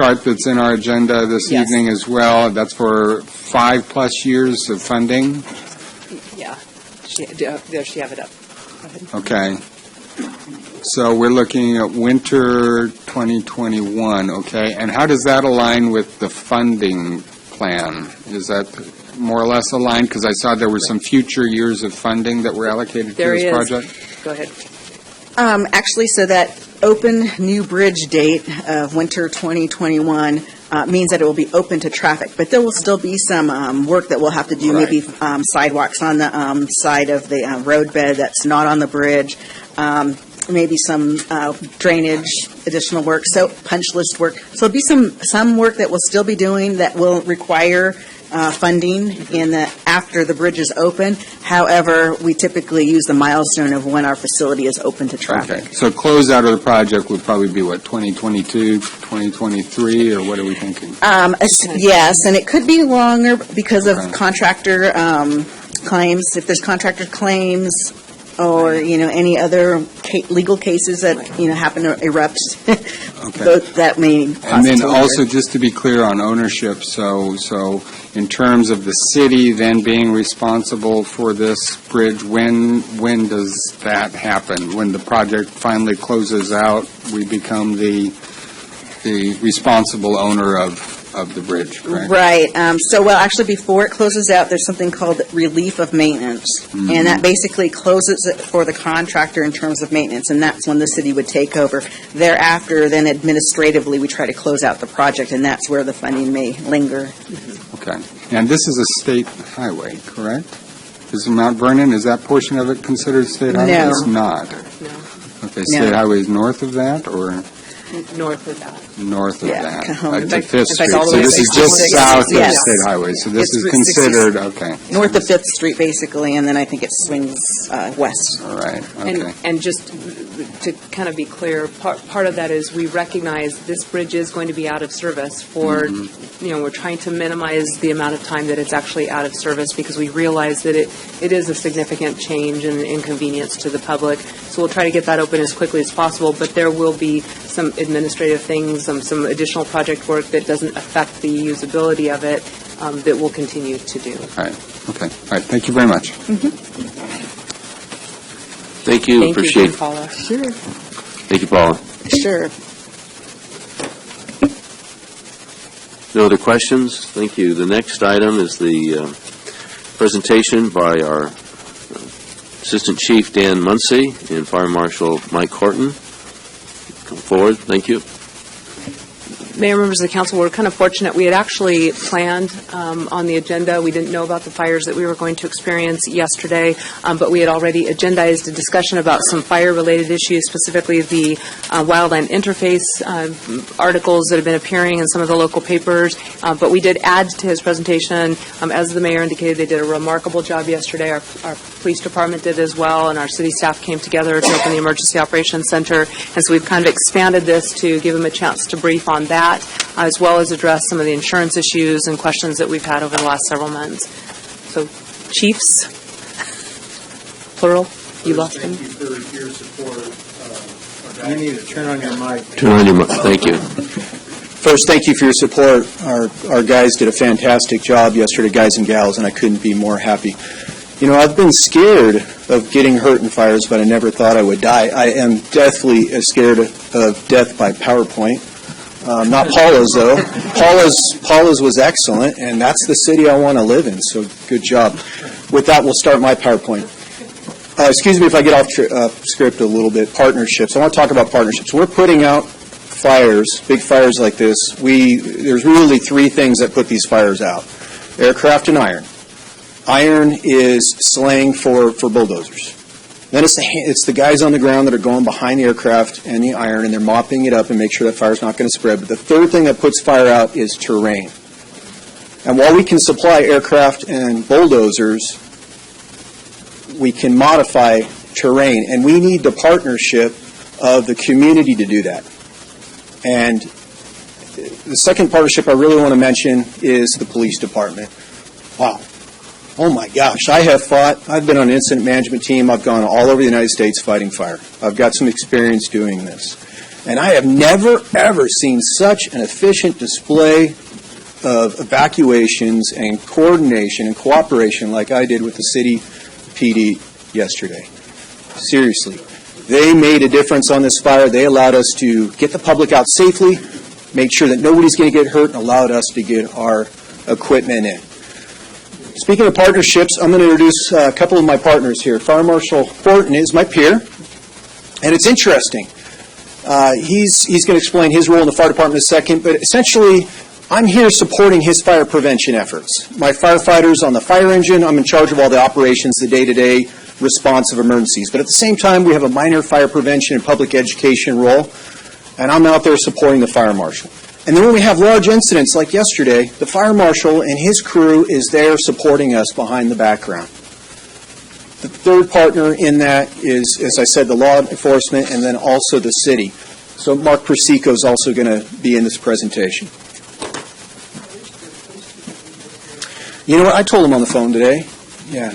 chart that's in our agenda this Yes. evening as well. That's for 5+ years of funding. Yeah. There, she have it up. Go ahead. Okay. So we're looking at winter 2021, okay? And how does that align with the funding plan? Is that more or less aligned? Because I saw there were some future years of funding that were allocated to There this is. project. Go ahead. Actually, so that open new bridge date of winter 2021 means that it will be open to traffic, but there will still be some work that we'll have to do, Right. maybe sidewalks on the side of the roadbed that's not on the bridge, maybe some drainage, additional work, so punch list work. So there'll be some work that we'll still be doing that will require funding after the bridge is open. However, we typically use the milestone of when our facility is open to traffic. Okay. So closeout of the project would probably be, what, 2022, 2023, or what are we thinking? Yes, and it could be longer because of Okay. contractor claims. If there's contractor claims or, any other legal cases that, happen to erupt, Okay. that may And possibly. then also, just to be clear on ownership, so in terms of the city then being responsible for this bridge, when does that happen? When the project finally closes out, we become the responsible owner of the bridge, correct? Right. Actually, before it closes out, there's something called relief of maintenance. Mm-hmm. And that basically closes it for the contractor in terms of maintenance, and that's when the city would take over. Thereafter, then administratively, we try to close out the project, and that's where the funding may linger. Okay. And this is a state highway, correct? Is Mount Vernon, is that portion of it considered state highway? No. It's not. No. Okay, No. state highway is north of that, or North of that. north of Yeah, that? Cajon. Like In to fact, Fifth in fact, Street. all the So way this to is just 66. south of Yes. state highway, so this It's is Route 66. considered, okay. North of 5th Street, basically, and then I think it swings west. All right, okay. And just to kind of be clear, part of that is we recognize this bridge is going to be out of service for, we're trying to minimize the amount of time that it's actually out of service because we realize that it is a significant change and inconvenience to the public. So we'll try to get that open as quickly as possible, but there will be some administrative things, some additional project work that doesn't affect the usability of it that we'll continue to do. All right, okay. All right, thank you very much. Thank you. Thank Appreciate you, Paula. Sure. Thank you, Paula. Sure. No other questions? Thank you. The next item is the presentation by our Assistant Chief Dan Muncy and Fire Marshal Mike Horton. Come forward. Thank you. Mayor, members of the council, we're kind of fortunate. We had actually planned on the agenda. We didn't know about the fires that we were going to experience yesterday, but we had already agendized a discussion about some fire-related issues, specifically the wildland interface articles that have been appearing in some of the local papers. But we did add to his presentation. As the mayor indicated, they did a remarkable job yesterday. Our police department did as well, and our city staff came together to open the Emergency Operations Center. And so we've kind of expanded this to give them a chance to brief on that, as well as address some of the insurance issues and questions that we've had over the last several months. So, chiefs, plural, you lost them? Thank you for your support. You need to turn on your mic. Turn on your mic. Thank you. First, thank you for your support. Our guys did a fantastic job yesterday, guys and gals, and I couldn't be more happy. I've been scared of getting hurt in fires, but I never thought I would die. I am deathly scared of death by PowerPoint. Not Paula's, though. Paula's was excellent, and that's the city I want to live in, so good job. With that, we'll start my PowerPoint. Excuse me if I get off script a little bit. Partnerships. I want to talk about partnerships. We're putting out fires, big fires like this. There's really three things that put these fires out: aircraft and iron. Iron is slang for bulldozers. Then it's the guys on the ground that are going behind the aircraft and the iron, and they're mopping it up and make sure that fire's not going to spread. But the third thing that puts fire out is terrain. And while we can supply aircraft and bulldozers, we can modify terrain, and we need the partnership of the community to do that. And the second partnership I really want to mention is the police department. Wow. Oh my gosh, I've been on an incident management team. I've gone all over the United States fighting fire. I've got some experience doing this. And I have never, ever seen such an efficient display of evacuations and coordination and cooperation like I did with the city PD yesterday. Seriously. They made a difference on this fire. They allowed us to get the public out safely, make sure that nobody's going to get hurt, and allowed us to get our equipment in. Speaking of partnerships, I'm going to introduce a couple of my partners here. Fire Marshal Horton is my peer, and it's interesting. He's going to explain his role in the fire department in a second, but essentially, I'm here supporting his fire prevention efforts. My firefighters on the fire engine, I'm in charge of all the operations, the day-to-day response of emergencies. But at the same time, we have a minor fire prevention and public education role, and I'm out there supporting the fire marshal. And then when we have large incidents like yesterday, the fire marshal and his crew is there supporting us behind the background. The third partner in that is, as I said, the law enforcement and then also the city. So Mark Persico is also going to be in this presentation. You know what? I told him on the phone today. Yeah.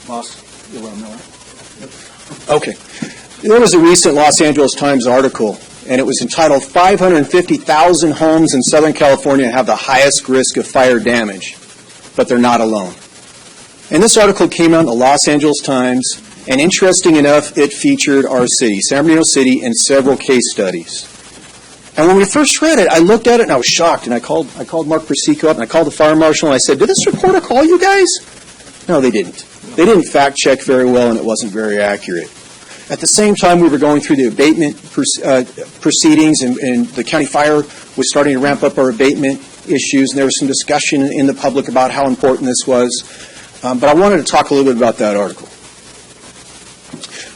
Boss, you'll let him know. Okay. There was a recent Los Angeles Times article, and it was entitled 550,000 homes in Southern California have the highest risk of fire damage, but they're not alone. And this article came out in the Los Angeles Times, and interesting enough, it featured our city, San Bernardino City, in several case studies. And when we first read it, I looked at it and I was shocked, and I called Mark Persico up, and I called the fire marshal, and I said, did this reporter call you guys? No, they didn't. They didn't fact check very well, and it wasn't very accurate. At the same time, we were going through the abatement proceedings, and the county fire was starting to ramp up our abatement issues, and there was some discussion in the public about how important this was. But I wanted to talk a little bit about that article.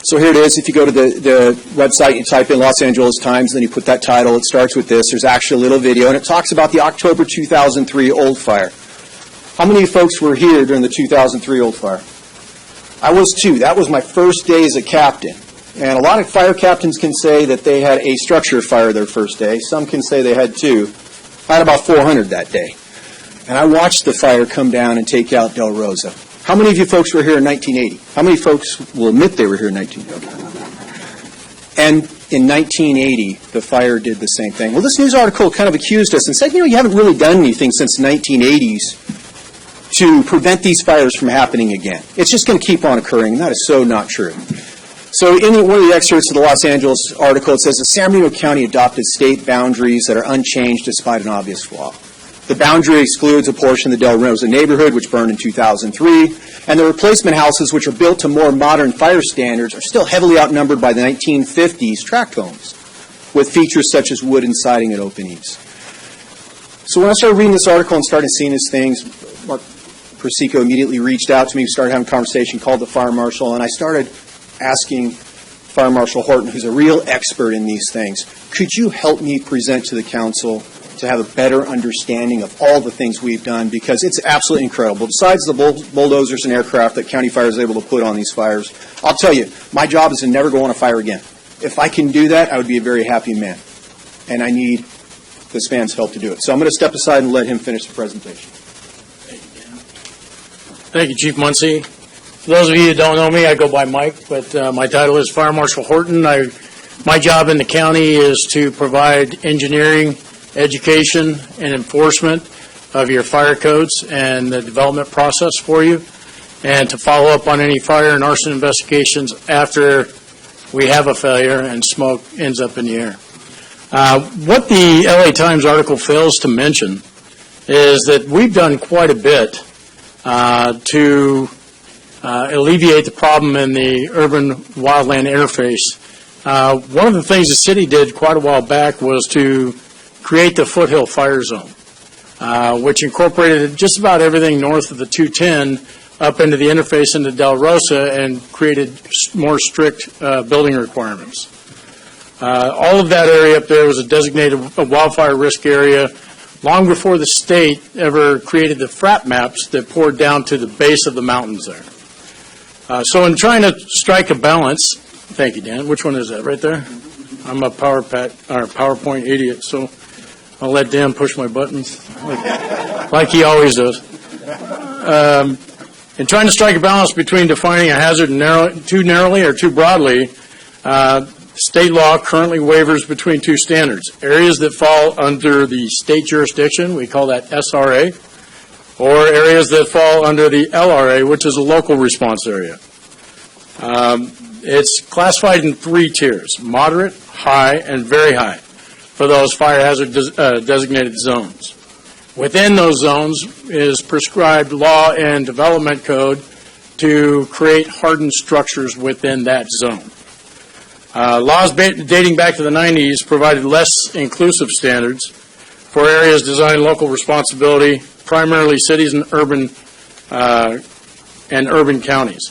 So here it is. If you go to the website, you type in Los Angeles Times, then you put that title. It starts with this. There's actually a little video, and it talks about the October 2003 Old Fire. How many of you folks were here during the 2003 Old Fire? I was too. That was my first day as a captain. And a lot of fire captains can say that they had a structure fire their first day. Some can say they had two. I had about 400 that day. And I watched the fire come down and take out Del Rosa. How many of you folks were here in 1980? How many folks will admit they were here in 1980? And in 1980, the fire did the same thing. Well, this news article kind of accused us and said, you haven't really done anything since the 1980s to prevent these fires from happening again. It's just going to keep on occurring, and that is so not true. So in one of the excerpts of the Los Angeles article, it says that San Bernardino County adopted state boundaries that are unchanged despite an obvious flaw. The boundary excludes a portion of the Del Rosa neighborhood, which burned in 2003, and the replacement houses, which are built to more modern fire standards, are still heavily outnumbered by the 1950s tract homes, with features such as wooden siding and open eaves. So when I started reading this article and started seeing these things, Mark Persico immediately reached out to me, started having a conversation, called the fire marshal, and I started asking Fire Marshal Horton, who's a real expert in these things, could you help me present to the council to have a better understanding of all the things we've done, because it's absolutely incredible. Besides the bulldozers and aircraft that County Fire is able to put on these fires, I'll tell you, my job is to never go on a fire again. If I can do that, I would be a very happy man. And I need this man's help to do it. So I'm going to step aside and let him finish the presentation. Thank you, Chief Muncy. For those of you who don't know me, I go by Mike, but my title is Fire Marshal Horton. My job in the county is to provide engineering, education, and enforcement of your fire codes and the development process for you, and to follow up on any fire and arson investigations after we have a failure and smoke ends up in the air. What the LA Times article fails to mention is that we've done quite a bit to alleviate the problem in the urban wildland interface. One of the things the city did quite a while back was to create the Foothill Fire Zone, which incorporated just about everything north of the 210 up into the interface into Del Rosa and created more strict building requirements. All of that area up there was a designated wildfire risk area long before the state ever created the FRAP maps that poured down to the base of the mountains there. So in trying to strike a balance, thank you, Dan. Which one is that? Right there? I'm a PowerPoint idiot, so I'll let Dan push my buttons like he always does. In trying to strike a balance between defining a hazard too narrowly or too broadly, State law currently wavers between two standards. Areas that fall under the state jurisdiction, we call that SRA, or areas that fall under the LRA, which is a local response area. It's classified in 3 tiers: moderate, high, and very high for those fire hazard designated zones. Within those zones is prescribed law and development code to create hardened structures within that zone. Laws dating back to the 90s provided less inclusive standards for areas designed local responsibility, primarily cities and urban counties.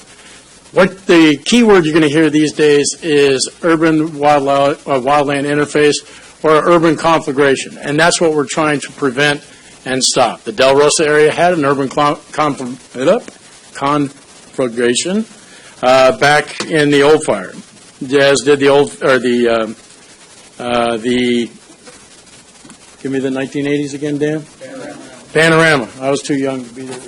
What the key word you're going to hear these days is urban wildland interface or urban conflagration, and that's what we're trying to prevent and stop. The Del Rosa area had an urban conflagration back in the old fire, as did the give me the 1980s again, Dan? Panorama. I was too young to be there.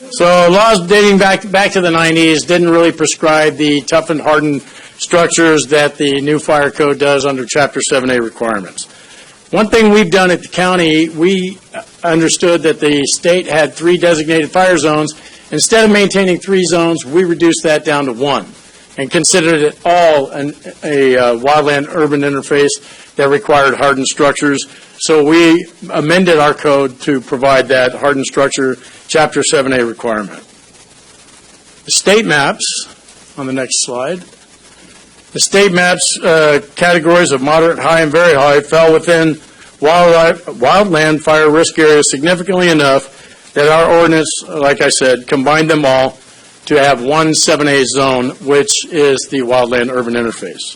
So laws dating back to the 90s didn't really prescribe the tough and hardened structures that the new fire code does under Chapter 7A requirements. One thing we've done at the county, we understood that the state had 3 designated fire zones. Instead of maintaining 3 zones, we reduced that down to 1 and considered it all a wildland urban interface that required hardened structures. So we amended our code to provide that hardened structure Chapter 7A requirement. The state maps, on the next slide, the state maps categories of moderate, high, and very high fell within wildland fire risk areas significantly enough that our ordinance, like I said, combined them all to have one 7A zone, which is the wildland urban interface.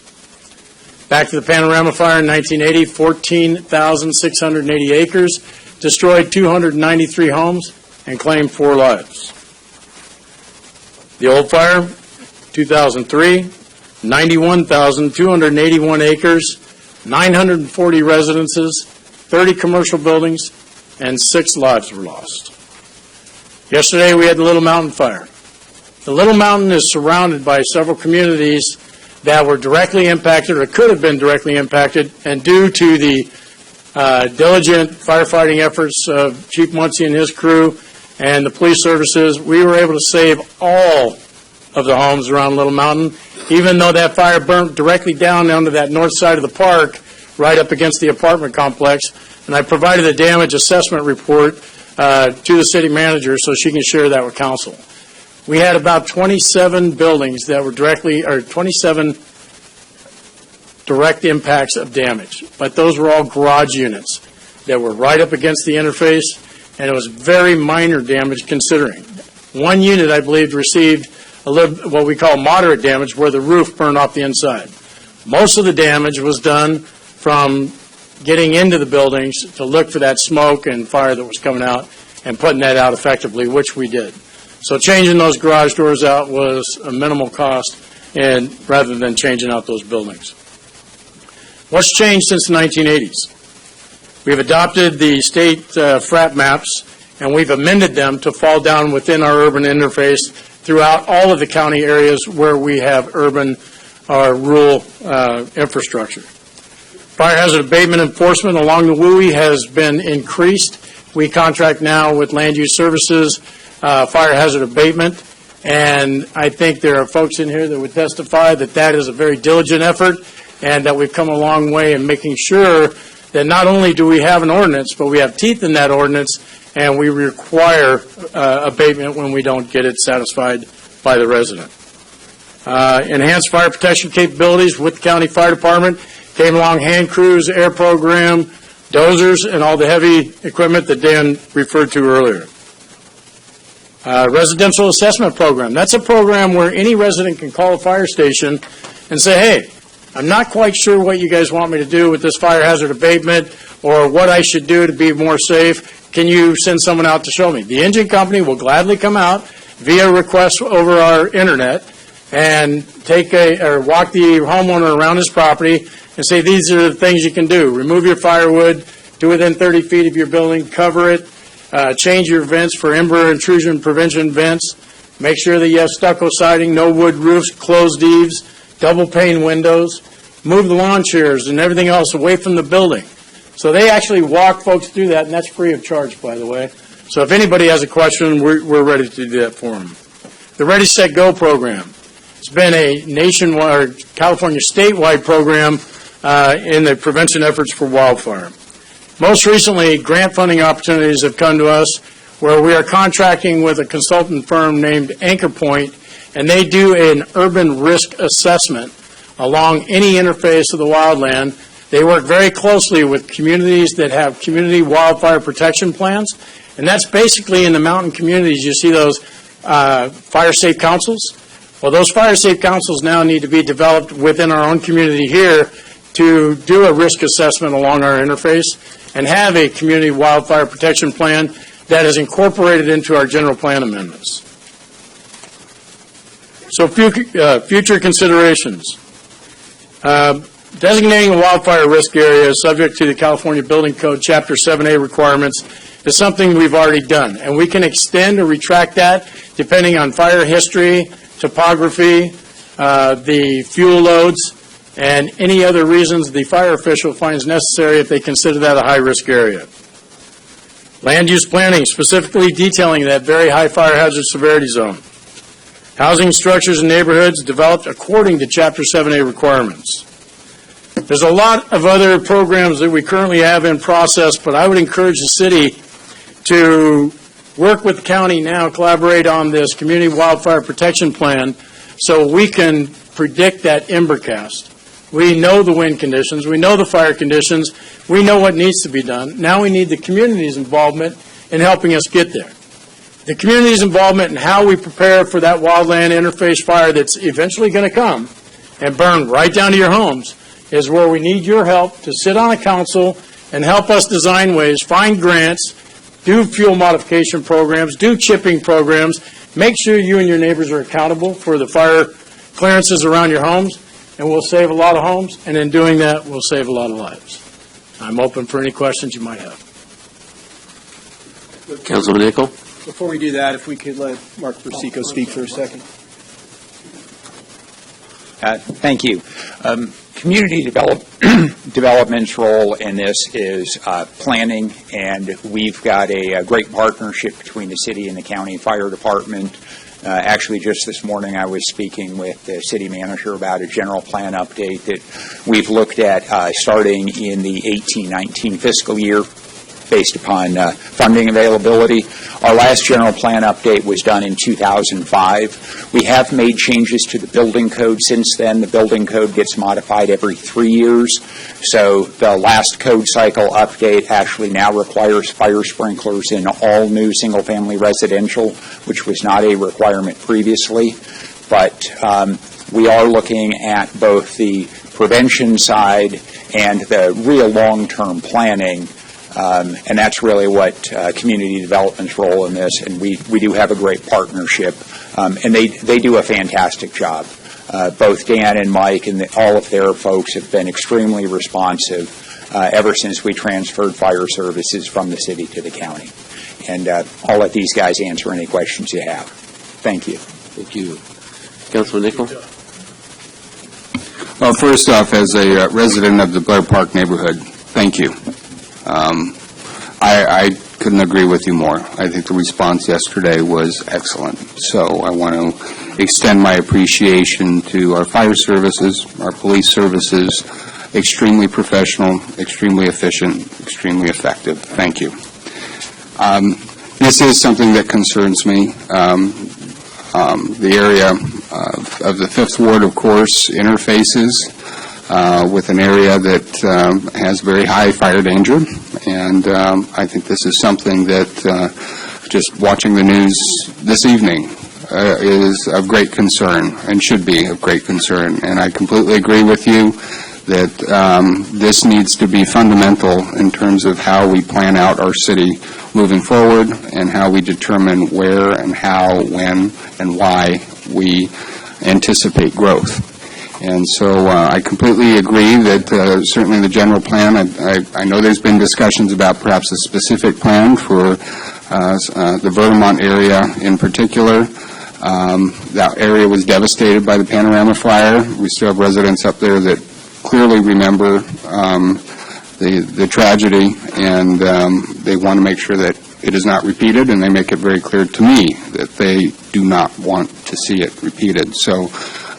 Back to the Panorama Fire in 1980, 14,680 acres, destroyed 293 homes, and claimed 4 lives. The old fire, 2003, 91,281 acres, 940 residences, 30 commercial buildings, and 6 lives were lost. Yesterday we had the Little Mountain Fire. The Little Mountain is surrounded by several communities that were directly impacted or could have been directly impacted, and due to the diligent firefighting efforts of Chief Muncie and his crew and the police services, we were able to save all of the homes around Little Mountain, even though that fire burnt directly down onto that north side of the park, right up against the apartment complex. And I provided a damage assessment report to the city manager so she can share that with council. We had about 27 buildings that were 27 direct impacts of damage, but those were all garage units that were right up against the interface, and it was very minor damage considering. One unit, I believe, received what we call moderate damage, where the roof burned off the inside. Most of the damage was done from getting into the buildings to look for that smoke and fire that was coming out and putting that out effectively, which we did. So changing those garage doors out was a minimal cost, and rather than changing out those buildings. What's changed since the 1980s? We've adopted the state FRAP maps, and we've amended them to fall down within our urban interface throughout all of the county areas where we have urban or rural infrastructure. Fire hazard abatement enforcement along the WUI has been increased. We contract now with Land Use Services fire hazard abatement, and I think there are folks in here that would testify that that is a very diligent effort and that we've come a long way in making sure that not only do we have an ordinance, but we have teeth in that ordinance, and we require abatement when we don't get it satisfied by the resident. Enhanced fire protection capabilities with the county fire department came along hand crews, air program, dozers, and all the heavy equipment that Dan referred to earlier. Residential assessment program. That's a program where any resident can call a fire station and say, hey, I'm not quite sure what you guys want me to do with this fire hazard abatement or what I should do to be more safe. Can you send someone out to show me? The engine company will gladly come out via request over our internet and walk the homeowner around his property and say, these are the things you can do. Remove your firewood, do within 30 feet of your building, cover it, change your vents for ember intrusion prevention vents, make sure that you have stucco siding, no wood roofs, closed eaves, double pane windows, move the lawn chairs and everything else away from the building. So they actually walk folks through that, and that's free of charge, by the way. So if anybody has a question, we're ready to do that for them. The Ready, Set, Go program. It's been a nationwide, or California statewide program in the prevention efforts for wildfire. Most recently, grant funding opportunities have come to us where we are contracting with a consultant firm named Anchor Point, and they do an urban risk assessment along any interface of the wildland. They work very closely with communities that have community wildfire protection plans, and that's basically in the mountain communities. You see those fire safe councils. Well, those fire safe councils now need to be developed within our own community here to do a risk assessment along our interface and have a community wildfire protection plan that is incorporated into our general plan amendments. So future considerations. Designating a wildfire risk area subject to the California Building Code Chapter 7A requirements is something we've already done, and we can extend or retract that depending on fire history, topography, the fuel loads, and any other reasons the fire official finds necessary if they consider that a high-risk area. Land use planning, specifically detailing that very high fire hazard severity zone. Housing structures and neighborhoods developed according to Chapter 7A requirements. There's a lot of other programs that we currently have in process, but I would encourage the city to work with the county now, collaborate on this community wildfire protection plan so we can predict that embercast. We know the wind conditions, we know the fire conditions, we know what needs to be done. Now we need the community's involvement in helping us get there. The community's involvement in how we prepare for that wildland interface fire that's eventually going to come and burn right down to your homes is where we need your help to sit on a council and help us design ways, find grants, do fuel modification programs, do chipping programs, make sure you and your neighbors are accountable for the fire clearances around your homes, and we'll save a lot of homes, and in doing that, we'll save a lot of lives. I'm open for any questions you might have. Councilman Nickel? Before we do that, if we could let Mark Persico speak for a second. Thank you. Community development's role in this is planning, and we've got a great partnership between the city and the county fire department. Actually, just this morning, I was speaking with the city manager about a general plan update that we've looked at starting in the 18-19 fiscal year based upon funding availability. Our last general plan update was done in 2005. We have made changes to the building code since then. The building code gets modified every 3 years. So the last code cycle update actually now requires fire sprinklers in all new single-family residential, which was not a requirement previously. But we are looking at both the prevention side and the real long-term planning. And that's really what community development's role in this, and we do have a great partnership, and they do a fantastic job. Both Dan and Mike and all of their folks have been extremely responsive ever since we transferred fire services from the city to the county. And I'll let these guys answer any questions you have. Thank you. Thank you. Councilman Nickel? Well, first off, as a resident of the Blair Park neighborhood, thank you. I couldn't agree with you more. I think the response yesterday was excellent. So I want to extend my appreciation to our fire services, our police services, extremely professional, extremely efficient, extremely effective. Thank you. This is something that concerns me. The area of the Fifth Ward, of course, interfaces with an area that has very high fire danger, and I think this is something that just watching the news this evening is of great concern and should be of great concern. And I completely agree with you that this needs to be fundamental in terms of how we plan out our city moving forward and how we determine where and how, when, and why we anticipate growth. And so I completely agree that certainly the general plan, I know there's been discussions about perhaps a specific plan for the Vermont area in particular. That area was devastated by the Panorama Fire. We still have residents up there that clearly remember the tragedy, and they want to make sure that it is not repeated, and they make it very clear to me that they do not want to see it repeated. So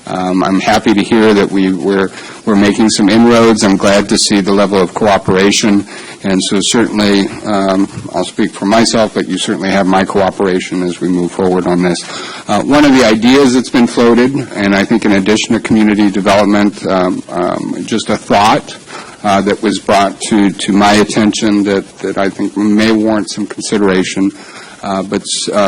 I'm happy to hear that we're making some inroads. I'm glad to see the level of cooperation, and so certainly I'll speak for myself, but you certainly have my cooperation as we move forward on this. One of the ideas that's been floated, and I think in addition to community development, just a thought that was brought to my attention that I think may warrant some consideration, but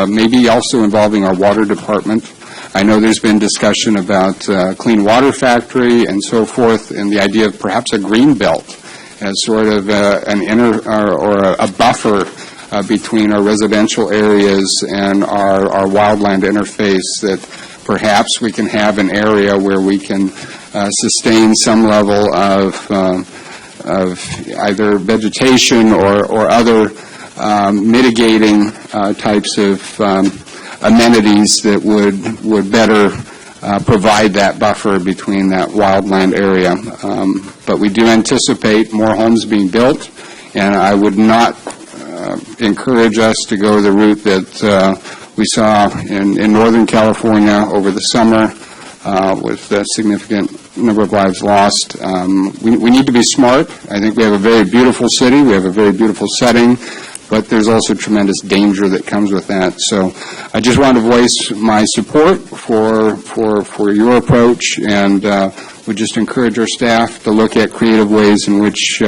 maybe also involving our water department. I know there's been discussion about clean water factory and so forth, and the idea of perhaps a green belt as sort of an inner or a buffer between our residential areas and our wildland interface, that perhaps we can have an area where we can sustain some level of either vegetation or other mitigating types of amenities that would better provide that buffer between that wildland area. But we do anticipate more homes being built, and I would not encourage us to go the route that we saw in Northern California over the summer with a significant number of lives lost. We need to be smart. I think we have a very beautiful city. We have a very beautiful setting, but there's also tremendous danger that comes with that. So I just want to voice my support for your approach, and would just encourage our staff to look at creative ways in which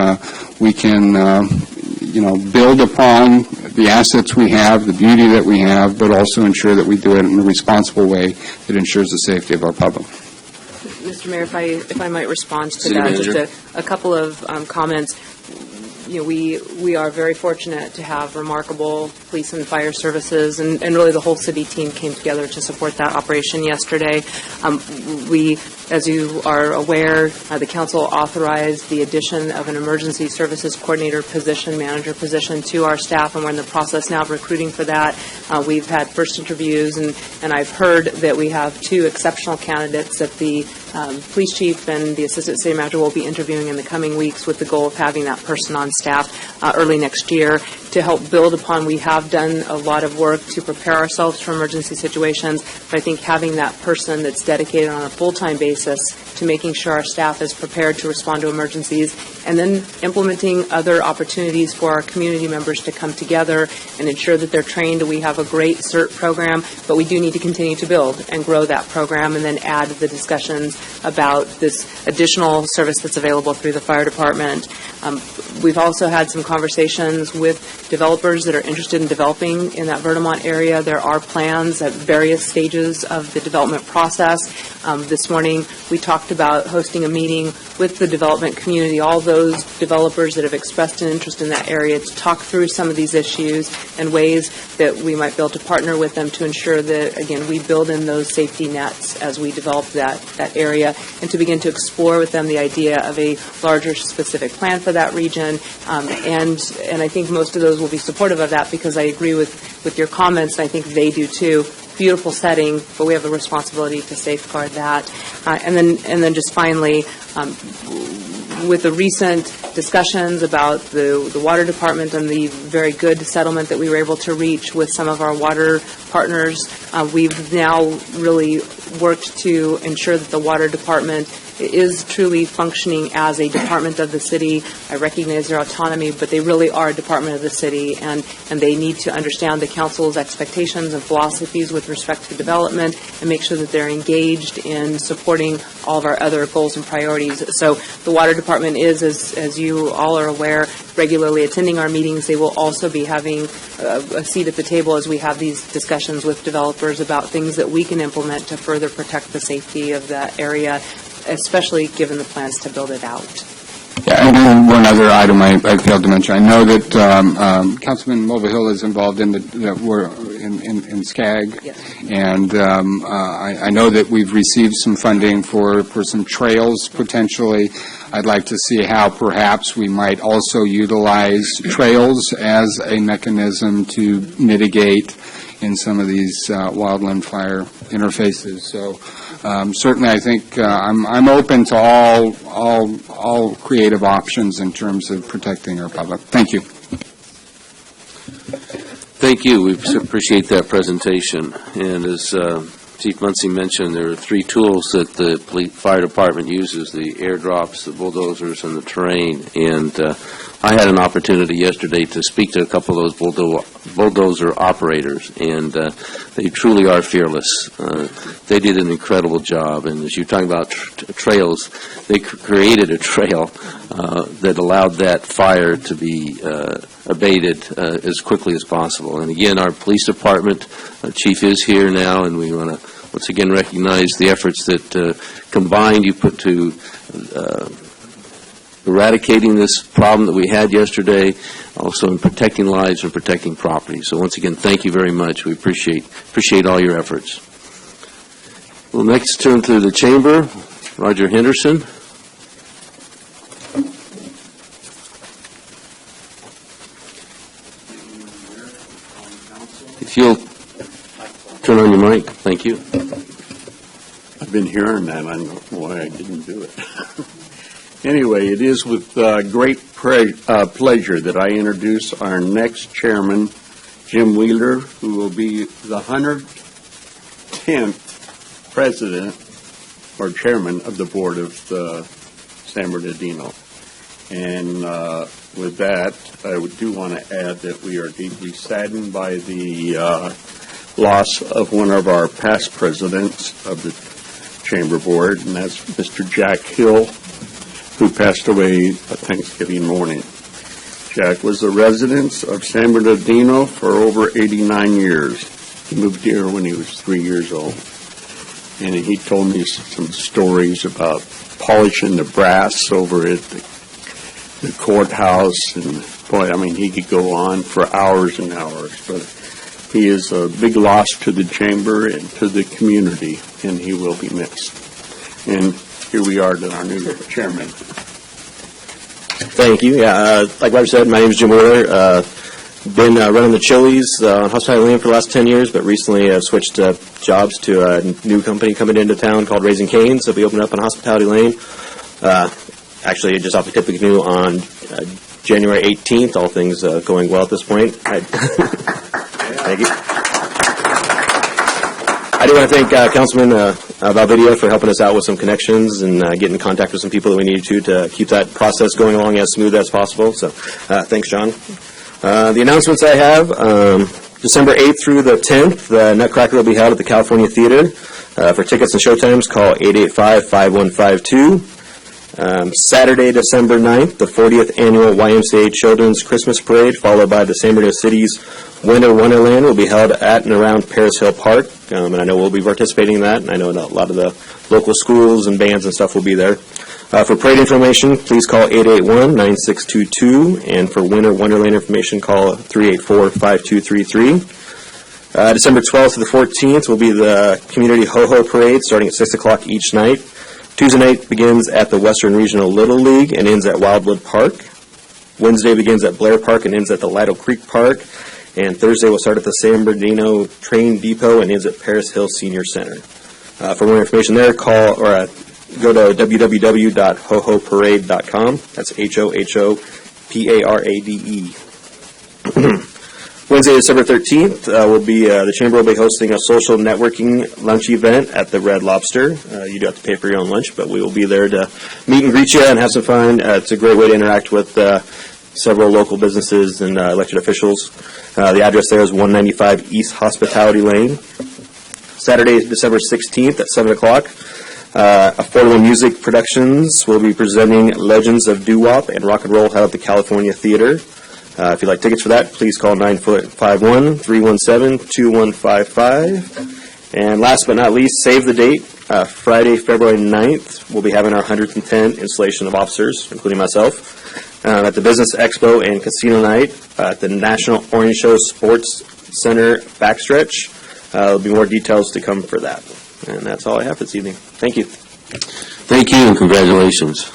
we can build upon the assets we have, the beauty that we have, but also ensure that we do it in a responsible way that ensures the safety of our public. Mr. Mayor, if I might respond to City that, Manager. just a couple of comments. We are very fortunate to have remarkable police and fire services, and really the whole city team came together to support that operation yesterday. We, as you are aware, the council authorized the addition of an emergency services coordinator position, manager position to our staff, and we're in the process now of recruiting for that. We've had first interviews, and I've heard that we have two exceptional candidates that the police chief and the assistant city manager will be interviewing in the coming weeks, with the goal of having that person on staff early next year to help build upon. We have done a lot of work to prepare ourselves for emergency situations, but I think having that person that's dedicated on a full-time basis to making sure our staff is prepared to respond to emergencies, and then implementing other opportunities for our community members to come together and ensure that they're trained. We have a great CERT program, but we do need to continue to build and grow that program, and then add the discussions about this additional service that's available through the fire department. We've also had some conversations with developers that are interested in developing in that Vermont area. There are plans at various stages of the development process. This morning, we talked about hosting a meeting with the development community, all those developers that have expressed an interest in that area, to talk through some of these issues and ways that we might be able to partner with them to ensure that, again, we build in those safety nets as we develop that area, and to begin to explore with them the idea of a larger specific plan for that region. And I think most of those will be supportive of that, because I agree with your comments, and I think they do too. Beautiful setting, but we have a responsibility to safeguard that. And then just finally, with the recent discussions about the water department and the very good settlement that we were able to reach with some of our water partners, we've now really worked to ensure that the water department is truly functioning as a department of the city. I recognize their autonomy, but they really are a department of the city, and they need to understand the council's expectations and philosophies with respect to development, and make sure that they're engaged in supporting all of our other goals and priorities. So the water department is, as you all are aware, regularly attending our meetings. They will also be having a seat at the table as we have these discussions with developers about things that we can implement to further protect the safety of that area, especially given the plans to build it out. Yeah, and then one other item I failed to mention. I know that Councilman Mulvihill is involved in in SCAG, Yes. and I know that we've received some funding for some trails potentially. I'd like to see how perhaps we might also utilize trails as a mechanism to mitigate in some of these wildland fire interfaces. So certainly, I think I'm open to all creative options in terms of protecting our public. Thank you. Thank you. We appreciate that presentation. And as Chief Muncy mentioned, there are 3 tools that the fire department uses: the airdrops, the bulldozers, and the terrain. And I had an opportunity yesterday to speak to a couple of those bulldozer operators, and they truly are fearless. They did an incredible job. And as you're talking about trails, they created a trail that allowed that fire to be abated as quickly as possible. And again, our police department chief is here now, and we want to once again recognize the efforts that combined you put to eradicating this problem that we had yesterday, also in protecting lives and protecting property. So once again, thank you very much. We appreciate all your efforts. We'll next turn to the chamber. Roger Henderson. If you'll turn on your mic, thank you. I've been hearing that. I don't know why I didn't do it. Anyway, it is with great pleasure that I introduce our next chairman, Jim Wheeler, who will be the 110th president or chairman of the board of San Bernardino. And with that, I do want to add that we are deeply saddened by the loss of one of our past presidents of the Chamber Board, and that's Mr. Jack Hill, who passed away Thanksgiving morning. Jack was a resident of San Bernardino for over 89 years. He moved here when he was 3 years old. And he told me some stories about polishing the brass over at the courthouse. And boy, I mean, he could go on for hours and hours. But he is a big loss to the chamber and to the community, and he will be missed. And here we are to our new chairman. Thank you. Yeah, like Roger said, my name is Jim Wheeler. Been running the Chili's on Hospitality Lane for the last 10 years, but recently I've switched jobs to a new company coming into town called Raising Cane's. It'll be opened up on Hospitality Lane. Actually, just off the tip of the canoe on January 18th. All things going well at this point. Thank you. I do want to thank Councilman Valvidia for helping us out with some connections and getting in contact with some people that we needed to keep that process going along as smooth as possible. So thanks, John. The announcements I have, December 8th through the 10th, the Nutcracker will be held at the California Theater. For tickets and showtimes, call 885-5152. Saturday, December 9th, the 40th Annual YMCA Children's Christmas Parade, followed by the San Bernardino City's Winter Wonderland, will be held at and around Paris Hill Park. And I know we'll be participating in that, and I know a lot of the local schools and bands and stuff will be there. For parade information, please call 881-9622, and for Winter Wonderland information, call 384-5233. December 12th to the 14th will be the Community Ho-Ho Parade, starting at 6 o'clock each night. Tuesday night begins at the Western Regional Little League and ends at Wildwood Park. Wednesday begins at Blair Park and ends at the Lido Creek Park. And Thursday will start at the San Bernardino Train Depot and ends at Paris Hill Senior Center. For more information there, call or go to www.hohoparade.com. That's HOHOPARADE. Wednesday, December 13th, will be the Chamber will be hosting a social networking lunch event at the Red Lobster. You do have to pay for your own lunch, but we will be there to meet and greet you and have some fun. It's a great way to interact with several local businesses and elected officials. The address there is 195 East Hospitality Lane. Saturday, December 16th at 7 o'clock. Affordable Music Productions will be presenting Legends of Doo-Wop and Rock and Roll held at the California Theater. If you'd like tickets for that, please call 951-317-2155. And last but not least, save the date. Friday, February 9th, we'll be having our 110th installation of officers, including myself, at the Business Expo and Casino Night at the National Orange Show Sports Center backstretch. There'll be more details to come for that. And that's all I have this evening. Thank you. Thank you, and congratulations.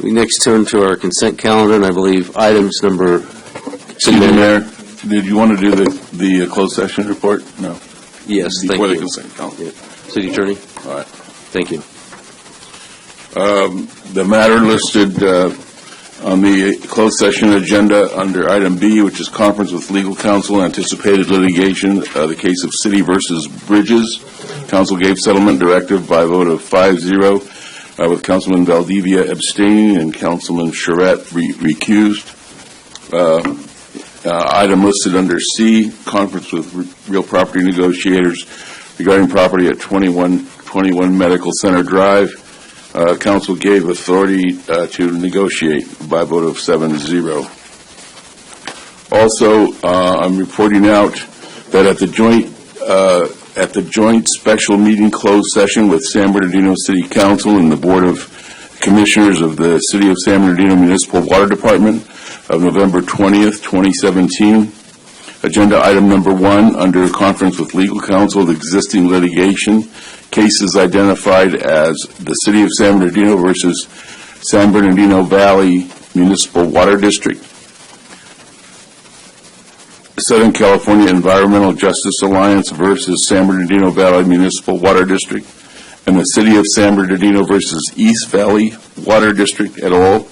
We next turn to our consent calendar, and I believe items number City Manager? Did you want to do the closed session report? No. Yes, thank Before the you. consent calendar. City Attorney? All right. Thank you. The matter listed on the closed session agenda under item B, which is conference with legal counsel, anticipated litigation, the case of City versus Bridges. Council gave settlement directive by a vote of 5-0, with Councilman Valdivia abstaining and Councilman Charette recused. Item listed under C, conference with real property negotiators regarding property at 2121 Medical Center Drive. Council gave authority to negotiate by a vote of 7-0. Also, I'm reporting out that at the joint special meeting closed session with San Bernardino City Council and the Board of Commissioners of the City of San Bernardino Municipal Water Department of November 20th, 2017, agenda item number 1 under conference with legal counsel of existing litigation, cases identified as the City of San Bernardino versus San Bernardino Valley Municipal Water District, Southern California Environmental Justice Alliance versus San Bernardino Valley Municipal Water District, and the City of San Bernardino versus East Valley Water District et al.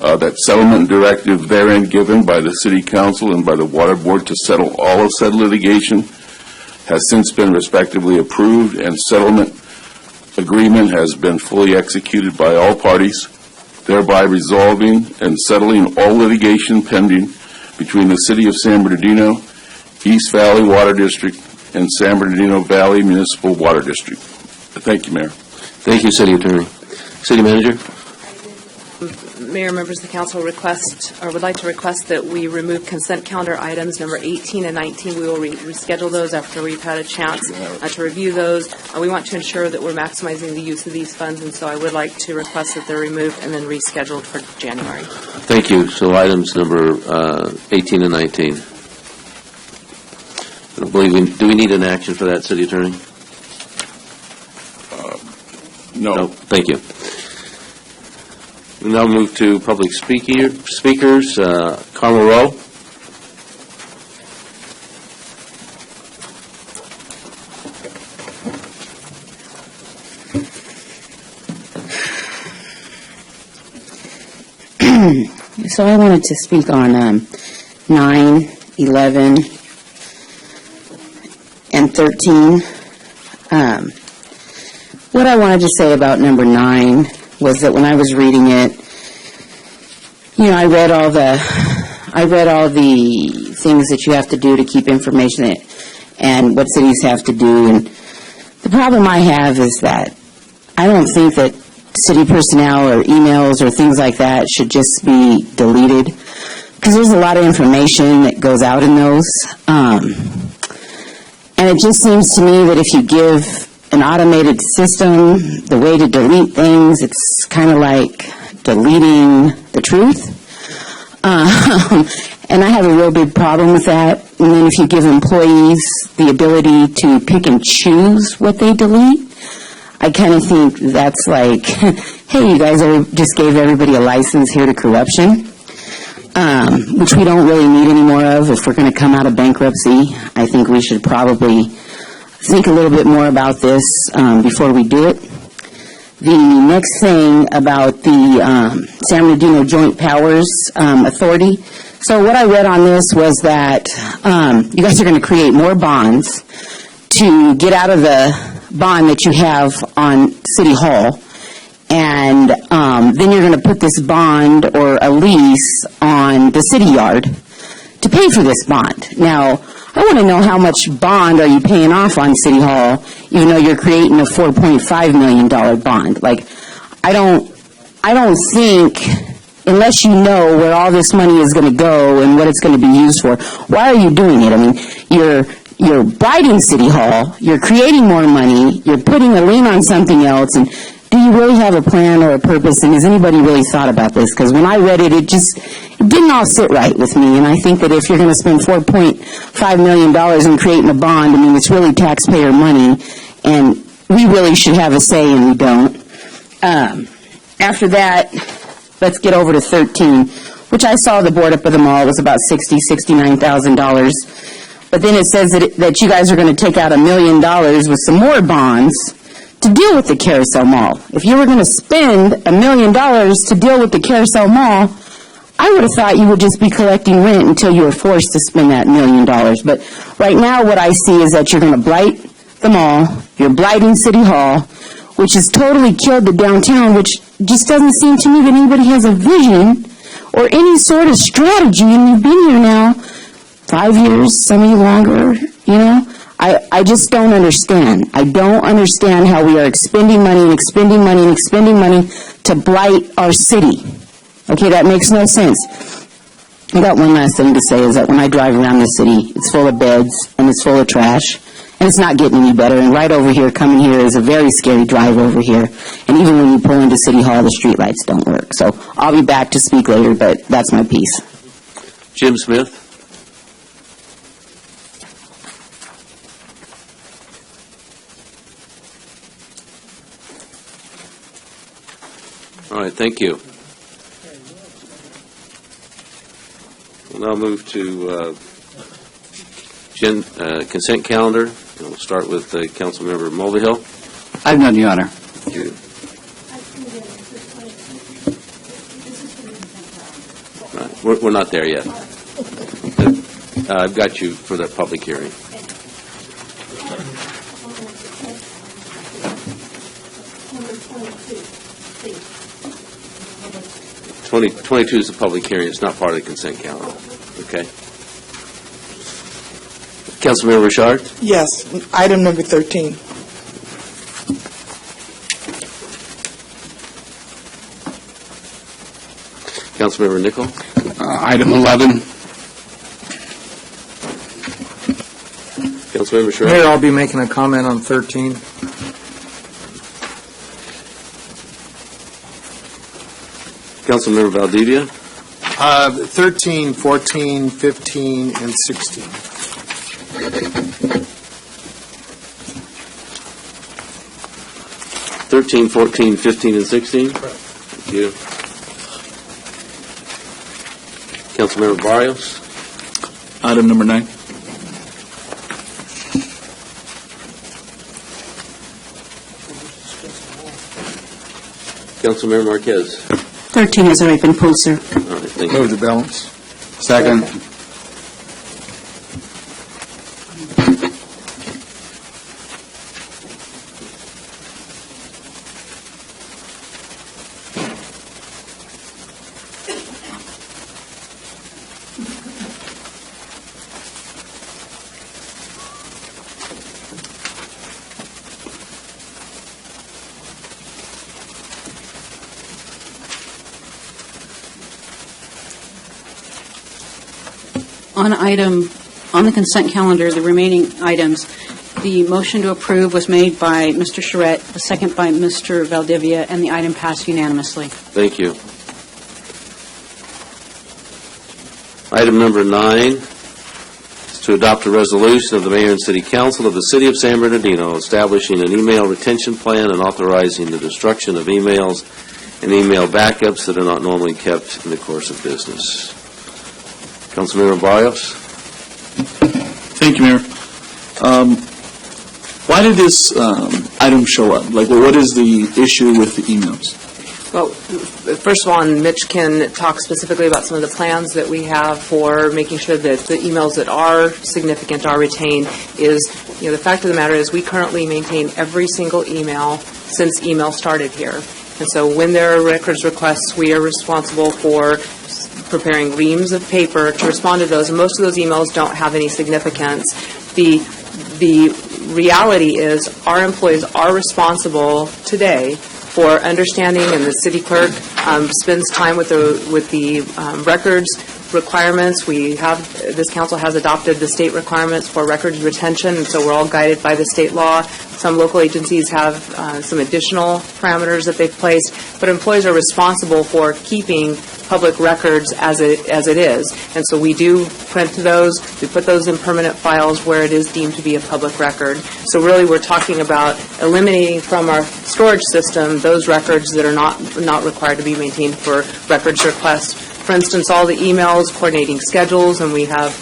That settlement directive therein given by the City Council and by the Water Board to settle all of said litigation has since been respectively approved, and settlement agreement has been fully executed by all parties, thereby resolving and settling all litigation pending between the City of San Bernardino, East Valley Water District, and San Bernardino Valley Municipal Water District. Thank you, Mayor. Thank you, City Attorney. City Manager? Mayor, members of the council would like to request that we remove consent calendar items number 18 and 19. We will reschedule those after we've had a chance to review those. We want to ensure that we're maximizing the use of these funds, and so I would like to request that they're removed and then rescheduled for January. Thank you. So items number 18 and 19. I don't believe do we need an action for that, City Attorney? No. Thank you. We now move to public speakers. Carmel Rowe. So I wanted to speak on 9, 11, and 13. What I wanted to say about number 9 was that when I was reading it, I read all the things that you have to do to keep information and what cities have to do. And the problem I have is that I don't think that city personnel or emails or things like that should just be deleted, because there's a lot of information that goes out in those. And it just seems to me that if you give an automated system the way to delete things, it's kind of like deleting the truth. And I have a real big problem with that. And then if you give employees the ability to pick and choose what they delete, I kind of think that's like, hey, you guys just gave everybody a license here to corruption, which we don't really need any more of if we're going to come out of bankruptcy. I think we should probably think a little bit more about this before we do it. The next thing about the San Bernardino Joint Powers Authority. So what I read on this was that you guys are going to create more bonds to get out of the bond that you have on City Hall, and then you're going to put this bond or a lease on the city yard to pay for this bond. Now, I want to know how much bond are you paying off on City Hall, even though you're creating a $4.5 million bond. Like, I don't think, unless you know where all this money is going to go and what it's going to be used for, why are you doing it? I mean, you're bribing City Hall, you're creating more money, you're putting a lien on something else, and do you really have a plan or a purpose, and has anybody really thought about this? Because when I read it, it didn't all sit right with me, and I think that if you're going to spend $4.5 million in creating a bond, I mean, it's really taxpayer money, and we really should have a say, and we don't. After that, let's get over to 13. which I saw the board up at the mall was about $69,000. But then it says that you guys are going to take out $1 million with some more bonds to deal with the Carousel Mall. If you were going to spend $1 million to deal with the Carousel Mall, I would have thought you would just be collecting rent until you were forced to spend that $1 million. But right now, what I see is that you're going to blight the mall, you're blighting City Hall, which has totally killed the downtown, which just doesn't seem to me that anybody has a vision or any sort of strategy, and you've been here now 5 years, some of you longer, you know? I just don't understand. I don't understand how we are expending money and expending money and expending money to blight our city. Okay, that makes no sense. I got one last thing to say is that when I drive around the city, it's full of beds and it's full of trash, and it's not getting any better. And right over here, coming here, is a very scary drive over here. And even when you pull into City Hall, the streetlights don't work. So I'll be back to speak later, but that's my piece. Jim Smith? All right, thank you. We'll now move to consent calendar. We'll start with Councilmember Mulvihill. I have none, Your Honor. Thank you. All right, we're not there yet. I've got you for the public hearing. 22 is the public hearing. It's not part of the consent calendar. Okay. Councilmember Richard? Yes, item number 13. Councilmember Nichol? Item 11. Councilmember Sherrod? Mayor, I'll be making a comment on 13. Councilmember Valdivia? 13, 14, 15, and 16. 13, 14, 15, and 16? Thank you. Councilmember Barrios? Item number 9. Councilmember Marquez? 13 has already been pulled, sir. All right, thank you. Move the balance. Second. On the consent calendar, the remaining items, the motion to approve was made by Mr. Charette, the second by Mr. Valdivia, and the item passed unanimously. Thank you. Item number 9 is to adopt a resolution of the Mayor and City Council of the City of San Bernardino establishing an email retention plan and authorizing the destruction of emails and email backups that are not normally kept in the course of business. Councilmember Barrios? Thank you, Mayor. Why did this item show up? Like, what is the issue with the emails? Well, first of all, and Mitch can talk specifically about some of the plans that we have for making sure that the emails that are significant are retained is, the fact of the matter is we currently maintain every single email since email started here. And so when there are records requests, we are responsible for preparing reams of paper to respond to those, and most of those emails don't have any significance. The reality is our employees are responsible today for understanding, and the city clerk spends time with the records requirements. This council has adopted the state requirements for records retention, and so we're all guided by the state law. Some local agencies have some additional parameters that they've placed, but employees are responsible for keeping public records as it is. And so we do print those, we put those in permanent files where it is deemed to be a public record. So really we're talking about eliminating from our storage system those records that are not required to be maintained for records requests For instance, all the emails coordinating schedules, and we have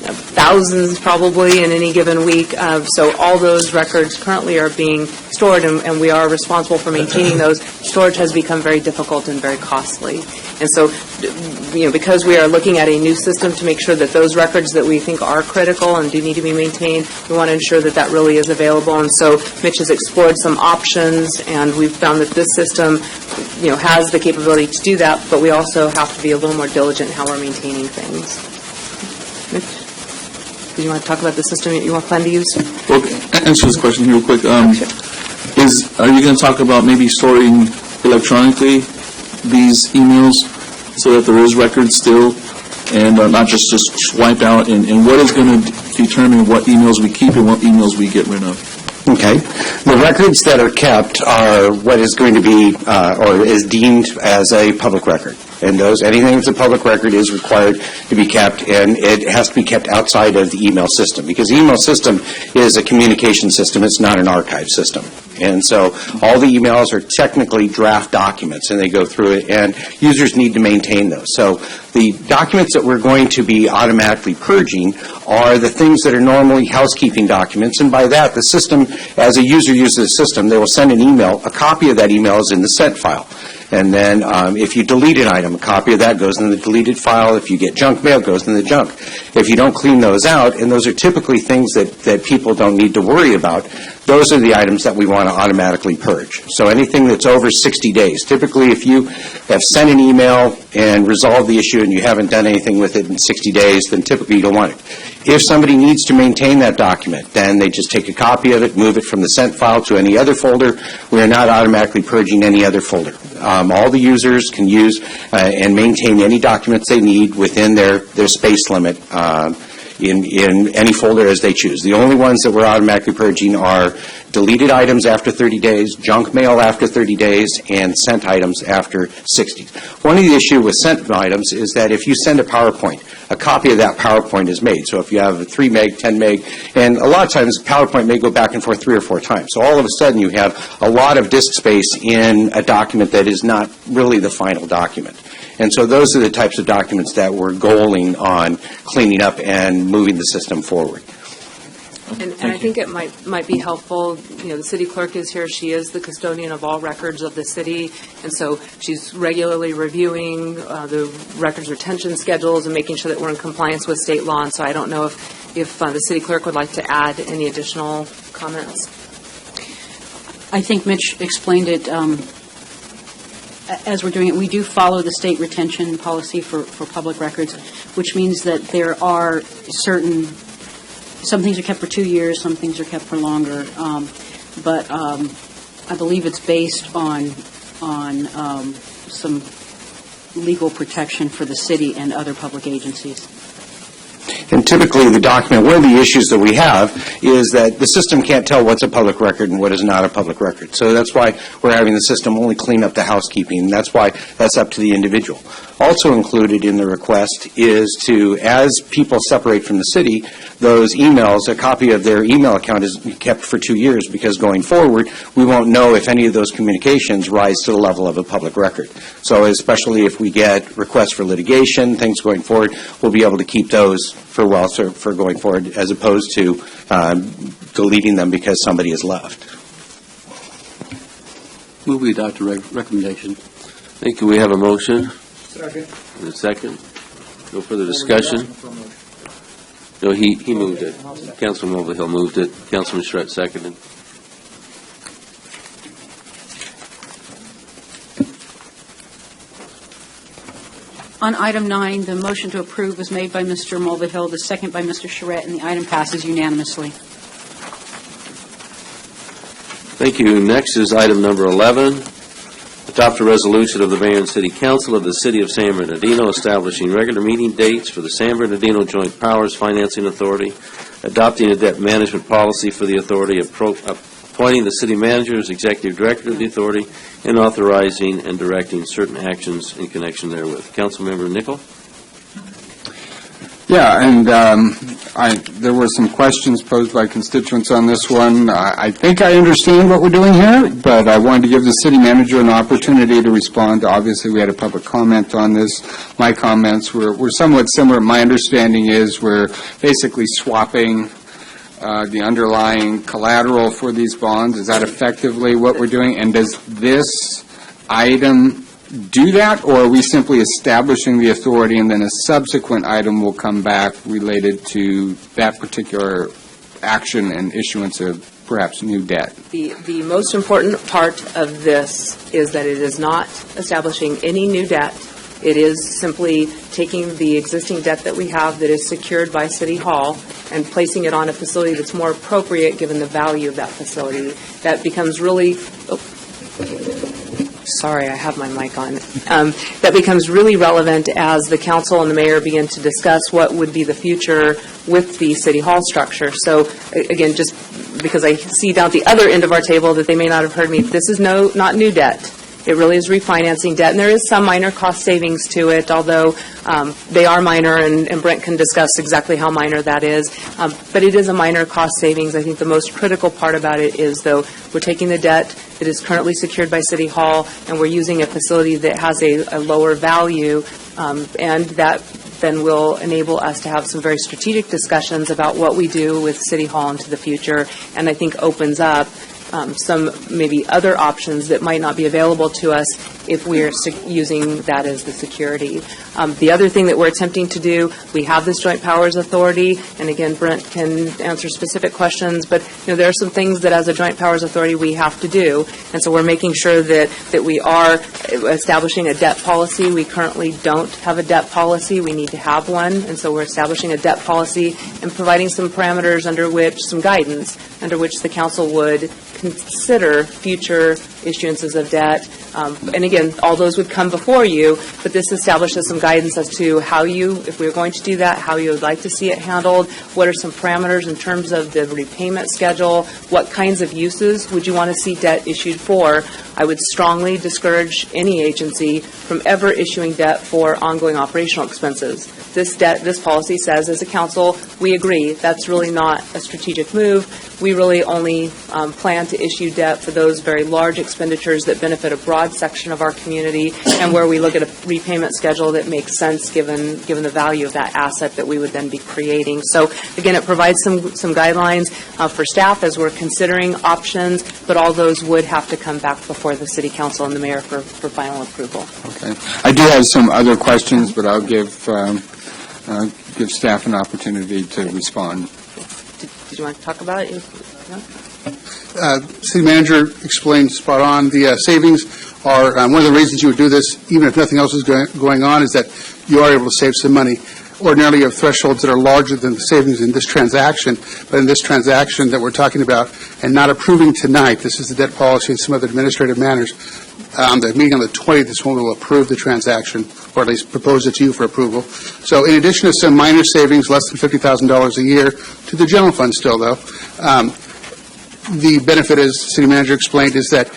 thousands probably in any given week. So all those records currently are being stored, and we are responsible for maintaining those. Storage has become very difficult and very costly. And so, because we are looking at a new system to make sure that those records that we think are critical and do need to be maintained, we want to ensure that that really is available. And so Mitch has explored some options, and we've found that this system, has the capability to do that, but we also have to be a little more diligent in how we're maintaining things. Mitch? Do you want to talk about the system that you plan to use? Well, answer this question real quick. Are you going to talk about maybe storing electronically these emails so that there is record still and not just swipe out? And what is going to determine what emails we keep and what emails we get rid of? Okay. The records that are kept are what is going to be or is deemed as a public record. And anything that's a public record is required to be kept, and it has to be kept outside of the email system, because the email system is a communication system. It's not an archive system. And so all the emails are technically draft documents, and they go through it, and users need to maintain those. So the documents that we're going to be automatically purging are the things that are normally housekeeping documents, and by that, the system, as a user uses the system, they will send an email. A copy of that email is in the sent file. And then if you delete an item, a copy of that goes in the deleted file. If you get junk mail, it goes in the junk. If you don't clean those out, and those are typically things that people don't need to worry about, those are the items that we want to automatically purge. So anything that's over 60 days. Typically, if you have sent an email and resolved the issue and you haven't done anything with it in 60 days, then typically you don't want it. If somebody needs to maintain that document, then they just take a copy of it, move it from the sent file to any other folder. We are not automatically purging any other folder. All the users can use and maintain any documents they need within their space limit in any folder as they choose. The only ones that we're automatically purging are deleted items after 30 days, junk mail after 30 days, and sent items after 60. One of the issues with sent items is that if you send a PowerPoint, a copy of that PowerPoint is made. So if you have a 3 meg, 10 meg, and a lot of times PowerPoint may go back and forth 3 or 4 times. So all of a sudden you have a lot of disk space in a document that is not really the final document. And so those are the types of documents that we're goaling on cleaning up and moving the system forward. And I think it might be helpful, the city clerk is here, she is the custodian of all records of the city, and so she's regularly reviewing the records retention schedules and making sure that we're in compliance with state law, and so I don't know if the city clerk would like to add any additional comments. I think Mitch explained it as we're doing it. We do follow the state retention policy for public records, which means that there are some things are kept for 2 years, some things are kept for longer, but I believe it's based on some legal protection for the city and other public agencies. And typically the document, one of the issues that we have is that the system can't tell what's a public record and what is not a public record. So that's why we're having the system only clean up the housekeeping, and that's why that's up to the individual. Also included in the request is to, as people separate from the city, those emails, a copy of their email account is kept for 2 years, because going forward, we won't know if any of those communications rise to the level of a public record. So especially if we get requests for litigation, things going forward, we'll be able to keep those for going forward, as opposed to deleting them because somebody has left. Move we adopt a recommendation. Thank you. We have a motion. Second. And a second. No further discussion. No, he moved it. Councilman Mulvihill moved it. Councilman Schreck seconded. On item 9, the motion to approve was made by Mr. Mulvihill, the second by Mr. Charette, and the item passes unanimously. Thank you. Next is item number 11. Adopt a resolution of the Mayor and City Council of the City of San Bernardino establishing regular meeting dates for the San Bernardino Joint Powers Financing Authority, adopting a debt management policy for the authority, appointing the city manager as executive director of the authority, and authorizing and directing certain actions in connection therewith. Councilmember Nickel? Yeah, and there were some questions posed by constituents on this one. I think I understand what we're doing here, but I wanted to give the city manager an opportunity to respond. Obviously, we had a public comment on this. My comments were somewhat similar. My understanding is we're basically swapping the underlying collateral for these bonds. Is that effectively what we're doing? And does this item do that, or are we simply establishing the authority and then a subsequent item will come back related to that particular action and issuance of perhaps new debt? The most important part of this is that it is not establishing any new debt. It is simply taking the existing debt that we have that is secured by City Hall and placing it on a facility that's more appropriate given the value of that facility. That becomes really... Sorry, I have my mic on. That becomes really relevant as the council and the mayor begin to discuss what would be the future with the City Hall structure. So, again, just because I see down at the other end of our table that they may not have heard me, this is not new debt. It really is refinancing debt, and there is some minor cost savings to it, although they are minor, and Brent can discuss exactly how minor that is. But it is a minor cost savings. I think the most critical part about it is, though, we're taking the debt that is currently secured by City Hall, and we're using a facility that has a lower value, and that then will enable us to have some very strategic discussions about what we do with City Hall into the future, and I think opens up some maybe other options that might not be available to us if we're using that as the security. The other thing that we're attempting to do, we have this Joint Powers Authority, and again, Brent can answer specific questions, but there are some things that as a Joint Powers Authority we have to do, and so we're making sure that we are establishing a debt policy. We currently don't have a debt policy. We need to have one, and so we're establishing a debt policy and providing some parameters under which, some guidance, under which the council would consider future issuances of debt. And again, all those would come before you, but this establishes some guidance as to how you, if we are going to do that, how you would like to see it handled, what are some parameters in terms of the repayment schedule, what kinds of uses would you want to see debt issued for. I would strongly discourage any agency from ever issuing debt for ongoing operational expenses. This policy says, as a council, we agree that's really not a strategic move. We really only plan to issue debt for those very large expenditures that benefit a broad section of our community and where we look at a repayment schedule that makes sense given the value of that asset that we would then be creating. So, again, it provides some guidelines for staff as we're considering options, but all those would have to come back before the City Council and the Mayor for final approval. Okay. I do have some other questions, but I'll give staff an opportunity to respond. Did you want to talk about it? City Manager explained spot on. The savings are, one of the reasons you would do this, even if nothing else is going on, is that you are able to save some money. Ordinarily, you have thresholds that are larger than the savings in this transaction, but in this transaction that we're talking about and not approving tonight, this is the debt policy and some other administrative matters. The meeting on the 20th is when we'll approve the transaction, or at least propose it to you for approval. So in addition to some minor savings, less than $50,000 a year, to the general fund still, though, the benefit, as the City Manager explained, is that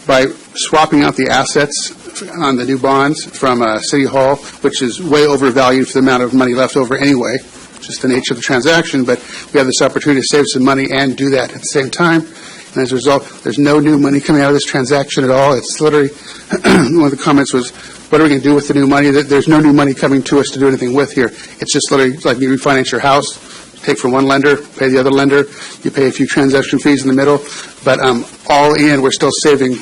by swapping out the assets on the new bonds from City Hall, which is way overvalued for the amount of money left over anyway, just the nature of the transaction, but we have this opportunity to save some money and do that at the same time. And as a result, there's no new money coming out of this transaction at all. It's literally, one of the comments was, what are we going to do with the new money? There's no new money coming to us to do anything with here. It's just literally like you refinance your house, take from one lender, pay the other lender, you pay a few transaction fees in the middle, but all in, we're still saving.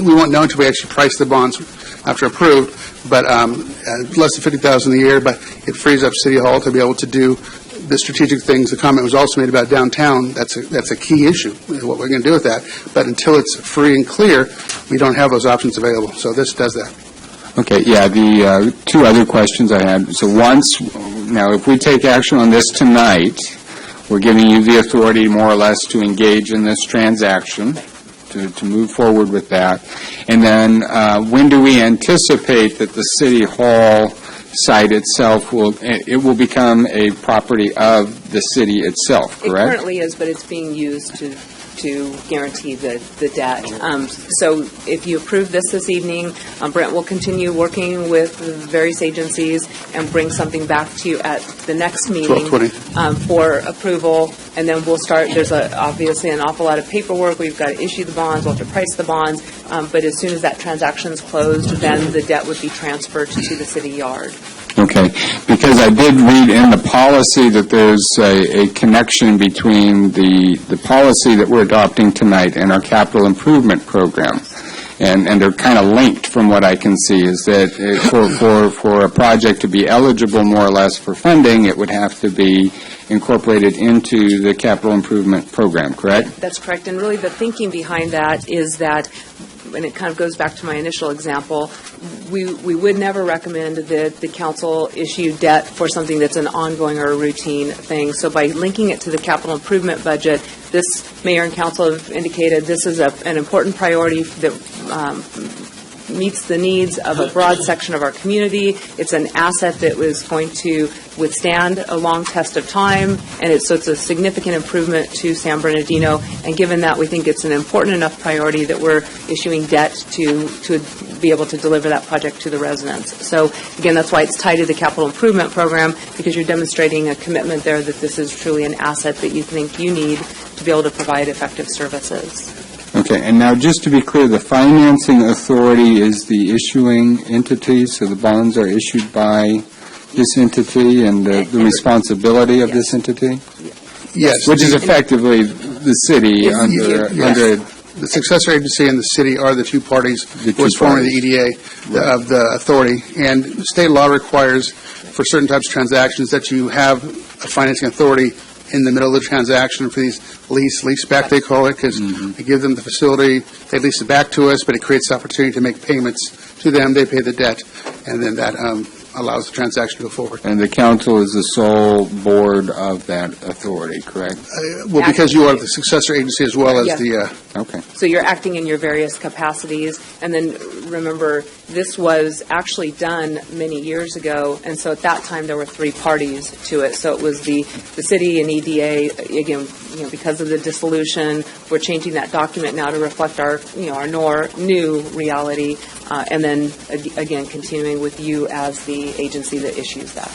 We won't know until we actually price the bonds after approved, but less than $50,000 a year, but it frees up City Hall to be able to do the strategic things. The comment was also made about downtown. That's a key issue, what we're going to do with that. But until it's free and clear, we don't have those options available. So this does that. Okay, yeah, the two other questions I had. So now if we take action on this tonight, we're giving you the authority more or less to engage in this transaction, to move forward with that. And then when do we anticipate that the City Hall site itself will become a property of the city itself, correct? It currently is, but it's being used to to guarantee the debt. So if you approve this evening, Brent will continue working with the various agencies and bring something back to you at the next meeting 12/20. for approval, and then we'll start. There's obviously an awful lot of paperwork. We've got to issue the bonds, we'll have to price the bonds, but as soon as that transaction is closed, then the debt would be transferred to the city yard. Okay, because I did read in the policy that there's a connection between the policy that we're adopting tonight and our capital improvement program. And they're kind of linked from what I can see, is that for a project to be eligible more or less for funding, it would have to be incorporated into the capital improvement program, correct? That's correct. And really the thinking behind that is that, and it kind of goes back to my initial example, we would never recommend that the council issue debt for something that's an ongoing or a routine thing. So by linking it to the capital improvement budget, this mayor and council have indicated this is an important priority that meets the needs of a broad section of our community. It's an asset that was going to withstand a long test of time, and so it's a significant improvement to San Bernardino. And given that, we think it's an important enough priority that we're issuing debt to be able to deliver that project to the residents. So again, that's why it's tied to the capital improvement program, because you're demonstrating a commitment there that this is truly an asset that you think you need to be able to provide effective services. Okay, and now just to be clear, the financing authority is the issuing entity, so the bonds are issued by this entity and the responsibility of this entity? Yes. Which is effectively the city under The successor agency and the city are the two parties who was forming the EDA of the authority. And state law requires for certain types of transactions that you have a financing authority in the middle of the transaction for these lease back, they call it, because they give them the facility, they lease it back to us, but it creates the opportunity to make payments to them, they pay the debt, and then that allows the transaction to go forward. And the council is the sole board of that authority, correct? Well, because you are the successor agency as well as Yes. the... Okay. So you're acting in your various capacities, and then remember, this was actually done many years ago, and so at that time there were three parties to it. So it was the city and EDA. Again, because of the dissolution, we're changing that document now to reflect our new reality, and then again continuing with you as the agency that issues that.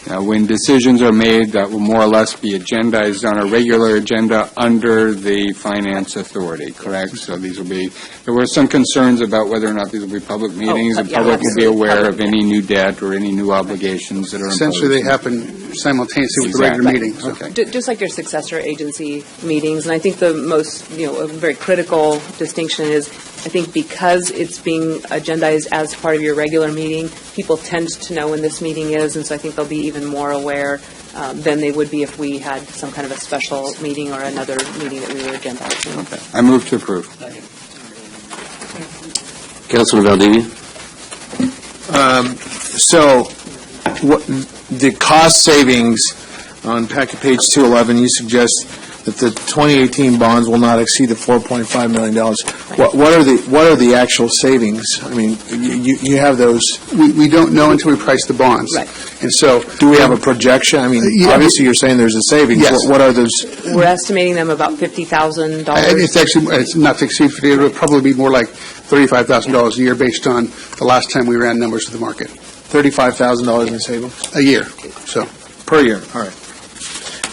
Now, when decisions are made, that will more or less be agendized on a regular agenda under the finance authority, correct? So these will be, there were some concerns about whether or not these will be public meetings, and public will be aware of any new debt or any new obligations that are imposed. Essentially, they happen simultaneously with the regular meeting. Okay. Just like your successor agency meetings, and I think the most, a very critical distinction is, I think because it's being agendized as part of your regular meeting, people tend to know when this meeting is, and so I think they'll be even more aware than they would be if we had some kind of a special meeting or another meeting that we were agendizing. Okay. I move to approve. Councilman Valdivia? So, the cost savings on packet page 211, you suggest that the 2018 bonds will not exceed the $4.5 million. What are the actual savings? I mean, you have those. We don't know until we price the bonds. Right. And so... Do we have a projection? I mean, obviously you're saying there's a savings. Yes. What are those? We're estimating them about $50,000. It's not to exceed, it would probably be more like $35,000 a year based on the last time we ran numbers to the market. $35,000 in savings? A year, so. Per year, all right.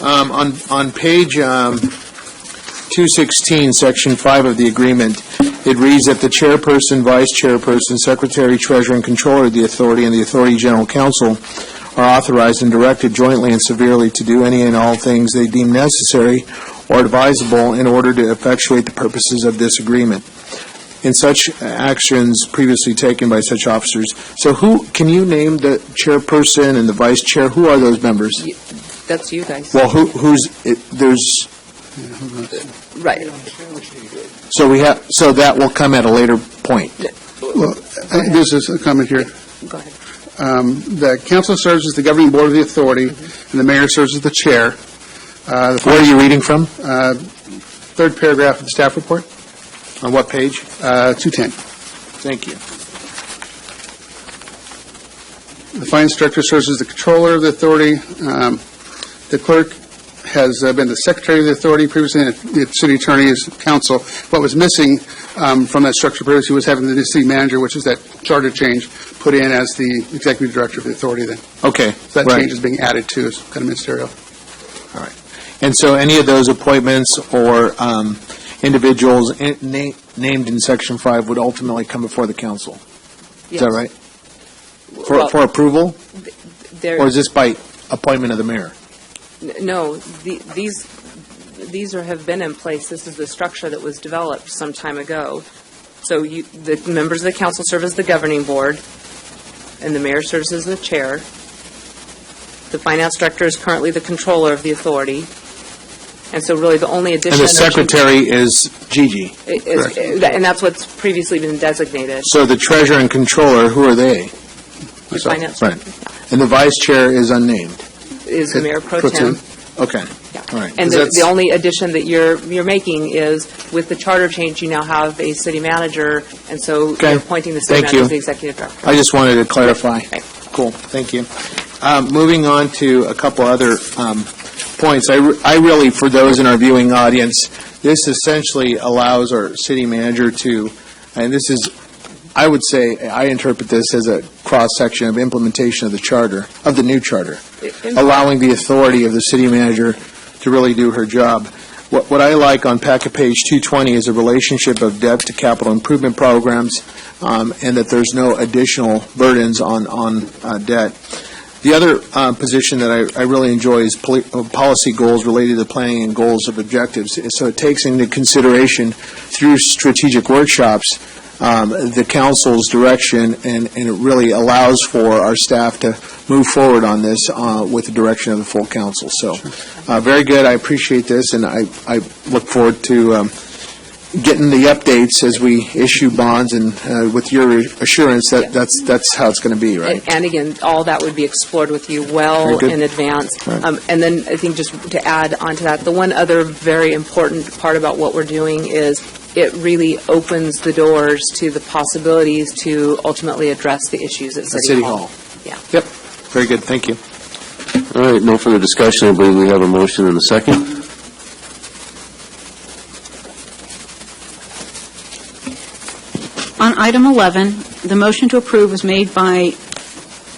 On page 216, Section 5 of the agreement, it reads that the chairperson, vice chairperson, secretary, treasurer, and controller of the authority and the authority general counsel are authorized and directed jointly and severally to do any and all things they deem necessary or advisable in order to effectuate the purposes of this agreement. In such actions previously taken by such officers. So can you name the chairperson and the vice chair? Who are those members? That's you guys. Well, there's... Right. So that will come at a later point. Well, this is a comment here. Go ahead. The council serves as the governing board of the authority, and the mayor serves as the chair. Where are you reading from? Third paragraph of the staff report. On what page? 210. Thank you. The finance director serves as the controller of the authority. The clerk has been the secretary of the authority, previously the city attorney's counsel. What was missing from that structure previously was having the new city manager, which is that charter change, put in as the executive director of the authority then. Okay, So that right. change is being added to as kind of ministerial. All right. And so any of those appointments or individuals named in Section 5 would ultimately come before the council? Is that right? For approval? Or is this by appointment of the mayor? No, these have been in place. This is the structure that was developed some time ago. So the members of the council serve as the governing board, and the mayor serves as the chair. The finance director is currently the controller of the authority. And so really the only addition... And the secretary is Gigi. And that's what's previously been designated. So the treasurer and controller, who are they? The finance Right. And the vice chair is unnamed? is Mayor Pro Tem. Okay. All right. And 'Cause the only addition that you're making is, with the charter change, you now have a city manager, and so Okay. you're appointing the city Thank manager you. as the executive director. I just wanted to clarify. Cool, thank you. Moving on to a couple other points. I really, for those in our viewing audience, this essentially allows our city manager to, and this is, I would say, I interpret this as a cross-section of implementation of the charter, of the new charter, allowing the authority of the city manager to really do her job. What I like on packet page 220 is a relationship of debt to capital improvement programs, and that there's no additional burdens on debt. The other position that I really enjoy is policy goals related to planning and goals of objectives. So it takes into consideration through strategic workshops the council's direction, and it really allows for our staff to move forward on this with the direction of the full council. So very good. I appreciate this, and I look forward to getting the updates as we issue bonds, and with your assurance that that's how it's going to be, right? And again, all that would be explored with you well Very good. in advance. Right. And then I think just to add on to that, the one other very important part about what we're doing is it really opens the doors to the possibilities to ultimately address the issues at City Hall. Yeah. Yep. Very good. Thank you. All right, no further discussion. I believe we have a motion and a second. On item 11, the motion to approve was made by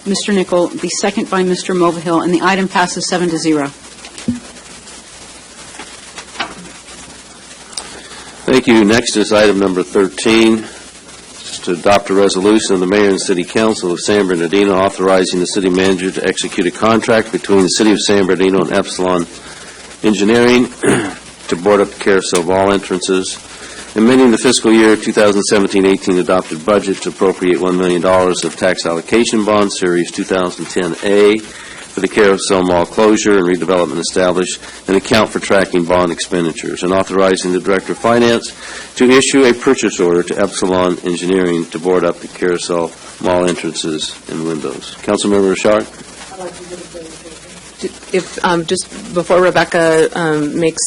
Mr. Nichol, the second by Mr. Mulvihill, and the item passes 7-0. Thank you. Next is item number 13, just to adopt a resolution of the mayor and city council of San Bernardino authorizing the city manager to execute a contract between the city of San Bernardino and Epsilon Engineering to board up the carousel of all entrances, amending the fiscal year 2017-18 adopted budget to appropriate $1 million of tax allocation bond series 2010A for the Carousel Mall closure and redevelopment, establish an account for tracking bond expenditures, and authorizing the Director of Finance to issue a purchase order to Epsilon Engineering to board up the Carousel Mall entrances and windows. Councilmember Richard? If, just before Rebecca makes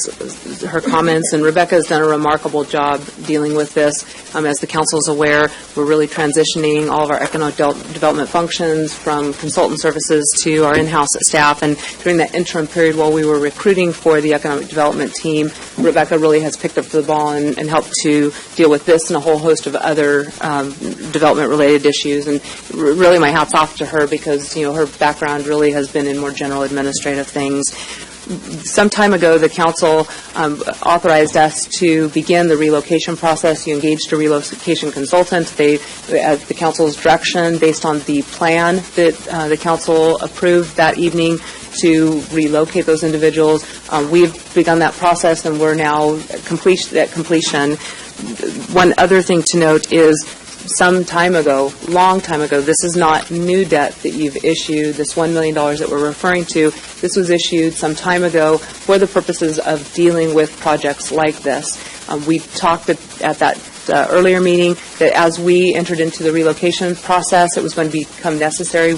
her comments, and Rebecca has done a remarkable job dealing with this. As the council is aware, we're really transitioning all of our economic development functions from consultant services to our in-house staff, and during that interim period while we were recruiting for the economic development team, Rebecca really has picked up the ball and helped to deal with this and a whole host of other development-related issues, and really my hat's off to her because, you know, her background really has been in more general administrative things. Some time ago, the council authorized us to begin the relocation process. You engaged a relocation consultant. They, at the council's direction, based on the plan that the council approved that evening to relocate those individuals. We've begun that process, and we're now at completion. One other thing to note is, some time ago, long time ago, this is not new debt that you've issued, this $1 million that we're referring to. This was issued some time ago for the purposes of dealing with projects like this. We talked at that earlier meeting that as we entered into the relocation process, it was going to become necessary.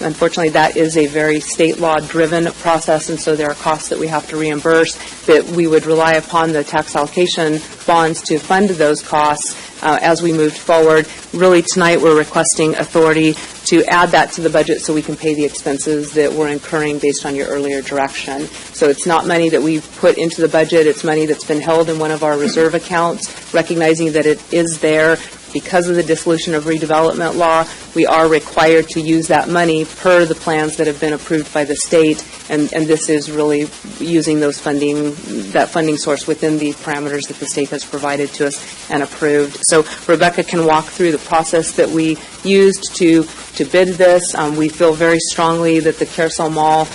Unfortunately, that is a very state law-driven process, and so there are costs that we have to reimburse, that we would rely upon the tax allocation bonds to fund those costs as we moved forward. Really, tonight, we're requesting authority to add that to the budget so we can pay the expenses that we're incurring based on your earlier direction. So So it's not money that we've put into the budget. It's money that's been held in one of our reserve accounts, recognizing that it is there. Because of the dissolution of redevelopment law, we are required to use that money per the plans that have been approved by the state, and this is really using that funding source within the parameters that the state has provided to us and approved. So Rebecca can walk through the process that we used to bid this. We feel very strongly that the Carousel Mall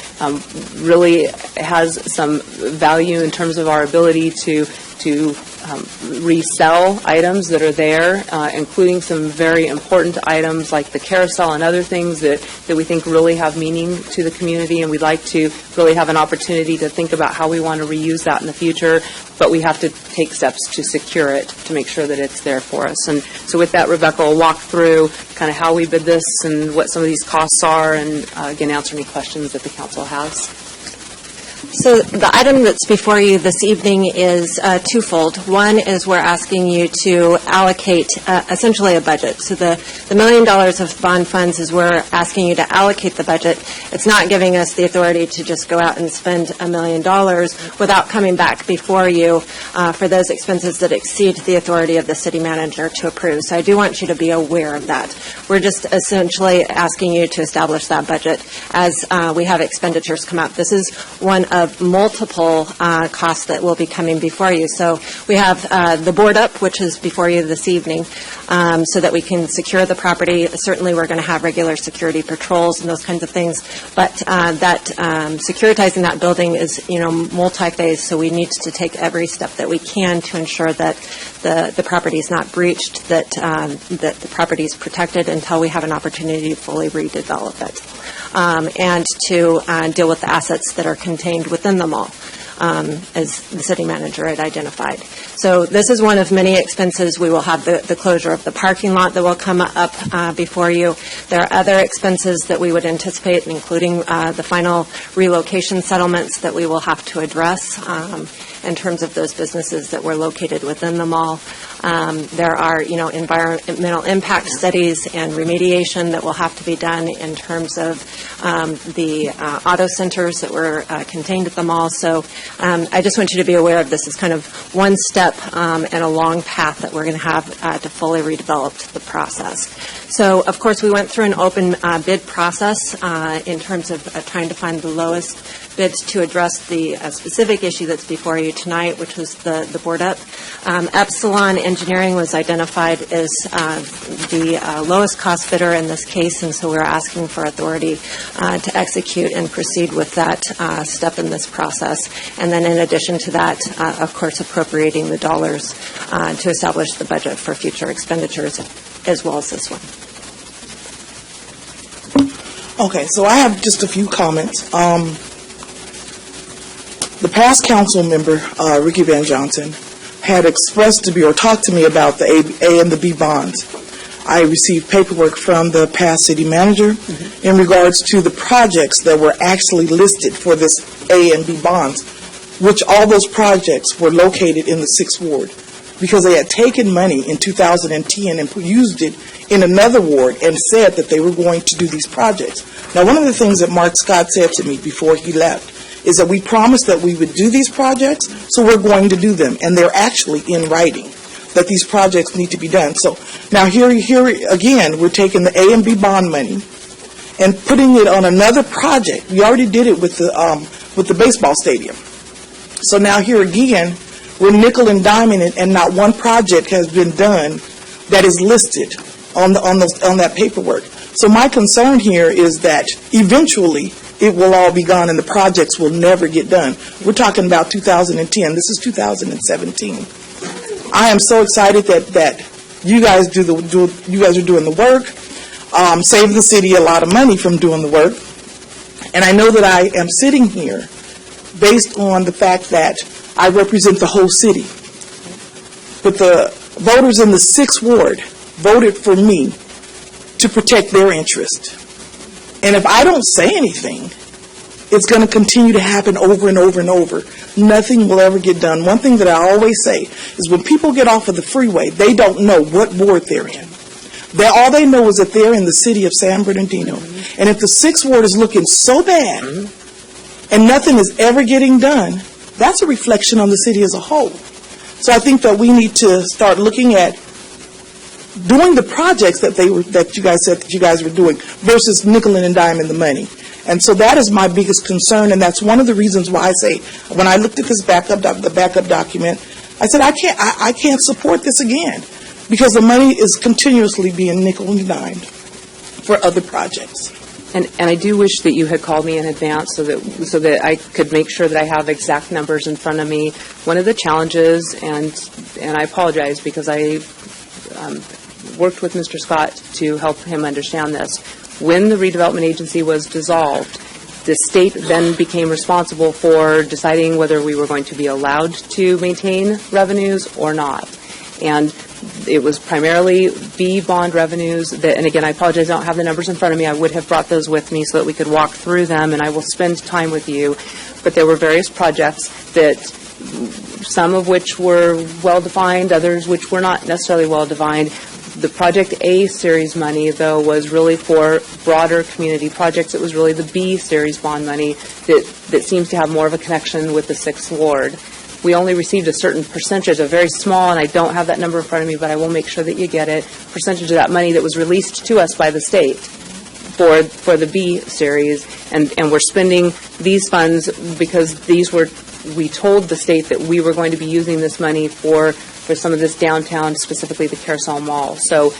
really has some value in terms of our ability to resell items that are there, including some very important items like the carousel and other things that we think really have meaning to the community, and we'd like to really have an opportunity to think about how we want to reuse that in the future, but we have to take steps to secure it, to make sure that it's there for us. And so with that, Rebecca will walk through kind of how we bid this and what some of these costs are, and again, answer any questions that the council has. So the item that's before you this evening is twofold. One is we're asking you to allocate essentially a budget. So the $1 million of bond funds is we're asking you to allocate the budget. It's not giving us the authority to just go out and spend $1 million without coming back before you for those expenses that exceed the authority of the city manager to approve. So I do want you to be aware of that. We're just essentially asking you to establish that budget as we have expenditures come out. This is one of multiple costs that will be coming before you. So we have the board up, which is before you this evening, so that we can secure the property. Certainly, we're going to have regular security patrols and those kinds of things. But securitizing that building is, multi-phase. So we need to take every step that we can to ensure that the property is not breached, that the property is protected until we have an opportunity to fully redevelop it, and to deal with the assets that are contained within the mall, as the city manager had identified. So this is one of many expenses. We will have the closure of the parking lot that will come up before you. There are other expenses that we would anticipate, including the final relocation settlements that we will have to address in terms of those businesses that were located within the mall. There are, environmental impact studies and remediation that will have to be done in terms of the auto centers that were contained at the mall. So I just want you to be aware of this as kind of one step and a long path that we're going to have to fully redevelop the process. So, of course, we went through an open bid process in terms of trying to find the lowest bids to address the specific issue that's before you tonight, which was the board up. Epsilon Engineering was identified as the lowest cost bidder in this case, and so we're asking for authority to execute and proceed with that step in this process. And then in addition to that, of course, appropriating the dollars to establish the budget for future expenditures, as well as this one. Okay, so I have just a few comments. The past council member, Ricky Van Johnson, had expressed to me or talked to me about the A and the B bonds. I received paperwork from the past city manager in regards to the projects that were actually listed for this A and B bonds, which all those projects were located in the 6th Ward, because they had taken money in 2010 and used it in another ward and said that they were going to do these projects. Now, one of the things that Mark Scott said to me before he left is that we promised that we would do these projects, so we're going to do them. And they're actually in writing that these projects need to be done. So now here again, we're taking the A and B bond money and putting it on another project. We already did it with the baseball stadium. So now here again, we're nickel and diming it, and not one project has been done that is listed on that paperwork. So my concern here is that eventually it will all be gone and the projects will never get done. We're talking about 2010. This is 2017. I am so excited that you guys you guys are doing the work, save the city a lot of money from doing the work. And I know that I am sitting here based on the fact that I represent the whole city. But the voters in the 6th Ward voted for me to protect their interest. And if I don't say anything, it's going to continue to happen over and over and over. Nothing will ever get done. One thing that I always say is when people get off of the freeway, they don't know what ward they're in. All they know is that they're in the city of San Bernardino. And if the 6th Ward is looking so bad, and nothing is ever getting done, that's a reflection on the city as a whole. So I think that we need to start looking at doing the projects that you guys said that you guys were doing versus nickel and diming the money. And so that is my biggest concern, and that's one of the reasons why I say, when I looked at this the backup document, I said, I can't support this again, because the money is continuously being nickel and dimed for other projects. And I do wish that you had called me in advance so that I could make sure that I have exact numbers in front of me. One of the challenges, and I apologize because I worked with Mr. Scott to help him understand this. When the redevelopment agency was dissolved, the state then became responsible for deciding whether we were going to be allowed to maintain revenues or not. And it was primarily B bond revenues that, and again, I apologize, I don't have the numbers in front of me. I would have brought those with me so that we could walk through them, and I will spend time with you. But there were various projects that, some of which were well-defined, others which were not necessarily well-defined. The Project A series money, though, was really for broader community projects. It was really the B series bond money that seems to have more of a connection with the 6th Ward. We only received a certain percentage, a very small, and I don't have that number in front of me, but I will make sure that you get it, percentage of that money that was released to us by the state for the B series. And we're spending these funds because we told the state that we were going to be using this money for some of this downtown, specifically the Carousel Mall. So,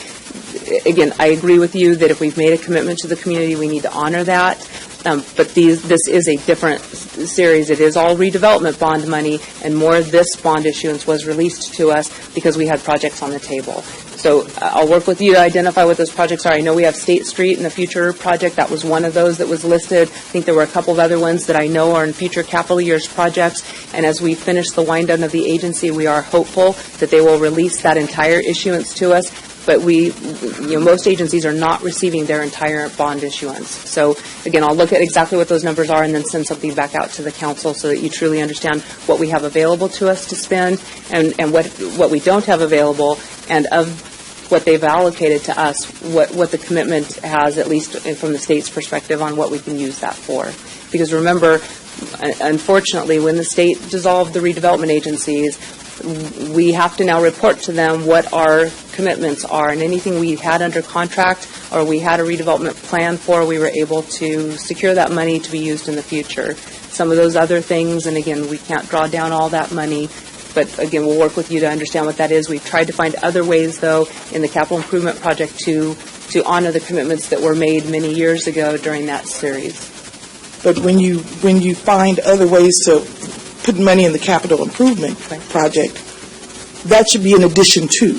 again, I agree with you that if we've made a commitment to the community, we need to honor that. But this is a different series. It is all redevelopment bond money, and more of this bond issuance was released to us because we had projects on the table. So I'll work with you to identify what those projects are. I know we have State Street in the future project. That was one of those that was listed. I think there were a couple of other ones that I know are in future capital years projects. And as we finish the wind down of the agency, we are hopeful that they will release that entire issuance to us. But most agencies are not receiving their entire bond issuance. So, again, I'll look at exactly what those numbers are and then send something back out to the council so that you truly understand what we have available to us to spend and what we don't have available, and of what they've allocated to us, what the commitment has, at least from the state's perspective, on what we can use that for. Because remember, unfortunately, when the state dissolved the redevelopment agencies, we have to now report to them what our commitments are, and anything we had under contract or we had a redevelopment plan for, we were able to secure that money to be used in the future. Some of those other things, and again, we can't draw down all that money, but again, we'll work with you to understand what that is. We've tried to find other ways, though, in the capital improvement project to honor the commitments that were made many years ago during that series. But when you find other ways to put money in the capital improvement project, that should be an addition to.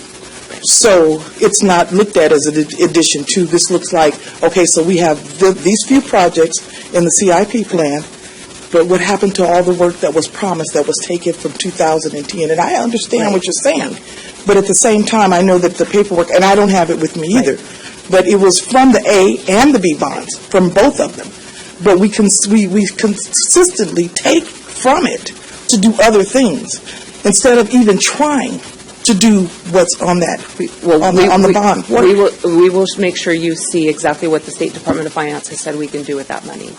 So it's not looked at as an addition to. This looks like, okay, so we have these few projects in the CIP plan, but what happened to all the work that was promised that was taken from 2010? And I understand what you're saying, but at the same time, I know that the paperwork, and I don't have it with me either, but it was from the A and the B bonds, from both of them. But we consistently take from it to do other things instead of even trying to do what's on that on the bond. We will make sure you see exactly what the State Department of Finance has said we can do with that money,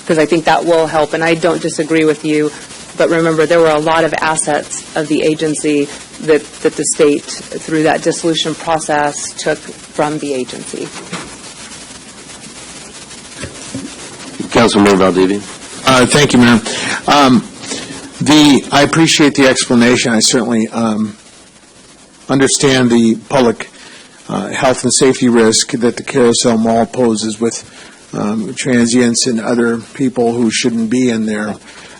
because I think that will help. And I don't disagree with you, but remember, there were a lot of assets of the agency that the state, through that dissolution process, took from the agency. Councilman Valdivia. Thank you, Mayor. I appreciate the explanation. I certainly understand the public health and safety risk that the Carousel Mall poses with transients and other people who shouldn't be in there.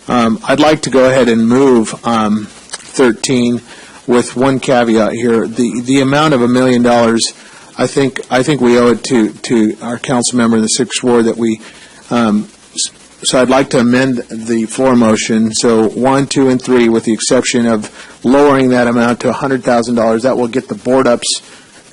I'd like to go ahead and move 13 with one caveat here. The amount of $1 million, I think we owe it to our council member in the 6th Ward that we. So I'd like to amend the floor motion. So 1, 2, and 3, with the exception of lowering that amount to $100,000. That will get the board ups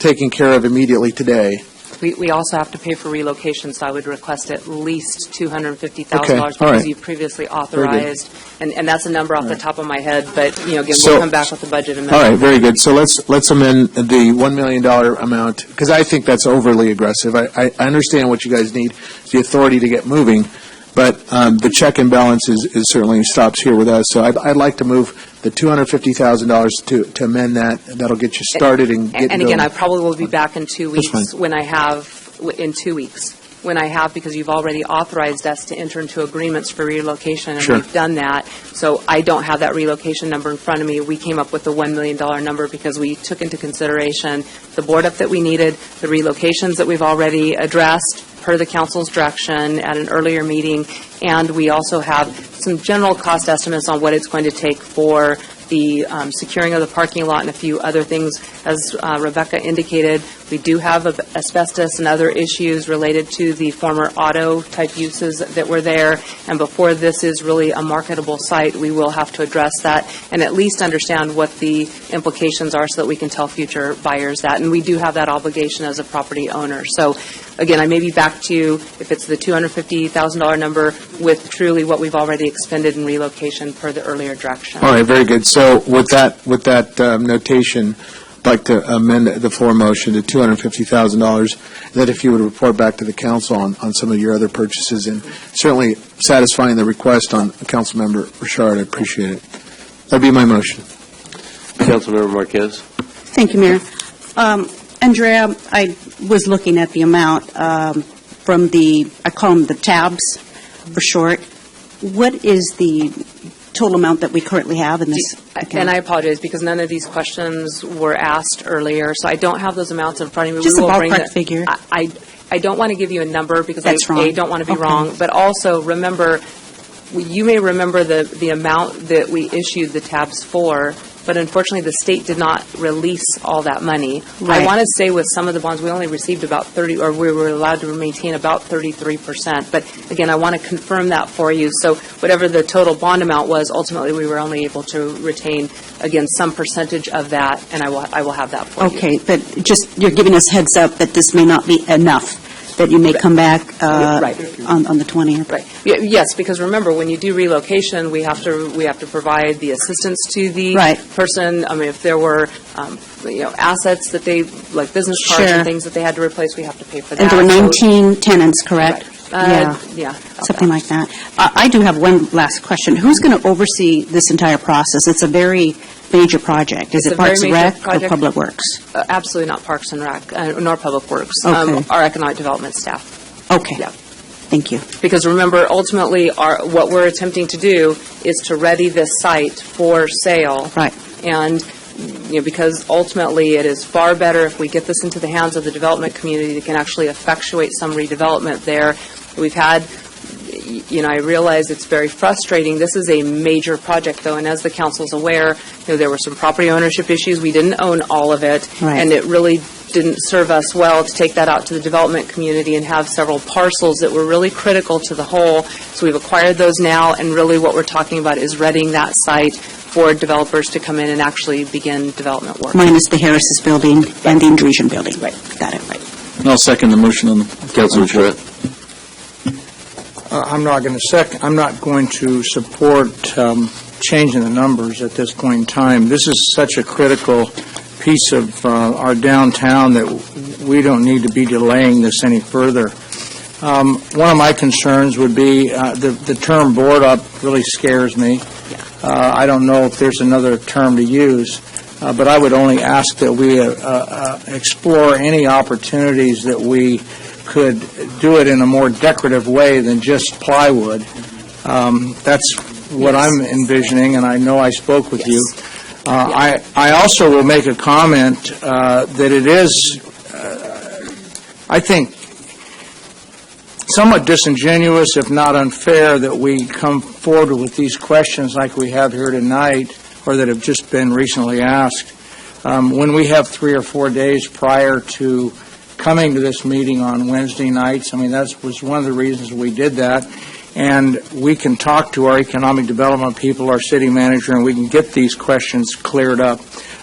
taken care of immediately today. We also have to pay for relocation, so I would request at least $250,000 Okay. because you previously authorized, and that's a number off the top of my head, but, again, we'll come back with the budget amendment. All right, very good. So let's amend the $1 million amount, because I think that's overly aggressive. I understand what you guys need, the authority to get moving, but the check and balance is certainly stops here with us. So I'd like to move the $250,000 to amend that. That'll get you started and get And going. again, I probably will be back in 2 That's weeks fine. when I have, in 2 weeks, when I have, because you've already authorized us to enter into agreements for relocation, and Sure. we've done that. So I don't have that relocation number in front of me. We came up with the $1 million number because we took into consideration the board-up that we needed, the relocations that we've already addressed per the council's direction at an earlier meeting, and we also have some general cost estimates on what it's going to take for the securing of the parking lot and a few other things. As Rebecca indicated, we do have asbestos and other issues related to the former auto-type uses that were there, and before this is really a marketable site, we will have to address that and at least understand what the implications are so that we can tell future buyers that, and we do have that obligation as a property owner. So, again, I may be back to you if it's the $250,000 number with truly what we've already expended in relocation per the earlier direction. All right, very good. So with that notation, I'd like to amend the floor motion to $250,000, that if you would report back to the council on some of your other purchases, and certainly satisfying the request on Councilmember Richard, I appreciate it. That'd be my motion. Councilmember Marquez? Thank you, Mayor. Andrea, I was looking at the amount from I call them the tabs for short. What is the total amount that we currently have in this account? And I apologize, because none of these questions were asked earlier, so I don't have those amounts in front of me. Just We a will bring ballpark figure. I don't want to give you a number because I That's wrong. don't want to be Okay. wrong, but also remember, you may remember the amount that we issued the tabs for, but unfortunately, the state did not release all that money. Right. I want to say with some of the bonds, we only received about 30, or we were allowed to maintain about 33%. But again, I want to confirm that for you. So whatever the total bond amount was, ultimately, we were only able to retain, again, some percentage of that, and I will have that for you. Okay, but just, you're giving us heads up that this may not be enough, that you may come back Right. on the 20th. Right. Yes, because remember, when you do relocation, we have to provide the assistance to the Right. person. I mean, if there were, assets that they, like business cards Sure. and things that they had to replace, we have to pay for that. And there were So- 19 tenants, correct? Yeah. Something like that. I do have one last question. Who's going to oversee this entire process? It's a very major project. Is It's it a very Parks and major Rec or project. Public Works? Absolutely not Parks and Rec, nor Public Works. Okay. Our economic development staff. Okay. Yeah. Thank you. Because remember, ultimately, what we're attempting to do is to ready this site for sale. Right. And, because ultimately, it is far better if we get this into the hands of the development community that can actually effectuate some redevelopment there. We've had, I realize it's very frustrating. This is a major project, though, and as the council's aware, there were some property ownership issues. We didn't own all of it. Right. And it really didn't serve us well to take that out to the development community and have several parcels that were really critical to the whole. So we've acquired those now, and really what we're talking about is readying that site for developers to come in and actually begin development work. Minus the Harris's building and the Andresian building. Right. Got it. Right. And I'll second the motion on the... Councilman Charette? I'm not going to support changing the numbers at this point in time. This is such a critical piece of our downtown that we don't need to be delaying this any further. One of my concerns would be the term board up really scares me. I don't know if there's another term to use, but I would only ask that we explore any opportunities that we could do it in a more decorative way than just plywood. That's what I'm envisioning, and I know I spoke with you. I also will make a comment that it is, I think, somewhat disingenuous, if not unfair, that we come forward with these questions like we have here tonight, or that have just been recently asked, when we have 3 or 4 days prior to coming to this meeting on Wednesday nights. I mean, that was one of the reasons we did that. And we can talk to our economic development people, our city manager, and we can get these questions cleared up.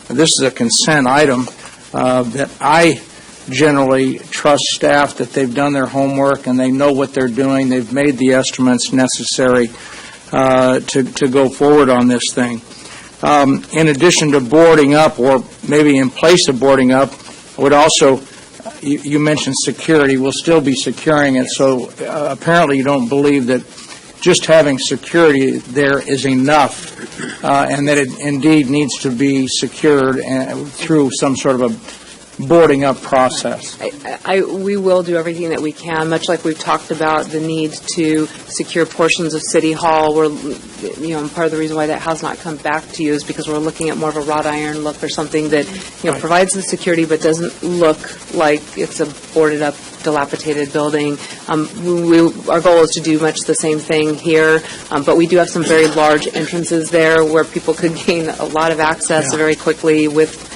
This is a consent item that I generally trust staff that they've done their homework and they know what they're doing. They've made the estimates necessary to go forward on this thing. In addition to boarding up, or maybe in place of boarding up, I would also you mentioned security. We'll still be securing it, so apparently you don't believe that just having security there is enough, and that it indeed needs to be secured through some sort of a boarding up process. We will do everything that we can, much like we've talked about the need to secure portions of City Hall. We're, part of the reason why that has not come back to you is because we're looking at more of a wrought iron look or something that, provides the security but doesn't look like it's a boarded up, dilapidated building. Our goal is to do much the same thing here, but we do have some very large entrances there where people could gain a lot of access very quickly with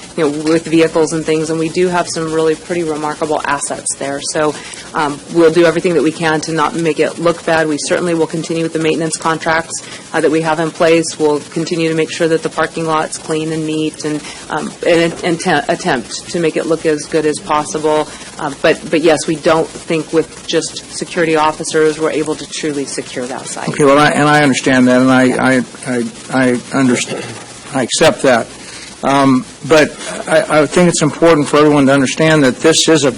vehicles and things, and we do have some really pretty remarkable assets there. So we'll do everything that we can to not make it look bad. We certainly will continue with the maintenance contracts that we have in place. We'll continue to make sure that the parking lot's clean and neat and attempt to make it look as good as possible. But yes, we don't think with just security officers we're able to truly secure that site. Okay, well, I understand that, and I understand. I accept that. But I think it's important for everyone to understand that this is a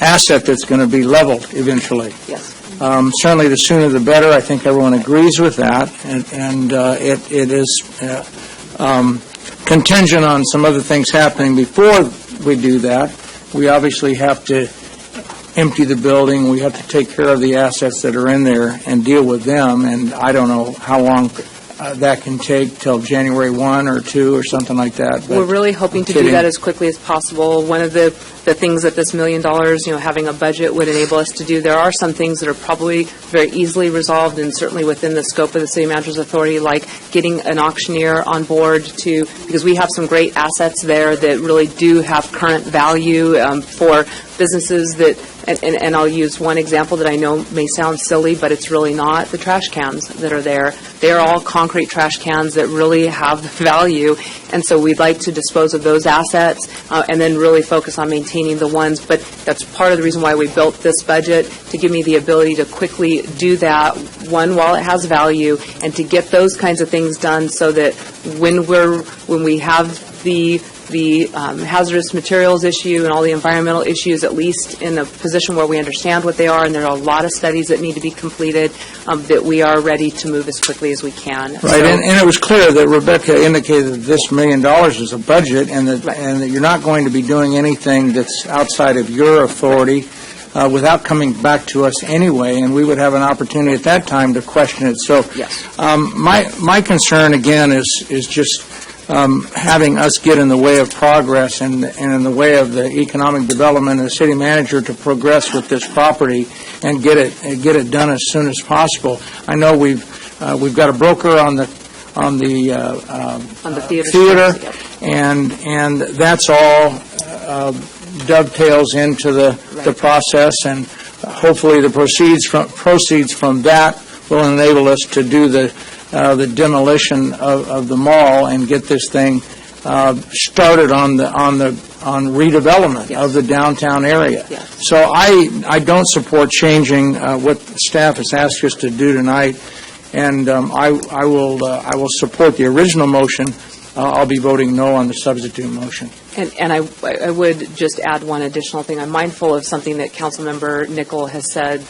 asset that's going to be leveled eventually. Yes. Certainly, the sooner the better. I think everyone agrees with that, and it is contingent on some other things happening before we do that. We obviously have to empty the building. We have to take care of the assets that are in there and deal with them, and I don't know how long that can take, till January 1 or 2 or something like that. We're really hoping to do that as quickly as possible. One of the things that this $1 million, having a budget would enable us to do, there are some things that are probably very easily resolved and certainly within the scope of the City Manager's authority, like getting an auctioneer on board because we have some great assets there that really do have current value for businesses that, and I'll use one example that I know may sound silly, but it's really not. The trash cans that are there, they are all concrete trash cans that really have value, and so we'd like to dispose of those assets and then really focus on maintaining the ones. But that's part of the reason why we built this budget, to give me the ability to quickly do that, one, while it has value, and to get those kinds of things done so that when we have the hazardous materials issue and all the environmental issues, at least in a position where we understand what they are, and there are a lot of studies that need to be completed, that we are ready to move as quickly as we can. Right, and it was clear that Rebecca indicated that this $1 million is a budget, and that you're not going to be doing anything that's outside of your authority without coming back to us anyway, and we would have an opportunity at that time to question it. So yes. My concern, again, is just having us get in the way of progress and in the way of the economic development of the city manager to progress with this property and get it done as soon as possible. I know we've got a broker on the theater, and that's all dovetails into the process, and hopefully the proceeds from that will enable us to do the demolition of the mall and get this thing started on redevelopment of the downtown area. Yes. So I don't support changing what the staff has asked us to do tonight, and I will support the original motion. I'll be voting no on the substitute motion. And I would just add one additional thing. I'm mindful of something that Councilmember Nickel has said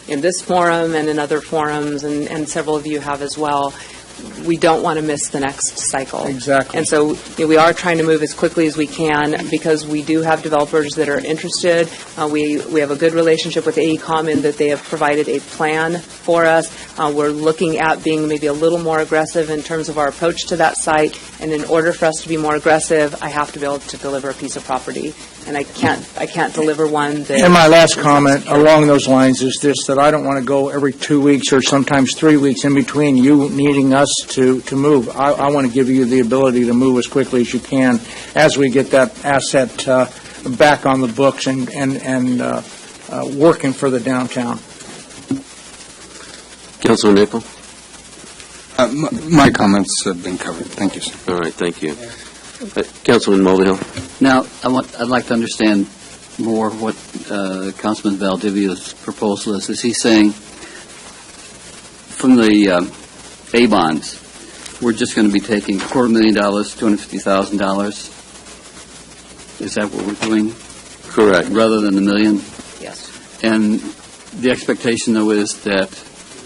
in this forum and in other forums, and several of you have as well. We don't want to miss the next cycle. Exactly. And so we are trying to move as quickly as we can because we do have developers that are interested. We have a good relationship with AECOM in that they have provided a plan for us. We're looking at being maybe a little more aggressive in terms of our approach to that site. And in order for us to be more aggressive, I have to be able to deliver a piece of property. And I can't deliver one that... And my last comment along those lines is this, that I don't want to go every 2 weeks or sometimes 3 weeks in between you needing us to move. I want to give you the ability to move as quickly as you can as we get that asset back on the books and working for the downtown. Councilman Nickel? My comments have been covered. Thank you, sir. All right, thank you. Councilman Mulvihill? Now, I'd like to understand more what Councilman Valdivie's proposal is. Is he saying from the A bonds, we're just going to be taking $250,000, $250,000? Is that what we're doing? Correct. Rather than the million? Yes. And the expectation, though, is that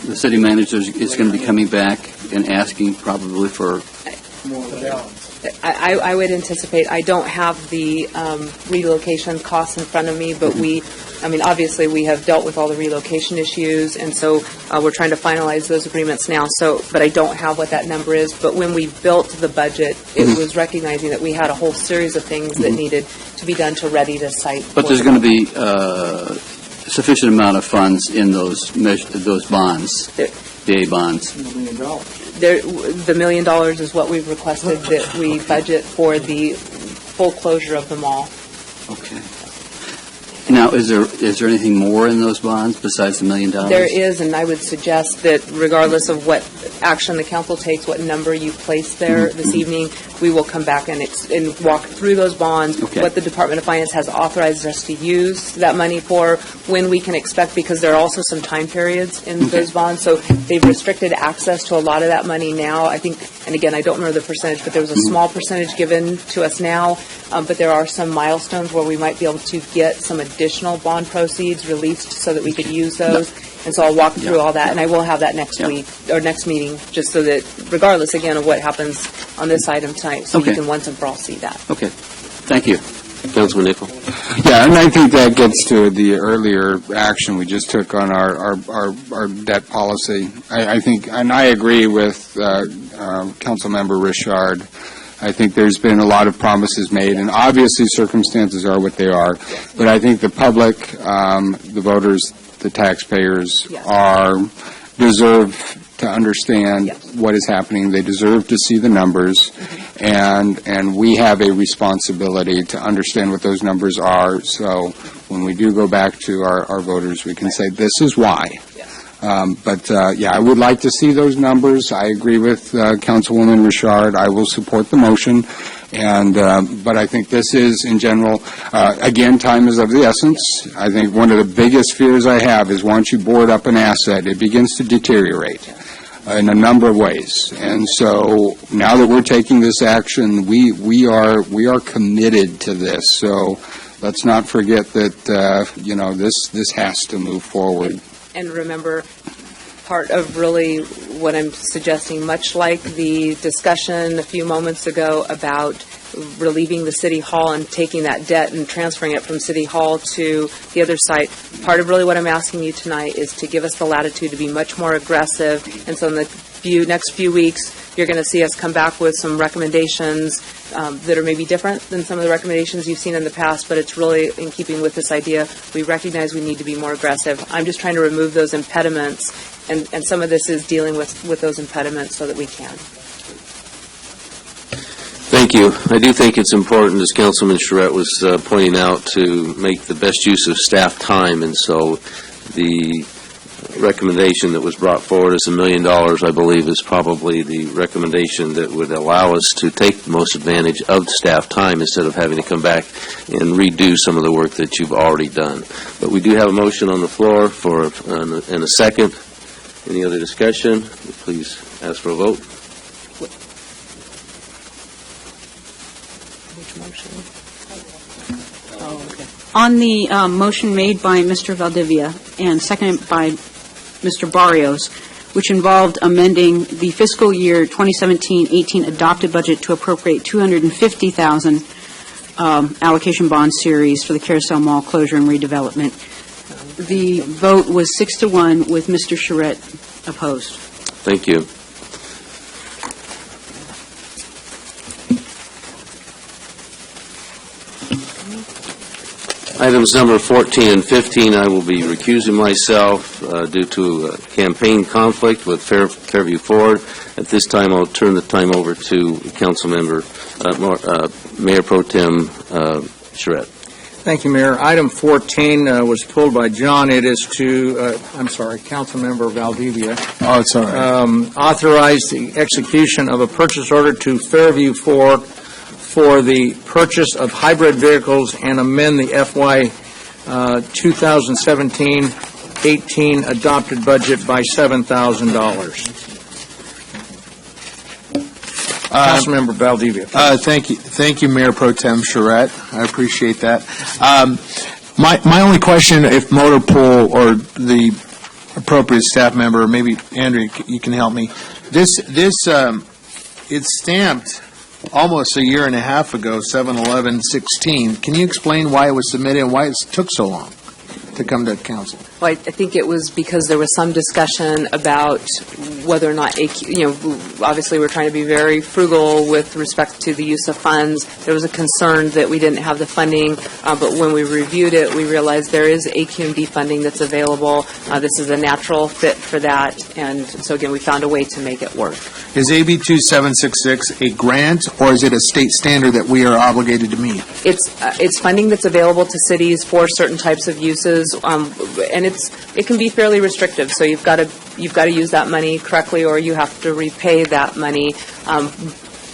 the city manager is going to be coming back and asking probably for I would anticipate, I don't have the relocation costs in front of me, but obviously, we have dealt with all the relocation issues, and so we're trying to finalize those agreements now, but I don't have what that number is. But when we built the budget, it was recognizing that we had a whole series of things that needed to be done to ready the site. But there's going to be sufficient amount of funds in those bonds, the A bonds. The $1 million is what we've requested that we budget for the full closure of the mall. Okay. Now, is there anything more in those bonds besides the $1 million? There is, and I would suggest that regardless of what action the council takes, what number you place there this evening, we will come back and walk through those bonds, what the Department of Finance has authorized us to use that money for, when we can expect, because there are also some time periods in those bonds. So they've restricted access to a lot of that money now. I think, and again, I don't remember the percentage, but there was a small percentage given to us now, but there are some milestones where we might be able to get some additional bond proceeds released so that we could use those. And so I'll walk through all that, and I will have that next week, or next meeting, just so that regardless, again, of what happens on this item tonight, so you can once and for all see that. Okay. Thank you. Councilman Nickel. Yeah, and I think that gets to the earlier action we just took on our debt policy. I think, and I agree with Councilmember Richard. I think there's been a lot of promises made, and obviously circumstances are what they are. But I think the public, the voters, the taxpayers deserve to understand what is happening. They deserve to see the numbers, and we have a responsibility to understand what those numbers are. So when we do go back to our voters, we can say, this is why. I would like to see those numbers. I agree with Councilwoman Richard. I will support the motion. But I think this is, in general, again, time is of the essence. I think one of the biggest fears I have is once you board up an asset, it begins to deteriorate in a number of ways. And so now that we're taking this action, we are committed to this. So let's not forget that this has to move forward. And remember, part of really what I'm suggesting, much like the discussion a few moments ago about relieving the City Hall and taking that debt and transferring it from City Hall to the other site, part of really what I'm asking you tonight is to give us the latitude to be much more aggressive. And so in the next few weeks, you're going to see us come back with some recommendations that are maybe different than some of the recommendations you've seen in the past, but it's really in keeping with this idea. We recognize we need to be more aggressive. I'm just trying to remove those impediments, and some of this is dealing with those impediments so that we can. Thank you. I do think it's important, as Councilman Charette was pointing out, to make the best use of staff time, and so the recommendation that was brought forward as $1 million, I believe, is probably the recommendation that would allow us to take the most advantage of staff time instead of having to come back and redo some of the work that you've already done. But we do have a motion on the floor and a second. Any other discussion? Please ask for a vote. On the motion made by Mr. Valdivia and seconded by Mr. Barrios, which involved amending the fiscal year 2017-18 adopted budget to appropriate $250,000 allocation bond series for the Carousel Mall closure and redevelopment. The vote was 6-1 with Mr. Charette opposed. Thank you. Items number 14 and 15, I will be recusing myself due to a campaign conflict with Fairview Ford. At this time, I'll turn the time over to Councilmember, Mayor Pro Tem Charette. Thank you, Mayor. Item 14 was pulled by John. It is to, Councilmember Valdivia. Oh, it's all right. Authorize the execution of a purchase order to Fairview Ford for the purchase of hybrid vehicles and amend the FY 2017-18 adopted budget by $7,000. Councilmember Valdivia. Thank you, Mayor Pro Tem Charette. I appreciate that. My only question, if motor pool or the appropriate staff member, or maybe Andrea, you can help me. This it's stamped almost a year and a half ago, 7/11/16. Can you explain why it was submitted and why it took so long to come to council? Well, I think it was because there was some discussion about whether or not, obviously we're trying to be very frugal with respect to the use of funds. There was a concern that we didn't have the funding, but when we reviewed it, we realized there is AQMD funding that's available. This is a natural fit for that, and so again, we found a way to make it work. Is AB 2766 a grant, or is it a state standard that we are obligated to meet? It's funding that's available to cities for certain types of uses, and it can be fairly restrictive. So you've got to use that money correctly, or you have to repay that money.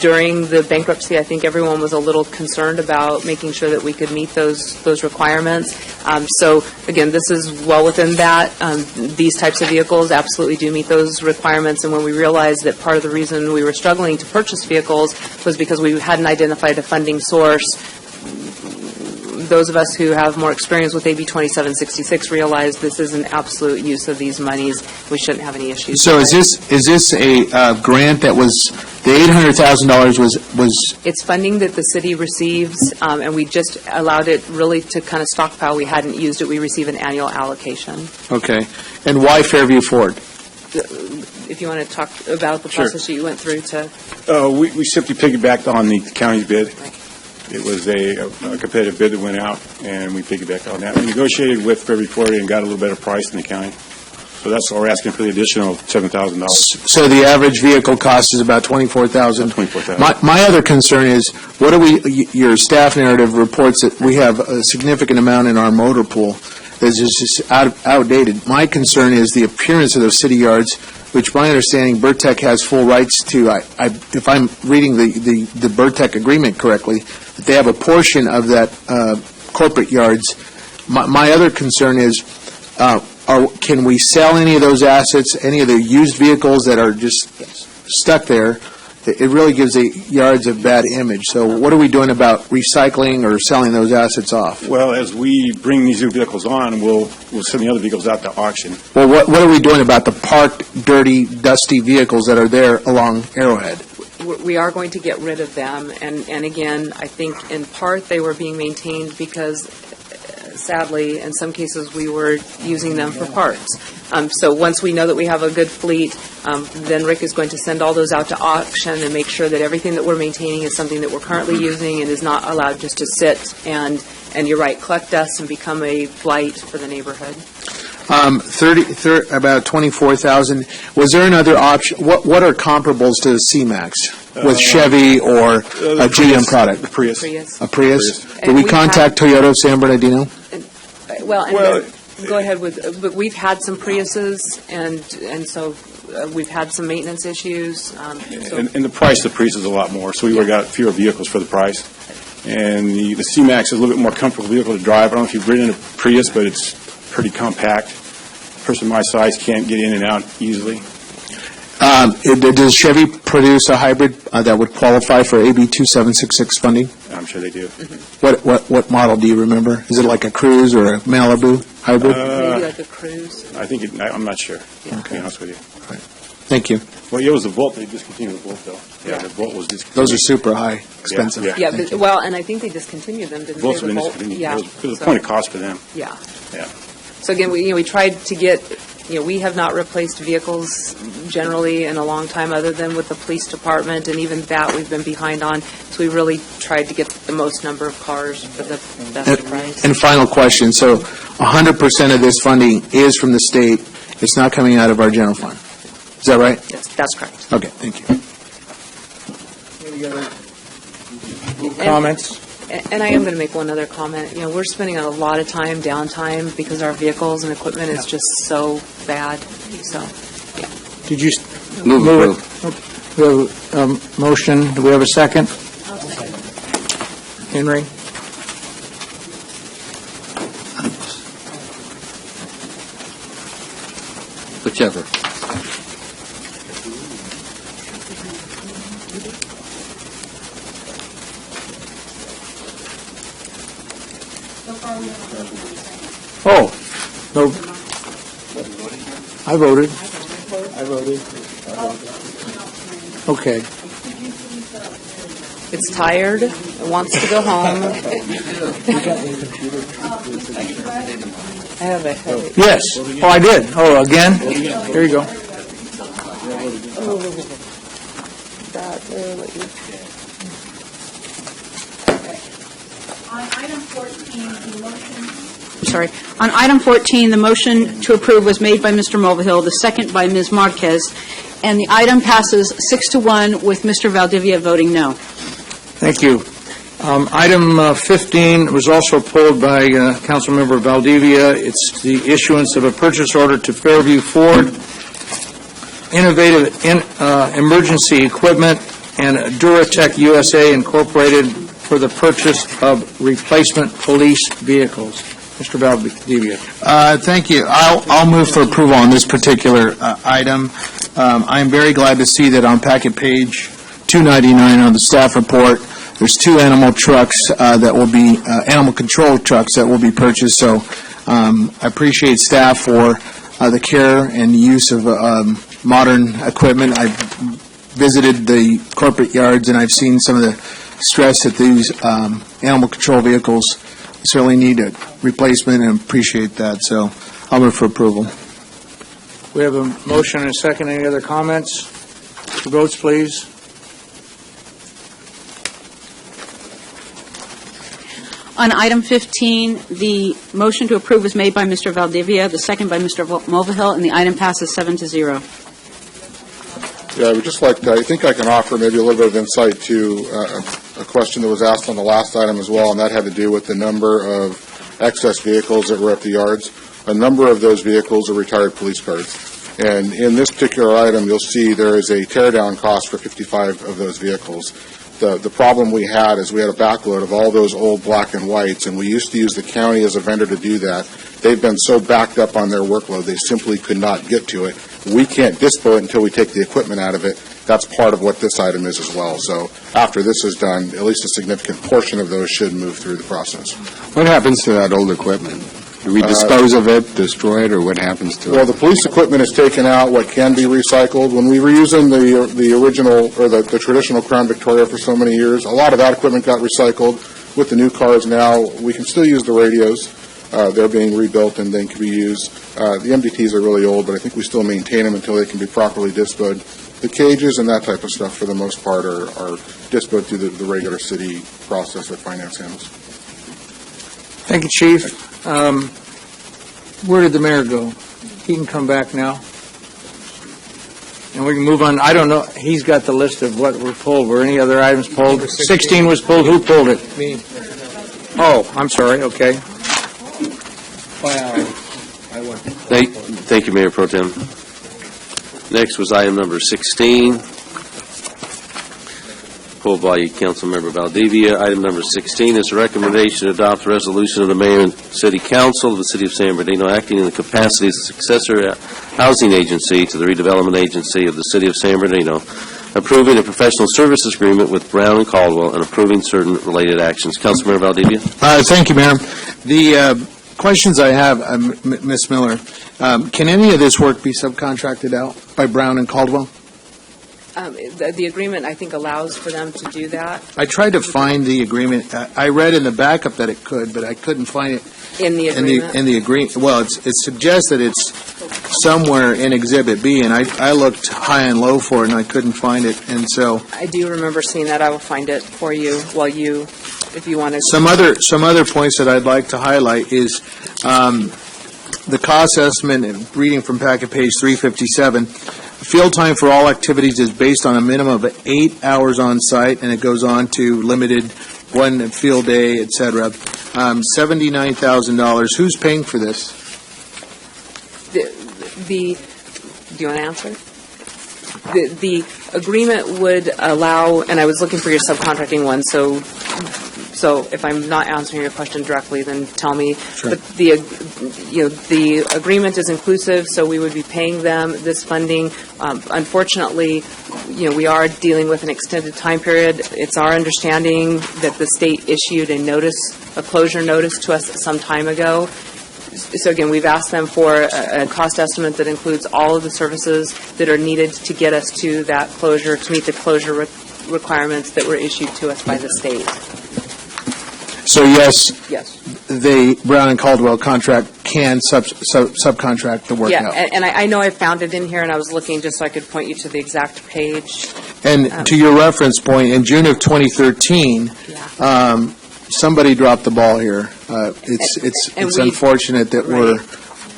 During the bankruptcy, I think everyone was a little concerned about making sure that we could meet those requirements. So again, this is well within that. These types of vehicles absolutely do meet those requirements. And when we realized that part of the reason we were struggling to purchase vehicles was because we hadn't identified a funding source, those of us who have more experience with AB 2766 realize this is an absolute use of these monies. We shouldn't have any issues. So is this a grant that was, the $800,000 was? It's funding that the city receives, and we just allowed it really to kind of stockpile. We hadn't used it. We receive an annual allocation. Okay. And why Fairview Ford? If you want to talk about the process that you went through to. We simply piggybacked on the county's bid. It was a competitive bid that went out, and we piggybacked on that. We negotiated with Fairview Ford and got a little better price than the county. So that's why we're asking for the additional $7,000. So the average vehicle cost is about $24,000. $24,000. My other concern is, your staff narrative reports that we have a significant amount in our motor pool that's just outdated. My concern is the appearance of those city yards, which my understanding, Burtec has full rights to, if I'm reading the Burtec agreement correctly, that they have a portion of that corporate yards. My other concern is, can we sell any of those assets, any of the used vehicles that are just stuck there? It really gives the yards a bad image. So what are we doing about recycling or selling those assets off? Well, as we bring these new vehicles on, we'll send the other vehicles out to auction. Well, what are we doing about the parked, dirty, dusty vehicles that are there along Arrowhead? We are going to get rid of them, and again, I think in part they were being maintained because, sadly, in some cases we were using them for parts. So once we know that we have a good fleet, then Rick is going to send all those out to auction and make sure that everything that we're maintaining is something that we're currently using and is not allowed just to sit and you're right, collect dust and become a blight for the neighborhood. About 24,000. Was there another option? What are comparables to the C-Max with Chevy or a GM product? The Prius. A Prius? Did And we we contact Toyota of San Bernardino? Go ahead but we've had some Priuses, and so we've had some maintenance issues. And the price of the Prius is a lot more, so we would have got fewer vehicles for the price. And the C-Max is a little bit more comfortable vehicle to drive. I don't know if you've ridden a Prius, but it's pretty compact. A person my size can't get in and out easily. Does Chevy produce a hybrid that would qualify for AB 2766 funding? I'm sure they do. What model do you remember? Is it like a Cruze or a Malibu hybrid? Maybe like a Cruze. I'm not sure, to be honest with you. Thank you. Well, it was the Volt. They discontinued the Volt, though. Yeah, the Volt was discontinued. Those are super high, expensive. Yeah. And I think they discontinued them, didn't Volts they? have been The Volt? discontinued. Yeah. It was a point of cost for them. Yeah. Yeah. So again, we tried to get, we have not replaced vehicles generally in a long time other than with the police department, and even that we've been behind on. So we really tried to get the most number of cars for the best price. And final question, so 100% of this funding is from the state, it's not coming out of our general fund? Is that right? That's correct. Okay, thank you. Comments? And I am going to make one other comment. We're spending a lot of time downtime because our vehicles and equipment is just so bad. So, yeah. Did you Move it? We have a motion. Do we have a second? Henry? Whichever. Oh, no. I voted. Okay. It's tired, it wants to go home. I have a headache. Yes. Oh, I did. Oh, again? Here you go. Sorry. On item 14, the motion to approve was made by Mr. Mulvihill, the second by Ms. Marquez, and the item passes 6-1 with Mr. Valdivia voting no. Thank you. Item 15 was also pulled by Councilmember Valdivia. It's the issuance of a purchase order to Fairview Ford, Innovative Emergency Equipment, and Duratech USA Incorporated for the purchase of replacement police vehicles. Mr. Valdivia. Thank you. I'll move for approval on this particular item. I'm very glad to see that on packet page 299 on the staff report, there's 2 animal trucks that will be, animal control trucks that will be purchased. So I appreciate staff for the care and use of modern equipment. I've visited the corporate yards and I've seen some of the stress that these animal control vehicles certainly need a replacement and appreciate that. So I'll move for approval. We have a motion and a second. Any other comments? Votes, please. On item 15, the motion to approve was made by Mr. Valdivia, the second by Mr. Mulvihill, and the item passes 7-0. Yeah, I would just like to, I think I can offer maybe a little bit of insight to a question that was asked on the last item as well, and that had to do with the number of excess vehicles that were at the yards. A number of those vehicles are retired police cars. And in this particular item, you'll see there is a tear-down cost for 55 of those vehicles. The problem we had is we had a backload of all those old black and whites, and we used to use the county as a vendor to do that. They've been so backed up on their workload, they simply could not get to it. We can't dispo it until we take the equipment out of it. That's part of what this item is as well. So after this is done, at least a significant portion of those should move through the process. What happens to that old equipment? Do we dispose of it, destroy it, or what happens to it? Well, the police equipment is taken out, what can be recycled. When we were using the original, or the traditional Crown Victoria for so many years, a lot of that equipment got recycled. With the new cars now, we can still use the radios. They're being rebuilt and then can be used. The MDTs are really old, but I think we still maintain them until they can be properly disposed. The cages and that type of stuff, for the most part, are disposed through the regular city process that finance handles. Thank you, Chief. Where did the mayor go? He can come back now. And we can move on. I don't know. He's got the list of what were pulled. Were any other items pulled? 16 was pulled. Who pulled it? Me. Oh, I'm sorry. Okay. Wow. Thank you, Mayor Pro Tem. Next was item number 16, pulled by Councilmember Valdivia. Item number 16 is a recommendation to adopt a resolution of the Mayor and City Council of the City of San Bernardino acting in the capacity as a successor housing agency to the redevelopment agency of the City of San Bernardino, approving a professional services agreement with Brown and Caldwell and approving certain related actions. Councilmember Valdivia. Thank you, Mayor. The questions I have, Ms. Miller, can any of this work be subcontracted out by Brown and Caldwell? The agreement, I think, allows for them to do that. I tried to find the agreement. I read in the backup that it could, but I couldn't find it In the agreement? in the agreement. Well, it suggests that it's somewhere in Exhibit B, and I looked high and low for it, and I couldn't find it. And so I do remember seeing that. I will find it for you while you, if you want to. some other points that I'd like to highlight is the cost estimate, and reading from packet page 357. Field time for all activities is based on a minimum of 8 hours on site, and it goes on to limited one field day, et cetera. $79,000. Who's paying for this? Do you want to answer? The agreement would allow, and I was looking for your subcontracting one, so if I'm not answering your question directly, then tell me. Sure. But the agreement is inclusive, so we would be paying them this funding. Unfortunately, we are dealing with an extended time period. It's our understanding that the state issued a notice a closure notice to us some time ago. So again, we've asked them for a cost estimate that includes all of the services that are needed to get us to that closure, to meet the closure requirements that were issued to us by the state. So yes, Yes. the Brown and Caldwell contract can subcontract the work Yeah, out. and I know I found it in here, and I was looking just so I could point you to the exact page. And to your reference point, in June of 2013, somebody dropped the ball here. It's unfortunate that we're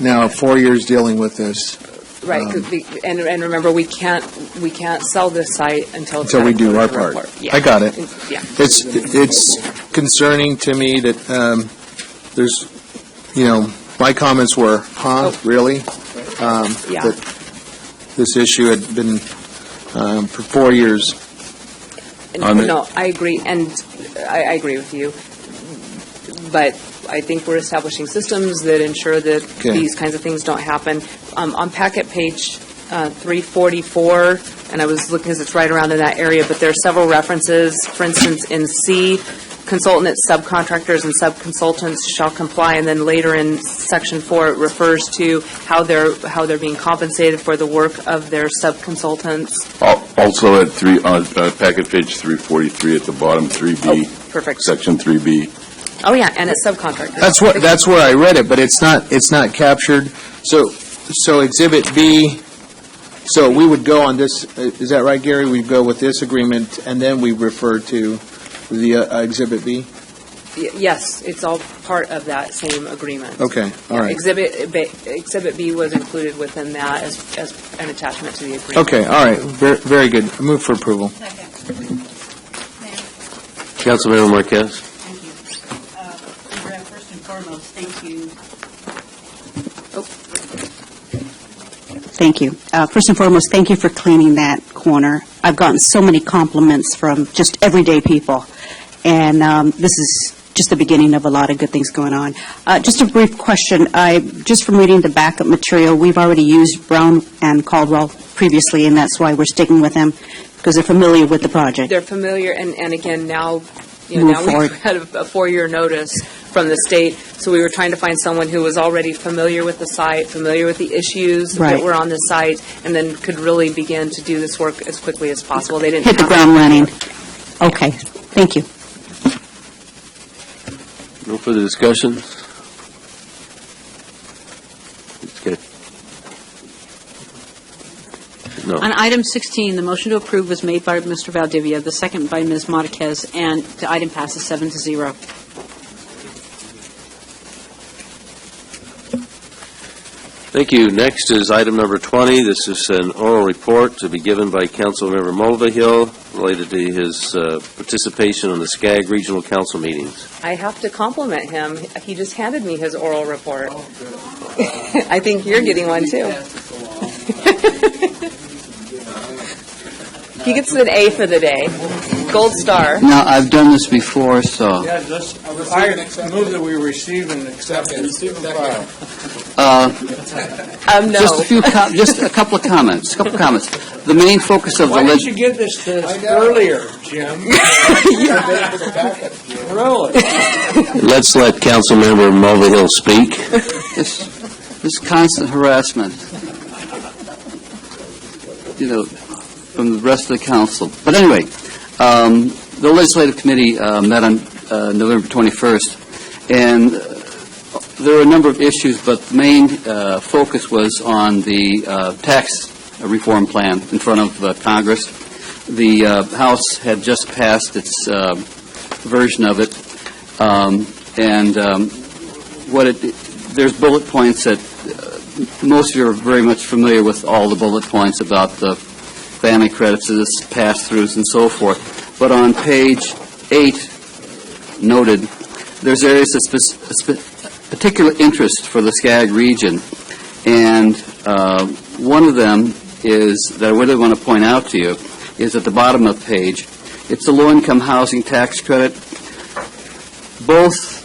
now 4 years dealing with this. Right, 'cause and remember, we can't sell this site until it's Until we got a do our closure part. report. Yeah. I got it. Yeah. It's concerning to me that there's, my comments were, really? Yeah. That this issue had been for 4 years. No, I agree, and I agree with you. But I think we're establishing systems that ensure that these kinds of things don't happen. On packet page 344, and I was looking because it's right around in that area, but there are several references. For instance, in C, consultant, subcontractors and subconsultants shall comply, and then later in section 4, it refers to how they're being compensated for the work of their subconsultants. Also at packet page 343 at the bottom, 3B. Perfect. Section 3B. Oh, yeah, and it's subcontractors. That's where I read it, but it's not captured. So Exhibit B, so we would go on this, is that right, Gary? We'd go with this agreement, and then we refer to the Exhibit B? Yes, it's all part of that same agreement. Okay, all right. Exhibit B was included within that as an attachment to the agreement. Okay, all right, very good. I move for approval. Councilmember Marquez. First and foremost, thank you. Thank you. First and foremost, thank you for cleaning that corner. I've gotten so many compliments from just everyday people, and this is just the beginning of a lot of good things going on. Just a brief question. Just from reading the backup material, we've already used Brown and Caldwell previously, and that's why we're sticking with them, because they're familiar with the project. They're familiar, and again, now Move now forward. we've had a 4-year notice from the state, so we were trying to find someone who was already familiar with the site, familiar with the issues that Right. were on the site, and then could really begin to do this work as quickly as possible. They didn't Hit the have ground running. Okay, thank you. No further discussion? Okay. No. On item 16, the motion to approve was made by Mr. Valdivia, the second by Ms. Marquez, and the item passes 7-0. Thank you. Next is item number 20. This is an oral report to be given by Councilmember Mulvihill related to his participation on the SCAG Regional Council meetings. I have to compliment him. He just handed me his oral report. I think you're getting one, too. He gets an A for the day. Gold star. Now, I've done this before, so. I move that we receive and accept it. No. Just a couple of comments. The main focus of the. Why didn't you get this to us earlier, Jim? Really? Let's let Councilmember Mulvihill speak. This constant harassment, from the rest of the council. But anyway, the legislative committee met on November 21st, and there were a number of issues, but the main focus was on the tax reform plan in front of Congress. The House had just passed its version of it, and there's bullet points that most of you are very much familiar with all the bullet points about the family credits, pass-throughs, and so forth. But on page 8, noted, there's areas of particular interest for the SCAG region, and one of them is, that I really want to point out to you, is at the bottom of the page. It's the low-income housing tax credit. Both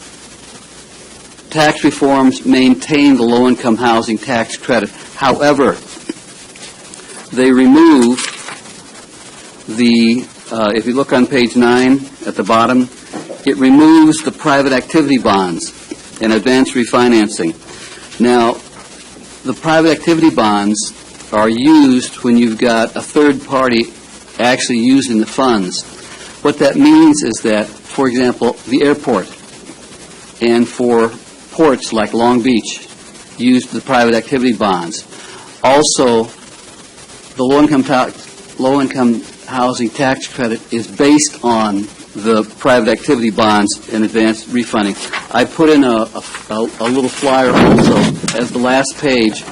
tax reforms maintain the low-income housing tax credit. However, they remove the, if you look on page 9 at the bottom, it removes the private activity bonds and advanced refinancing. Now, the private activity bonds are used when you've got a third party actually using the funds. What that means is that, for example, the airport and for ports like Long Beach use the private activity bonds. Also, the low-income housing tax credit is based on the private activity bonds and advanced refunding. I put in a little flyer also as the last page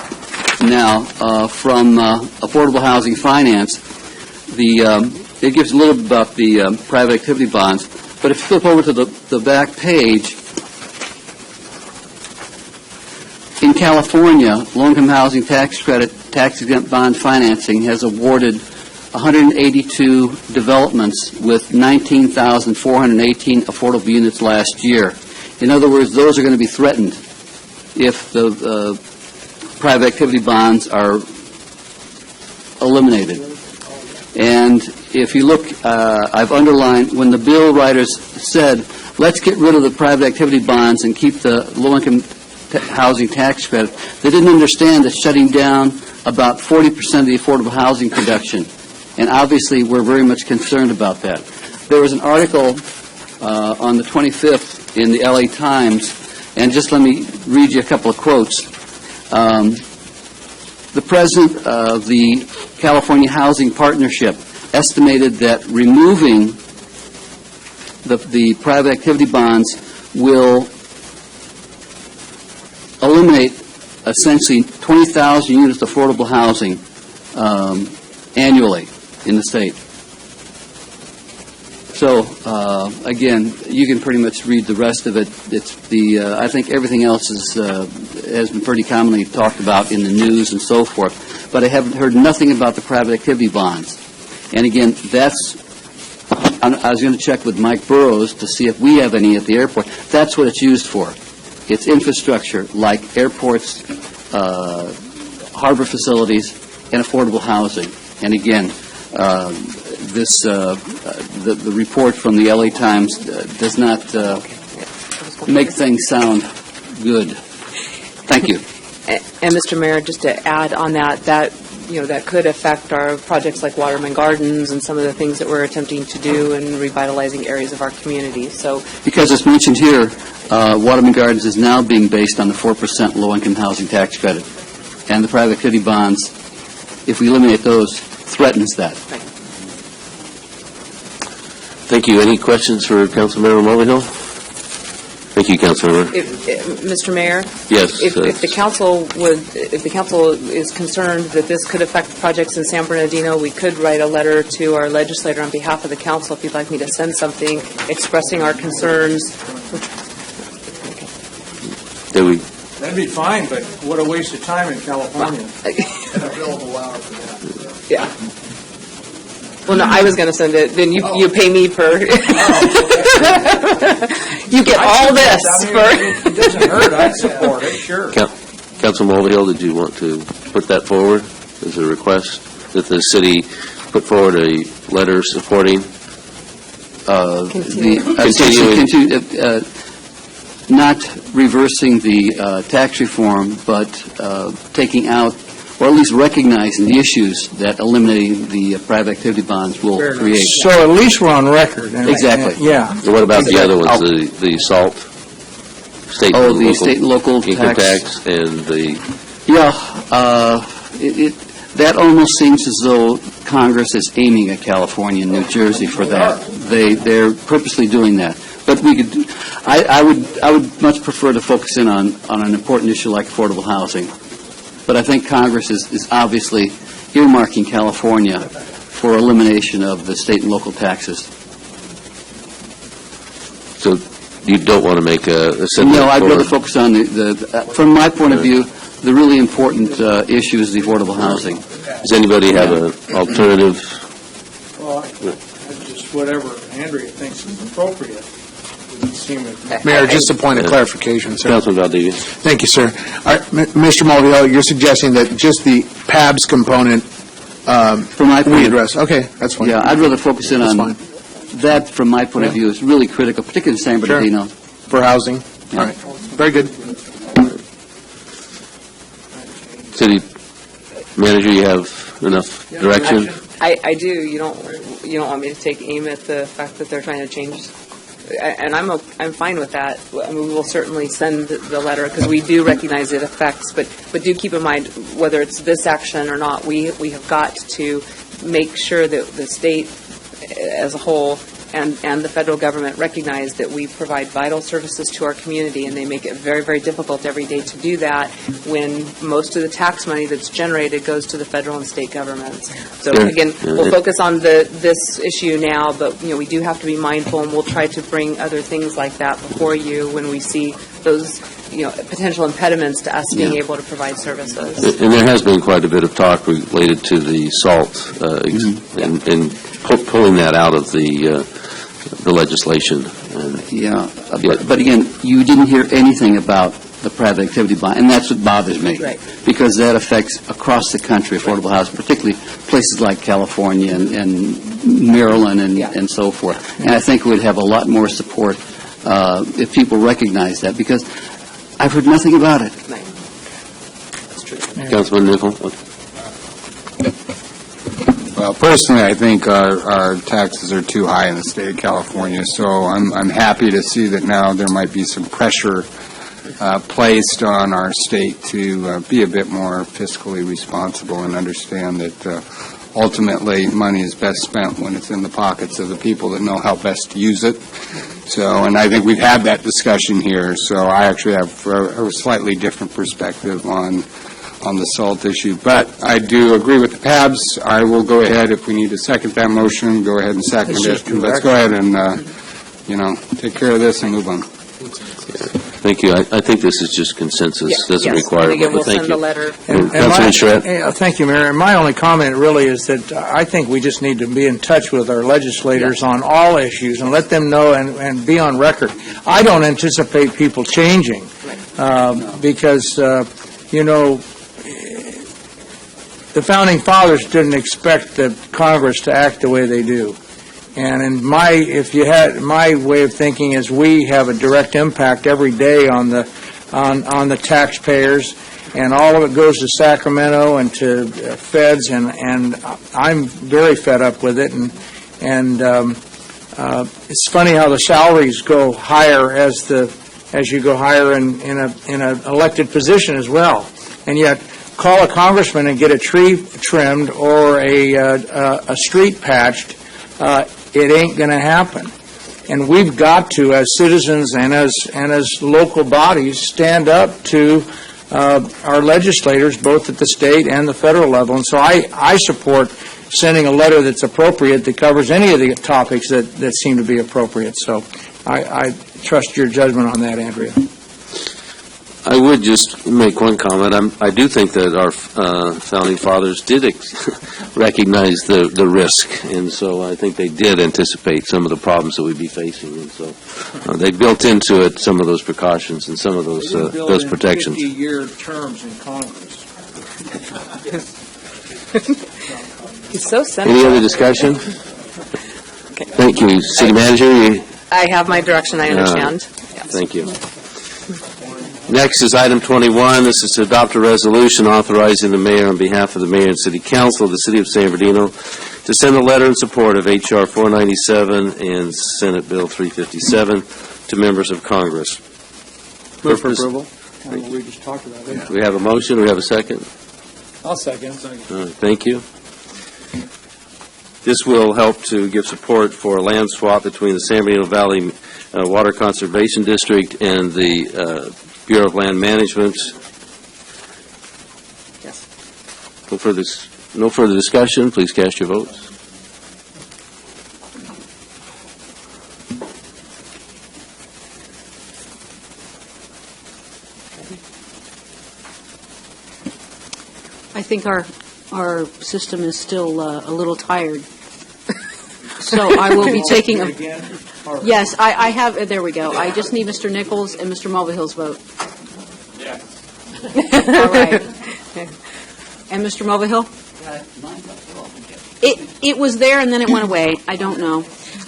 now from Affordable Housing Finance. It gives a little bit about the private activity bonds, but if you flip over to the back page, in California, low-income housing tax credit, tax-exempt bond financing has awarded 182 developments with 19,418 affordable units last year. In other words, those are going to be threatened if the private activity bonds are eliminated. And if you look, I've underlined, when the bill writers said, let's get rid of the private activity bonds and keep the low-income housing tax credit, they didn't understand that shutting down about 40% of the affordable housing production. And obviously, we're very much concerned about that. There was an article on the 25th in the LA Times, and just let me read you a couple of quotes. The president of the California Housing Partnership estimated that removing the private activity bonds will eliminate essentially 20,000 units of affordable housing annually in the state. So, again, you can pretty much read the rest of it. It's I think everything else has been pretty commonly talked about in the news and so forth, but I haven't heard nothing about the private activity bonds. And again, I was going to check with Mike Burrows to see if we have any at the airport. That's what it's used for. It's infrastructure like airports, harbor facilities, and affordable housing. And again, the report from the LA Times does not make things sound good. Thank you. And Mr. Mayor, just to add on that could affect our projects like Waterman Gardens and some of the things that we're attempting to do in revitalizing areas of our community. So, because it's mentioned here, Waterman Gardens is now being based on the 4% low-income housing tax credit, and the private activity bonds, if we eliminate those, threatens that. Thank you. Any questions for Councilmember Mulvihill? Thank you, Councilmember. Mr. Mayor? Yes. If the council is concerned that this could affect projects in San Bernardino, we could write a letter to our legislator on behalf of the council if you'd like me to send something expressing our concerns. That'd be fine, but what a waste of time in California. Yeah. Well, no, I was going to send it. Then you pay me per. You get all this for. It doesn't hurt. I'd support it. Sure. Council Mulvihill, did you want to put that forward as a request that the city put forward a letter supporting not reversing the tax reform, but taking out, or at least recognizing the issues that eliminating the private activity bonds will create. So at least we're on record. Exactly. Yeah. And what about the other ones, the SALT, state and local income tax, and the... Yeah, that almost seems as though Congress is aiming at California and New Jersey for that. They're purposely doing that. But we could, I would much prefer to focus in on an important issue like affordable housing. But I think Congress is obviously earmarking California for elimination of the state and local taxes. So you don't want to make a sentiment? No, I'd rather focus on from my point of view, the really important issue is the affordable housing. Does anybody have an alternative? Well, just whatever Andrea thinks is appropriate. Mayor, just a point of clarification, sir. Councilman Valdivia. Thank you, sir. Mr. Mulvihill, you're suggesting that just the PABS component from my point we address. Okay, that's fine. Yeah, I'd rather focus in on that, from my point of view, is really critical, particularly in San Bernardino. For housing. Yeah. All right. Very good. City Manager, you have enough direction? I do. You don't want me to take aim at the fact that they're trying to change, and I'm fine with that. I mean, we will certainly send the letter because we do recognize it affects, but do keep in mind whether it's this action or not, we have got to make sure that the state as a whole and the federal government recognize that we provide vital services to our community, and they make it very, very difficult every day to do that when most of the tax money that's generated goes to the federal and state governments. So again, we'll focus on this issue now, but we do have to be mindful, and we'll try to bring other things like that before you when we see those potential impediments to us being able to provide services. And there has been quite a bit of talk related to the salt and pulling that out of the legislation. But again, you didn't hear anything about the private activity bond, and that's what bothers me. Right. Because that affects across the country affordable housing, particularly places like California and Maryland and so forth. And I think we'd have a lot more support if people recognize that, because I've heard nothing about it. Councilman Nichol? Well, personally, I think our taxes are too high in the state of California, so I'm happy to see that now there might be some pressure placed on our state to be a bit more fiscally responsible and understand that ultimately money is best spent when it's in the pockets of the people that know how best to use it. So, and I think we've had that discussion here, so I actually have a slightly different perspective on the salt issue. But I do agree with the PABs. I will go ahead, if we need to second that motion, go ahead and second it. Let's go ahead and, take care of this and move on. Thank you. I think this is just consensus. Doesn't require. And again, we'll thank send you. a letter. Councilman Charette? Thank you, Mayor. My only comment really is that I think we just need to be in touch with our legislators on all issues and let them know and be on record. I don't anticipate people changing because, the Founding Fathers didn't expect the Congress to act the way they do. And my way of thinking is we have a direct impact every day on the taxpayers, and all of it goes to Sacramento and to feds, and I'm very fed up with it. And it's funny how the salaries go higher as you go higher in an elected position as well, and yet call a congressman and get a tree trimmed or a street patched. It ain't going to happen. And we've got to, as citizens and as local bodies, stand up to our legislators, both at the state and the federal level. And so I support sending a letter that's appropriate that covers any of the topics that seem to be appropriate. So I trust your judgment on that, Andrea. I would just make one comment. I do think that our Founding Fathers did recognize the risk, and so I think they did anticipate some of the problems that we'd be facing, and so they built into it some of those precautions and some of those protections. 50-year terms in Congress. He's so cynical. Any other discussion? Okay. Thank you. City Manager? I have my direction, I understand. Thank you. Next is item 21. This is to adopt a resolution authorizing the mayor on behalf of the mayor and city council of the city of San Bernardino to send a letter in support of H.R. 497 and Senate Bill 357 to members of Congress. Move for approval. We just talked about it. We have a motion. We have a second. I'll second. All right, thank you. This will help to give support for a land swap between the San Bernardino Valley Water Conservation District and the Bureau of Land Management. Yes. No further discussion. Please cast your votes. I think our system is still a little tired. So I will be taking a... Yes, I have, there we go. I just need Mr. Nichols and Mr. Mulvihill's vote. Yes. All right. And Mr. Mulvihill? It was there and then it went away. I don't know.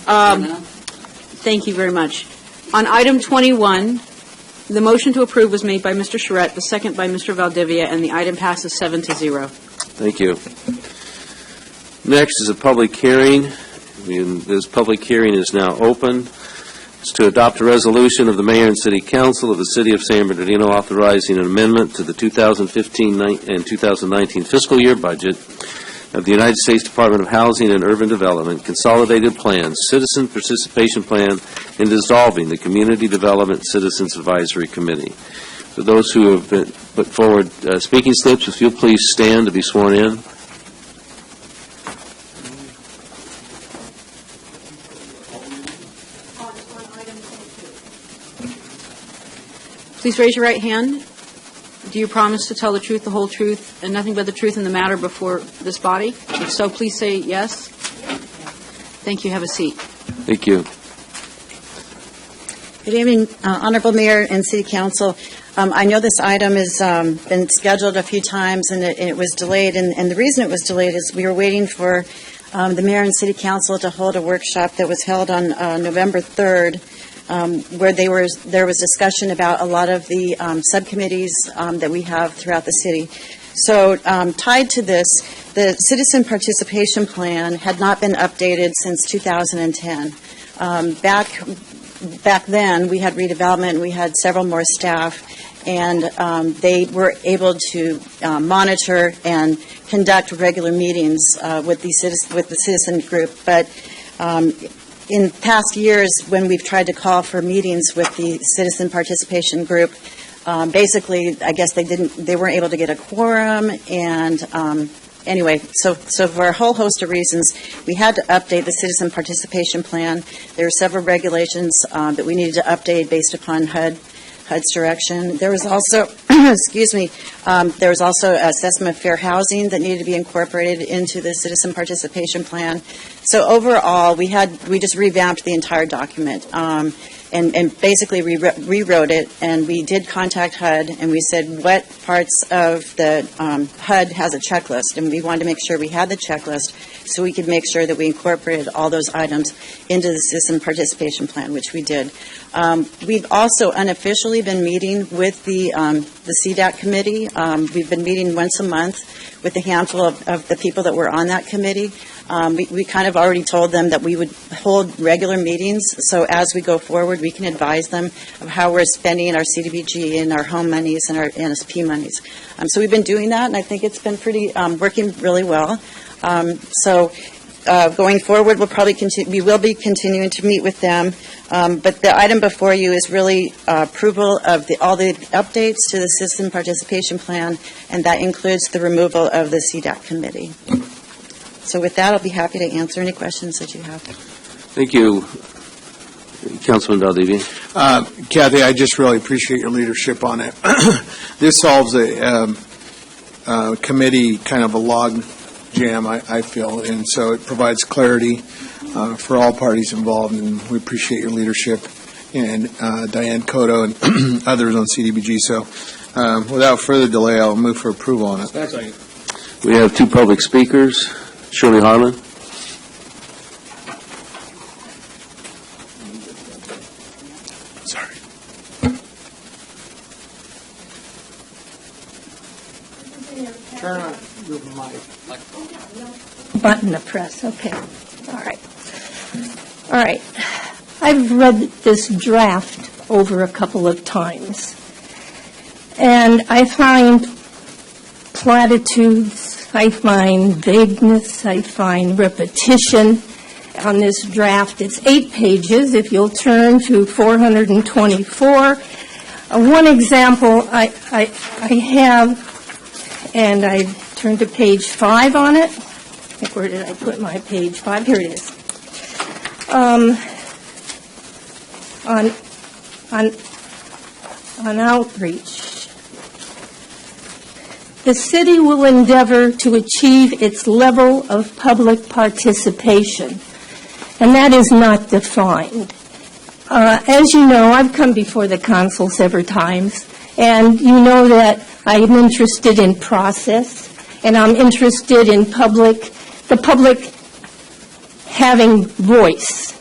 Thank you very much. On item 21, the motion to approve was made by Mr. Charette, the second by Mr. Valdivia, and the item passes 7-0. Thank you. Next is a public hearing. This public hearing is now open. It's to adopt a resolution of the Mayor and City Council of the City of San Bernardino authorizing an amendment to the 2015 and 2019 fiscal year budget of the United States Department of Housing and Urban Development, Consolidated Plans, Citizen Participation Plan, and dissolving the Community Development Citizens Advisory Committee. For those who have put forward speaking slips, if you'll please stand to be sworn in. Please raise your right hand. Do you promise to tell the truth, the whole truth, and nothing but the truth in the matter before this body? If so, please say yes. Thank you. Have a seat. Thank you. Good evening, Honorable Mayor and City Council. I know this item has been scheduled a few times, and it was delayed. And the reason it was delayed is we were waiting for the Mayor and City Council to hold a workshop that was held on November 3rd, where there was discussion about a lot of the subcommittees that we have throughout the city. So tied to this, the Citizen Participation Plan had not been updated since 2010. Back then, we had redevelopment, we had several more staff, and they were able to monitor and conduct regular meetings with the citizen group. But in past years, when we've tried to call for meetings with the citizen participation group, basically, I guess they weren't able to get a quorum, and anyway, so for a whole host of reasons, we had to update the citizen participation plan. There are several regulations that we needed to update based upon HUD's direction. There was also, there was also assessment of fair housing that needed to be incorporated into the citizen participation plan. So overall, we just revamped the entire document and basically rewrote it. And we did contact HUD, and we said what parts of the HUD has a checklist, and we wanted to make sure we had the checklist so we could make sure that we incorporated all those items into the citizen participation plan, which we did. We've also unofficially been meeting with the CDAC committee. We've been meeting once a month with a handful of the people that were on that committee. We kind of already told them that we would hold regular meetings, so as we go forward, we can advise them of how we're spending our CDBG and our home monies and our NSP monies. So we've been doing that, and I think it's been working really well. Going forward, we will be continuing to meet with them. But the item before you is really approval of all the updates to the citizen participation plan, and that includes the removal of the CDAC committee. So with that, I'll be happy to answer any questions that you have. Thank you. Councilman Valdivia. Kathy, I just really appreciate your leadership on it. This solves a committee kind of a log jam, I feel, and so it provides clarity for all parties involved, and we appreciate your leadership, and Diane Cotto and others on CDBG. So without further delay, I'll move for approval on it. We have two public speakers. Shirley Harlan. Sorry. Turn on your mic. Button to press, okay. All right. All right. I've read this draft over a couple of times, and I find platitudes, I find vagueness, I find repetition on this draft. It's 8 pages. If you'll turn to 424. One example I have, and I turned to page 5 on it. Where did I put my page 5? Here it is. On outreach. The city will endeavor to achieve its level of public participation, and that is not defined. As you know, I've come before the council several times, and you know that I'm interested in process, and I'm interested in the public having voice.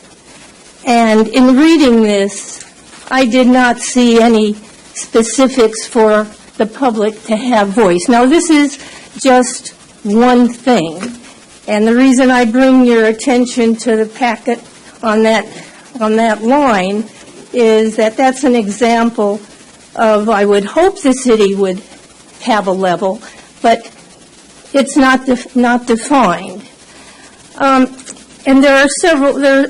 And in reading this, I did not see any specifics for the public to have voice. Now, this is just one thing, and the reason I bring your attention to the packet on that line is that that's an example of, I would hope the city would have a level, but it's not defined. And there are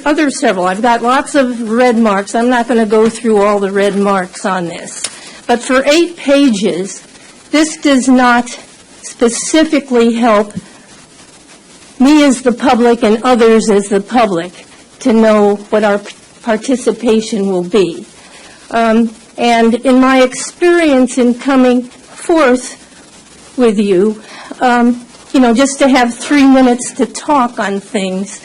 other several. I've got lots of red marks. I'm not going to go through all the red marks on this. But for 8 pages, this does not specifically help me as the public and others as the public to know what our participation will be. And in my experience in coming forth with you, just to have 3 minutes to talk on things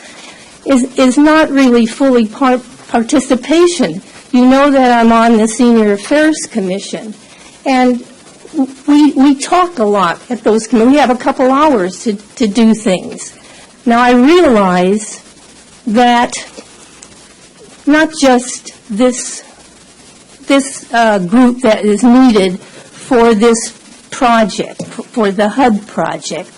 is not really fully participation. You know that I'm on the Senior Affairs Commission, and we talk a lot at those committees. We have a couple hours to do things. Now, I realize that not just this group that is needed for this project, for the HUD project,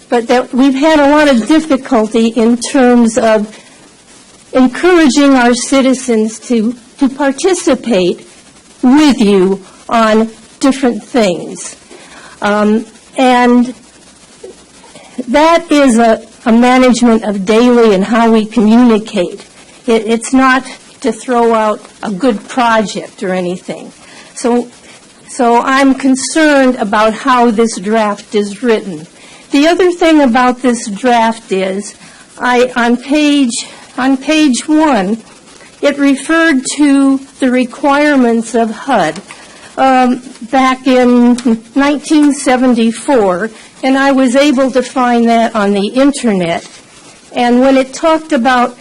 but that we've had a lot of difficulty in terms of encouraging our citizens to participate with you on different things. And that is a management of daily and how we communicate. It's not to throw out a good project or anything. So I'm concerned about how this draft is written. The other thing about this draft is, on page 1, it referred to the requirements of HUD back in 1974, and I was able to find that on the Internet. And when it talked about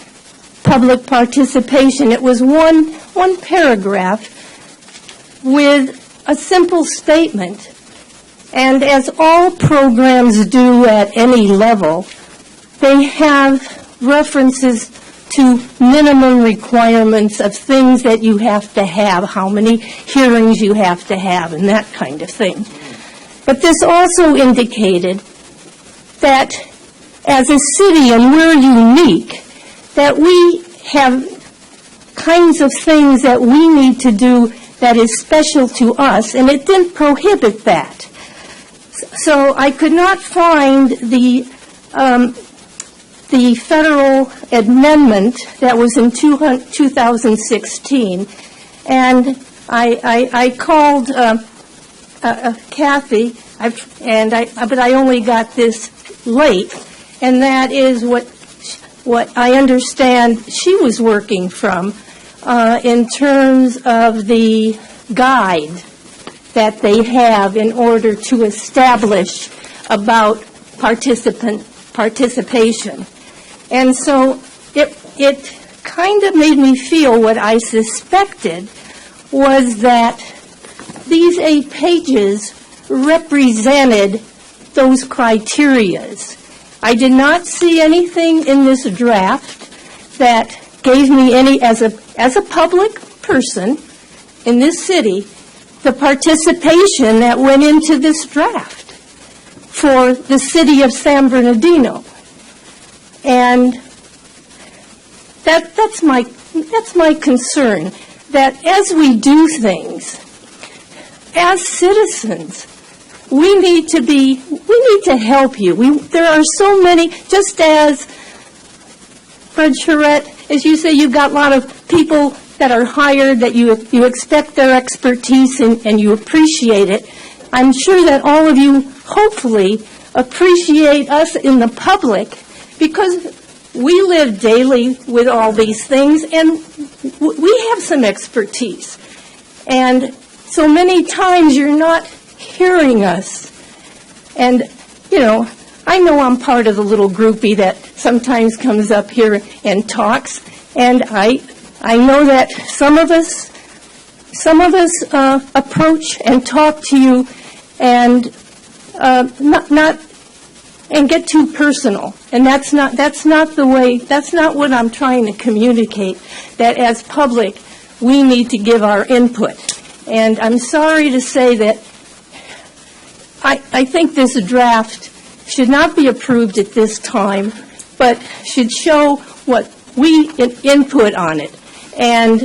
public participation, it was one paragraph with a simple statement. And as all programs do at any level, they have references to minimum requirements of things that you have to have, how many hearings you have to have, and that kind of thing. But this also indicated that as a city, and we're unique, that we have kinds of things that we need to do that is special to us, and it didn't prohibit that. So I could not find the federal amendment that was in 2016, and I called Kathy, but I only got this late, and that is what I understand she was working from in terms of the guide that they have in order to establish about participation. And so it kind of made me feel what I suspected was that these 8 pages represented those criterias. I did not see anything in this draft that gave me any, as a public person in this city, the participation that went into this draft for the city of San Bernardino. And that's my concern, that as we do things, as citizens, we need to help you. There are so many, just as Fred Charette, as you say, you've got a lot of people that are hired, that you expect their expertise and you appreciate it. I'm sure that all of you hopefully appreciate us in the public, because we live daily with all these things, and we have some expertise. And so many times you're not hearing us. And, I know I'm part of the little groupie that sometimes comes up here and talks, and I know that some of us approach and talk to you and not get too personal. And that's not the way, that's not what I'm trying to communicate, that as public, we need to give our input. And I'm sorry to say that I think this draft should not be approved at this time, but should show what we input on it and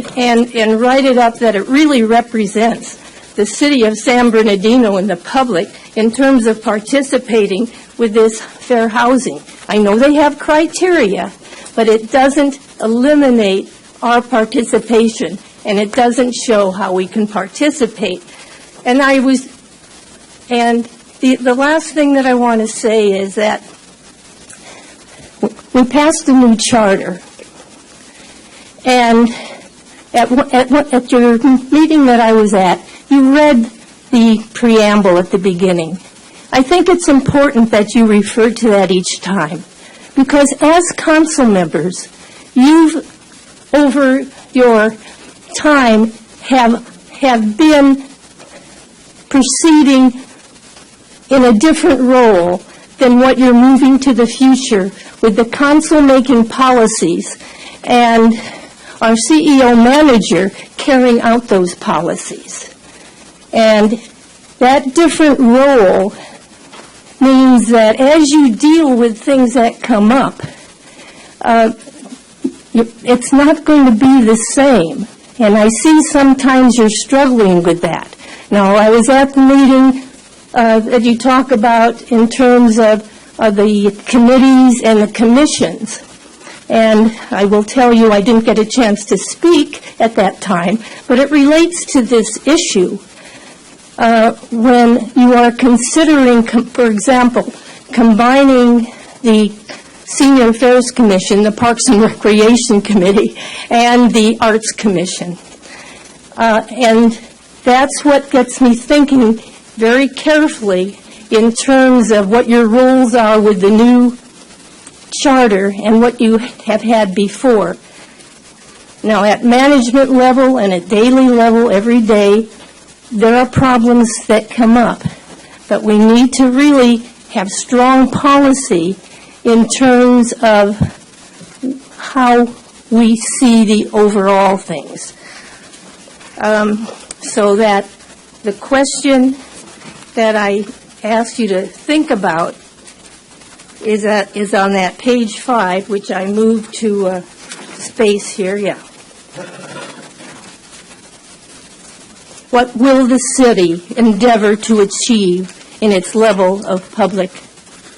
write it up that it really represents the city of San Bernardino and the public in terms of participating with this fair housing. I know they have criteria, but it doesn't eliminate our participation, and it doesn't show how we can participate. And the last thing that I want to say is that we passed a new charter, and at your meeting that I was at, you read the preamble at the beginning. I think it's important that you refer to that each time, because as council members, you've, over your time, have been proceeding in a different role than what you're moving to the future with the council making policies and our CEO manager carrying out those policies. And that different role means that as you deal with things that come up, it's not going to be the same. And I see sometimes you're struggling with that. Now, I was at the meeting that you talk about in terms of the committees and the commissions. And I will tell you, I didn't get a chance to speak at that time, but it relates to this issue. When you are considering, for example, combining the Senior Affairs Commission, the Parks and Recreation Committee, and the Arts Commission. And that's what gets me thinking very carefully in terms of what your roles are with the new charter and what you have had before. Now, at management level and at daily level every day, there are problems that come up, but we need to really have strong policy in terms of how we see the overall things. So that the question that I asked you to think about is on that page 5, which I moved to space here, yeah. What will the city endeavor to achieve in its level of public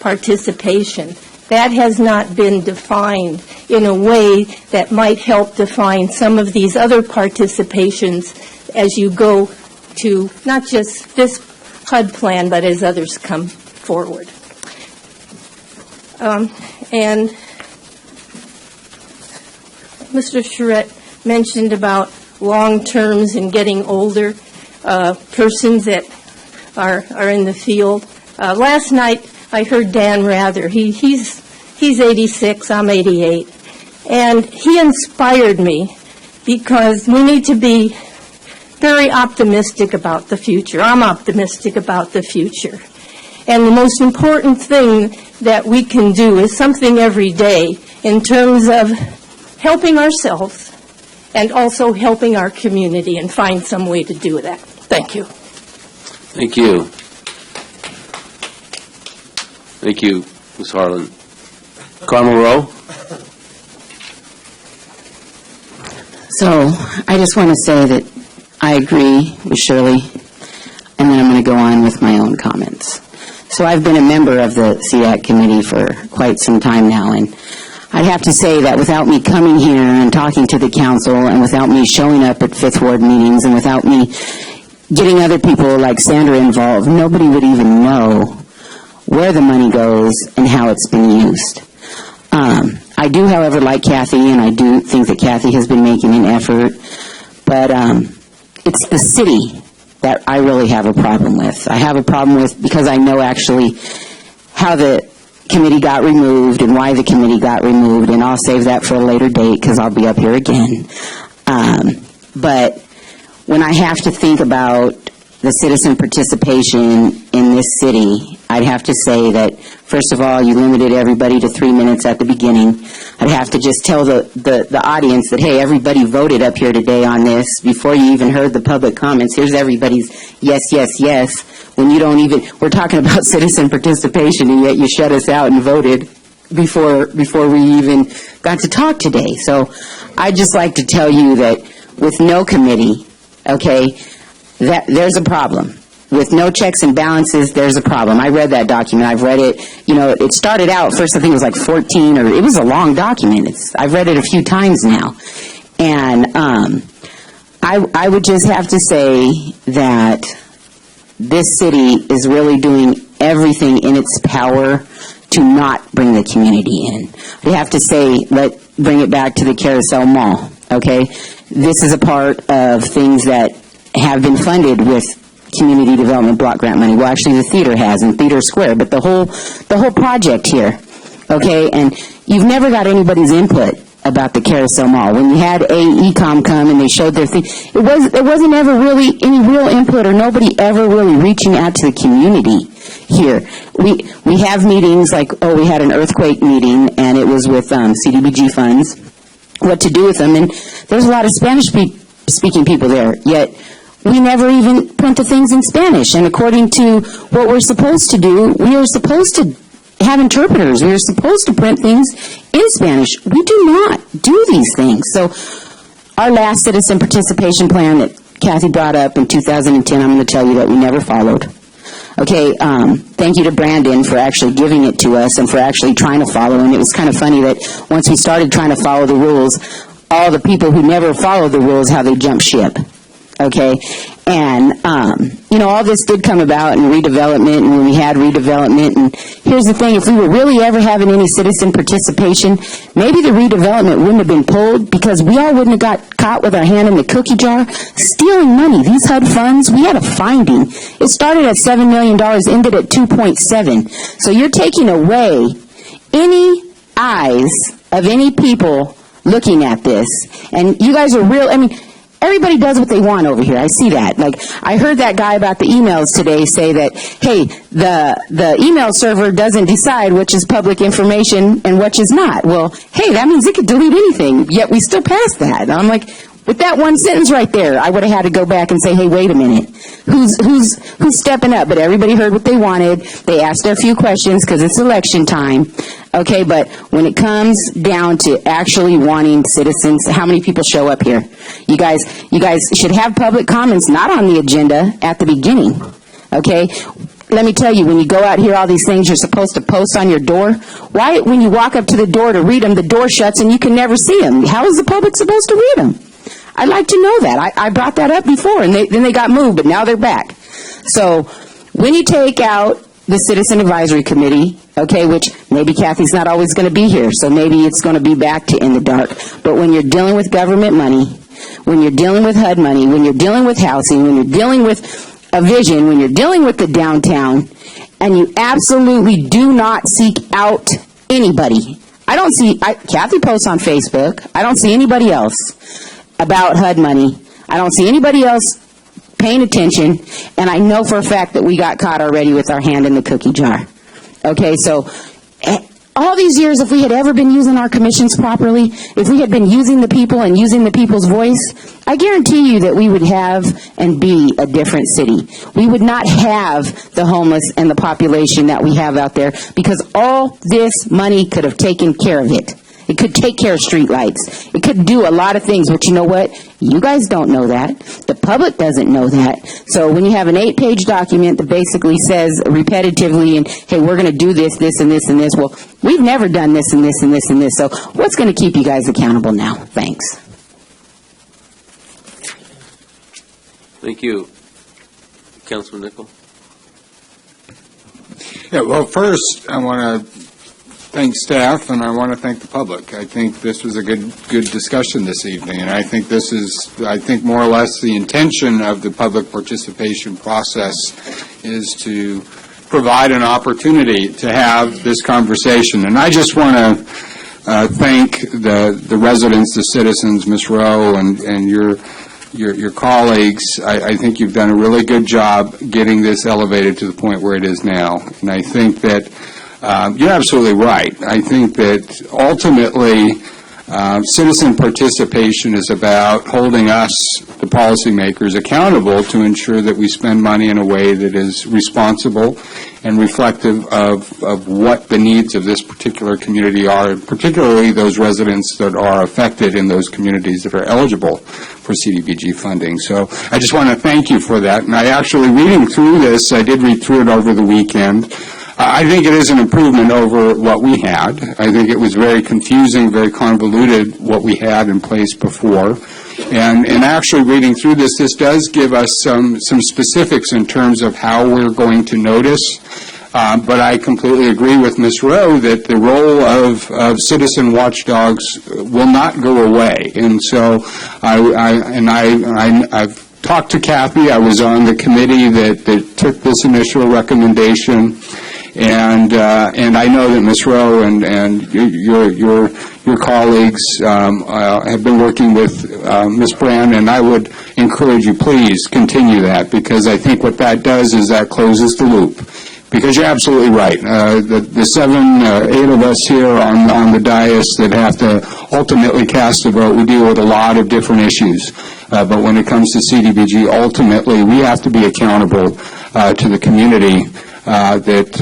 participation? That has not been defined in a way that might help define some of these other participations as you go to not just this HUD plan, but as others come forward. And Mr. Charette mentioned about long terms and getting older, persons that are in the field. Last night, I heard Dan Rather. He's 86, I'm 88. And he inspired me because we need to be very optimistic about the future. I'm optimistic about the future. And the most important thing that we can do is something every day in terms of helping ourselves and also helping our community and find some way to do that. Thank you. Thank you. Thank you, Ms. Harlan. Carmel Rowe? So I just want to say that I agree with Shirley, and then I'm going to go on with my own comments. So I've been a member of the CAC committee for quite some time now, and I'd have to say that without me coming here and talking to the council, and without me showing up at Fifth Ward meetings, and without me getting other people like Sandra involved, nobody would even know where the money goes and how it's been used. I do, however, like Kathy, and I do think that Kathy has been making an effort, but it's the city that I really have a problem with. I have a problem with because I know actually how the committee got removed and why the committee got removed, and I'll save that for a later date because I'll be up here again. But when I have to think about the citizen participation in this city I'd have to say that, first of all, you limited everybody to 3 minutes at the beginning. I'd have to just tell the audience that, hey, everybody voted up here today on this. Before you even heard the public comments, here's everybody's yes, yes, yes. When you don't even, we're talking about citizen participation, and yet you shut us out and voted before we even got to talk today. So I'd just like to tell you that with no committee, okay, that there's a problem. With no checks and balances, there's a problem. I read that document. I've read it. You know, it started out, first I think it was like 14, or it was a long document. I've read it a few times now. And I would just have to say that this city is really doing everything in its power to not bring the community in. I have to say, bring it back to the Carousel Mall, okay? This is a part of things that have been funded with community development block grant money. Well, actually, the theater has in Theater Square, but the whole project here, okay? And you've never got anybody's input about the Carousel Mall. When you had AECOM come and they showed their thing, there wasn't ever really any real input, or nobody ever really reaching out to the community here. We have meetings like, we had an earthquake meeting, and it was with CDBG funds, what to do with them, and there's a lot of Spanish-speaking people there, yet we never even print the things in Spanish. And according to what we're supposed to do, we are supposed to have interpreters. We are supposed to print things in Spanish. We do not do these things. So our last citizen participation plan that Kathy brought up in 2010, I'm going to tell you that we never followed. Okay, thank you to Brandon for actually giving it to us and for actually trying to follow. And it was kind of funny that once we started trying to follow the rules, all the people who never followed the rules, how they jumped ship. Okay, and, all this did come about in redevelopment, and when we had redevelopment, and here's the thing, if we were really ever having any citizen participation, maybe the redevelopment wouldn't have been pulled, because we all wouldn't have got caught with our hand in the cookie jar, stealing money. These HUD funds, we had a finding. It started at $7 million, ended at 2.7. So you're taking away any eyes of any people looking at this, and you guys are real, everybody does what they want over here. I see that. Like, I heard that guy about the emails today say that, hey, the email server doesn't decide which is public information and which is not. Well, hey, that means it could delete anything, yet we still pass that. And I'm like, with that one sentence right there, I would have had to go back and say, hey, wait a minute. Who's stepping up? But everybody heard what they wanted. They asked a few questions because it's election time. Okay, but when it comes down to actually wanting citizens, how many people show up here? You guys should have public comments not on the agenda at the beginning. Okay? Let me tell you, when you go out here, all these things you're supposed to post on your door, why, when you walk up to the door to read them, the door shuts and you can never see them? How is the public supposed to read them? I'd like to know that. I brought that up before, and then they got moved, but now they're back. So when you take out the Citizen Advisory Committee, okay, which maybe Kathy's not always going to be here, so maybe it's going to be back to in the dark. But when you're dealing with government money, when you're dealing with HUD money, when you're dealing with housing, when you're dealing with a vision, when you're dealing with the downtown, and you absolutely do not seek out anybody. Kathy posts on Facebook. I don't see anybody else about HUD money. I don't see anybody else paying attention, and I know for a fact that we got caught already with our hand in the cookie jar. Okay, so all these years, if we had ever been using our commissions properly, if we had been using the people and using the people's voice, I guarantee you that we would have and be a different city. We would not have the homeless and the population that we have out there, because all this money could have taken care of it. It could take care of streetlights. It could do a lot of things, but you know what? You guys don't know that. The public doesn't know that. So when you have an 8-page document that basically says repetitively, and hey, we're going to do this, this, and this, and this. Well, we've never done this, and this, and this, and this. So what's going to keep you guys accountable now? Thanks. Thank you. Councilman Nickel? Yeah, well, first, I want to thank staff, and I want to thank the public. I think this was a good discussion this evening, and I think this is, more or less the intention of the public participation process is to provide an opportunity to have this conversation. And I just want to thank the residents, the citizens, Ms. Rowe, and your your colleagues, I think you've done a really good job getting this elevated to the point where it is now. And I think that you're absolutely right. I think that ultimately citizen participation is about holding us, the policymakers, accountable to ensure that we spend money in a way that is responsible and reflective of what the needs of this particular community are, particularly those residents that are affected in those communities that are eligible for CDBG funding. So I just want to thank you for that. And I actually, reading through this, I did read through it over the weekend. I think it is an improvement over what we had. I think it was very confusing, very convoluted, what we had in place before. And actually reading through this, this does give us some specifics in terms of how we're going to notice. But I completely agree with Ms. Rowe that the role of citizen watchdogs will not go away. And so I've talked to Kathy. I was on the committee that took this initial recommendation. And I know that Ms. Rowe and your colleagues have been working with Ms. Brand, and I would encourage you, please continue that, because I think what that does is that closes the loop. Because you're absolutely right. The 8 of us here on the dais that have to ultimately cast a vote, we deal with a lot of different issues. But when it comes to CDBG, ultimately we have to be accountable to the community that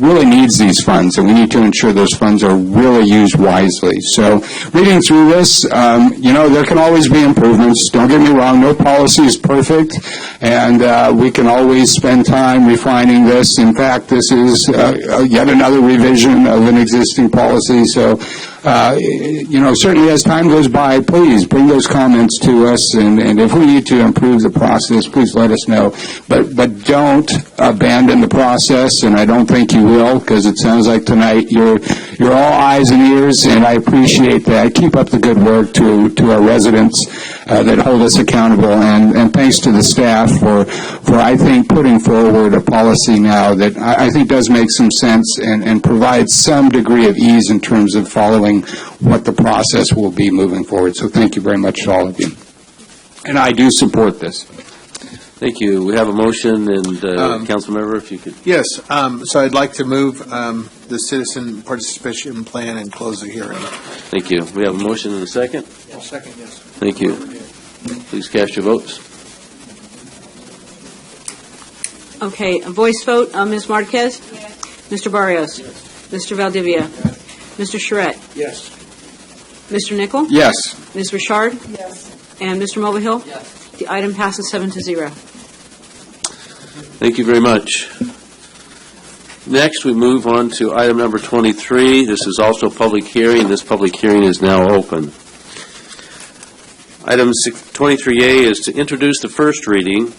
really needs these funds, and we need to ensure those funds are really used wisely. So reading through this, there can always be improvements. Don't get me wrong, no policy is perfect, and we can always spend time refining this. In fact, this is yet another revision of an existing policy. So, certainly as time goes by, please bring those comments to us, and if we need to improve the process, please let us know. But don't abandon the process, and I don't think you will, because it sounds like tonight you're all eyes and ears, and I appreciate that. Keep up the good work to our residents that hold us accountable, and thanks to the staff for I think putting forward a policy now that I think does make some sense and provides some degree of ease in terms of following what the process will be moving forward. So thank you very much to all of you. And I do support this. Thank you. We have a motion, and Council Member, if you could. Yes, so I'd like to move the citizen participation plan and close the hearing. Thank you. We have a motion and a second? Second, yes. Thank you. Please cast your votes. Okay, a voice vote. Ms. Marquez? Yes. Mr. Barrios? Yes. Mr. Valdivia? Yes. Mr. Charette? Yes. Mr. Nichol? Yes. Ms. Richard? Yes. And Mr. Mulvihill? Yes. The item passes 7-0. Thank you very much. Next, we move on to item number 23. This is also a public hearing. This public hearing is now open. Item 23A is to introduce the first reading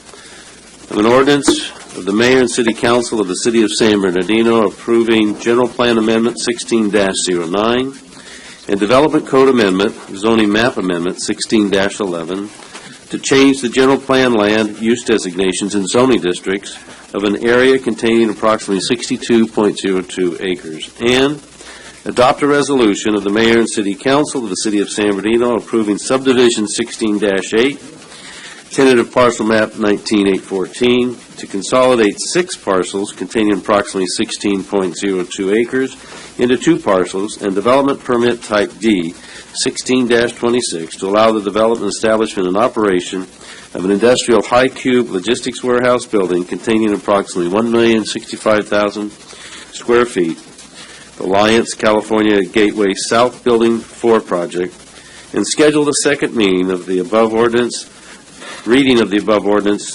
of an ordinance of the Mayor and City Council of the City of San Bernardino approving General Plan Amendment 16-09 and Development Code Amendment, Zoning Map Amendment 16-11 to change the general plan land use designations in zoning districts of an area containing approximately 62.02 acres, and adopt a resolution of the Mayor and City Council of the City of San Bernardino approving subdivision 16-8, tentative parcel map 19-814, to consolidate 6 parcels containing approximately 16.02 acres into 2 parcels, and development permit type D 16-26 to allow the development, establishment, and operation of an industrial high-cube logistics warehouse building containing approximately 1,065,000 square feet, the Alliance California Gateway South Building 4 project, and schedule the second reading of the above ordinance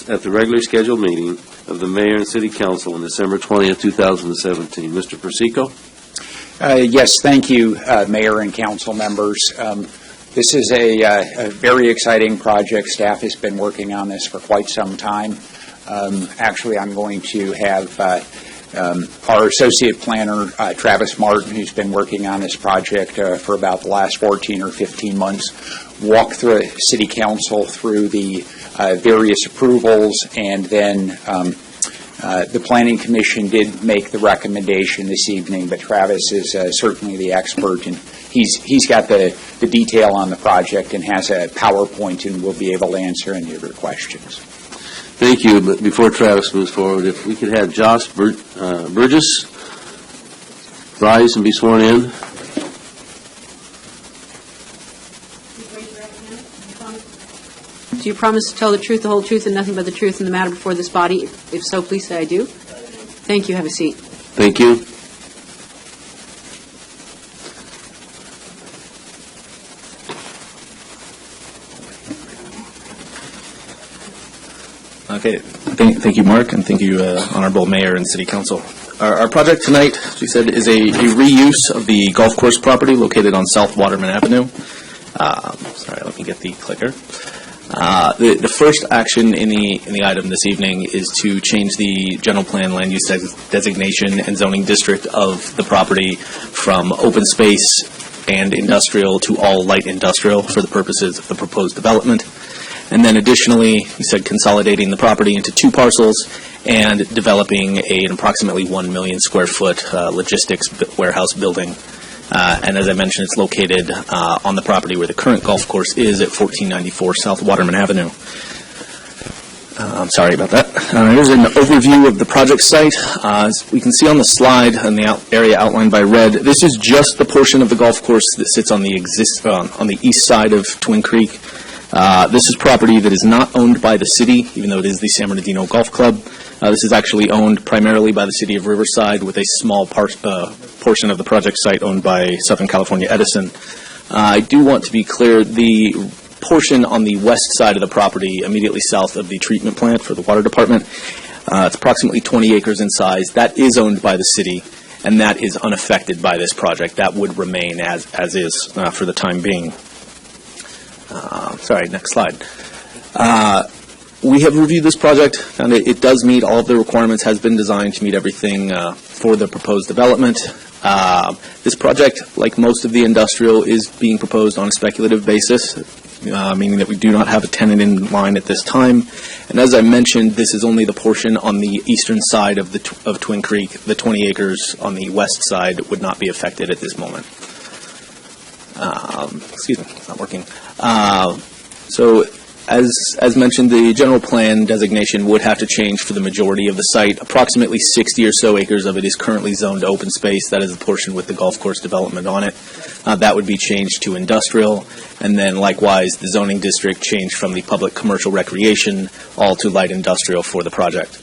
at the regularly scheduled meeting of the Mayor and City Council on December 20th, 2017. Mr. Persico? Yes, thank you, Mayor and Council members. This is a very exciting project. Staff has been working on this for quite some time. Actually, I'm going to have our associate planner, Travis Martin, who's been working on this project for about the last 14 or 15 months, walk through City Council through the various approvals, and then The Planning Commission did make the recommendation this evening, but Travis is certainly the expert, and he's got the detail on the project and has a PowerPoint and will be able to answer any of your questions. Thank you. But before Travis moves forward, if we could have Josh Burgess rise and be sworn in. Do you promise to tell the truth, the whole truth, and nothing but the truth in the matter before this body? If so, please say I do. Thank you. Have a seat. Thank you. Okay. Thank you, Mark, and thank you, Honorable Mayor and City Council. Our project tonight, as we said, is a reuse of the golf course property located on South Waterman Avenue. Sorry, let me get the clicker. The first action in the item this evening is to change the general plan land use designation and zoning district of the property from open space and industrial to all light industrial for the purposes of the proposed development. And then additionally, we said consolidating the property into 2 parcels and developing an approximately 1 million square foot logistics warehouse building. And as I mentioned, it's located on the property where the current golf course is at 1494 South Waterman Avenue. I'm sorry about that. Here's an overview of the project site. As we can see on the slide, in the area outlined by red, this is just the portion of the golf course that sits on the east side of Twin Creek. This is property that is not owned by the city, even though it is the San Bernardino Golf Club. This is actually owned primarily by the city of Riverside, with a small portion of the project site owned by Southern California Edison. I do want to be clear, the portion on the west side of the property, immediately south of the treatment plant for the water department, it's approximately 20 acres in size. That is owned by the city, and that is unaffected by this project. That would remain as is for the time being. Sorry, next slide. We have reviewed this project, and it does meet all of the requirements, has been designed to meet everything for the proposed development. This project, like most of the industrial, is being proposed on a speculative basis, meaning that we do not have a tenant in line at this time. And as I mentioned, this is only the portion on the eastern side of Twin Creek. The 20 acres on the west side would not be affected at this moment. Excuse me, it's not working. So, as mentioned, the general plan designation would have to change for the majority of the site. Approximately 60 or so acres of it is currently zoned to open space. That is the portion with the golf course development on it. That would be changed to industrial, and then likewise the zoning district changed from the public commercial recreation all to light industrial for the project.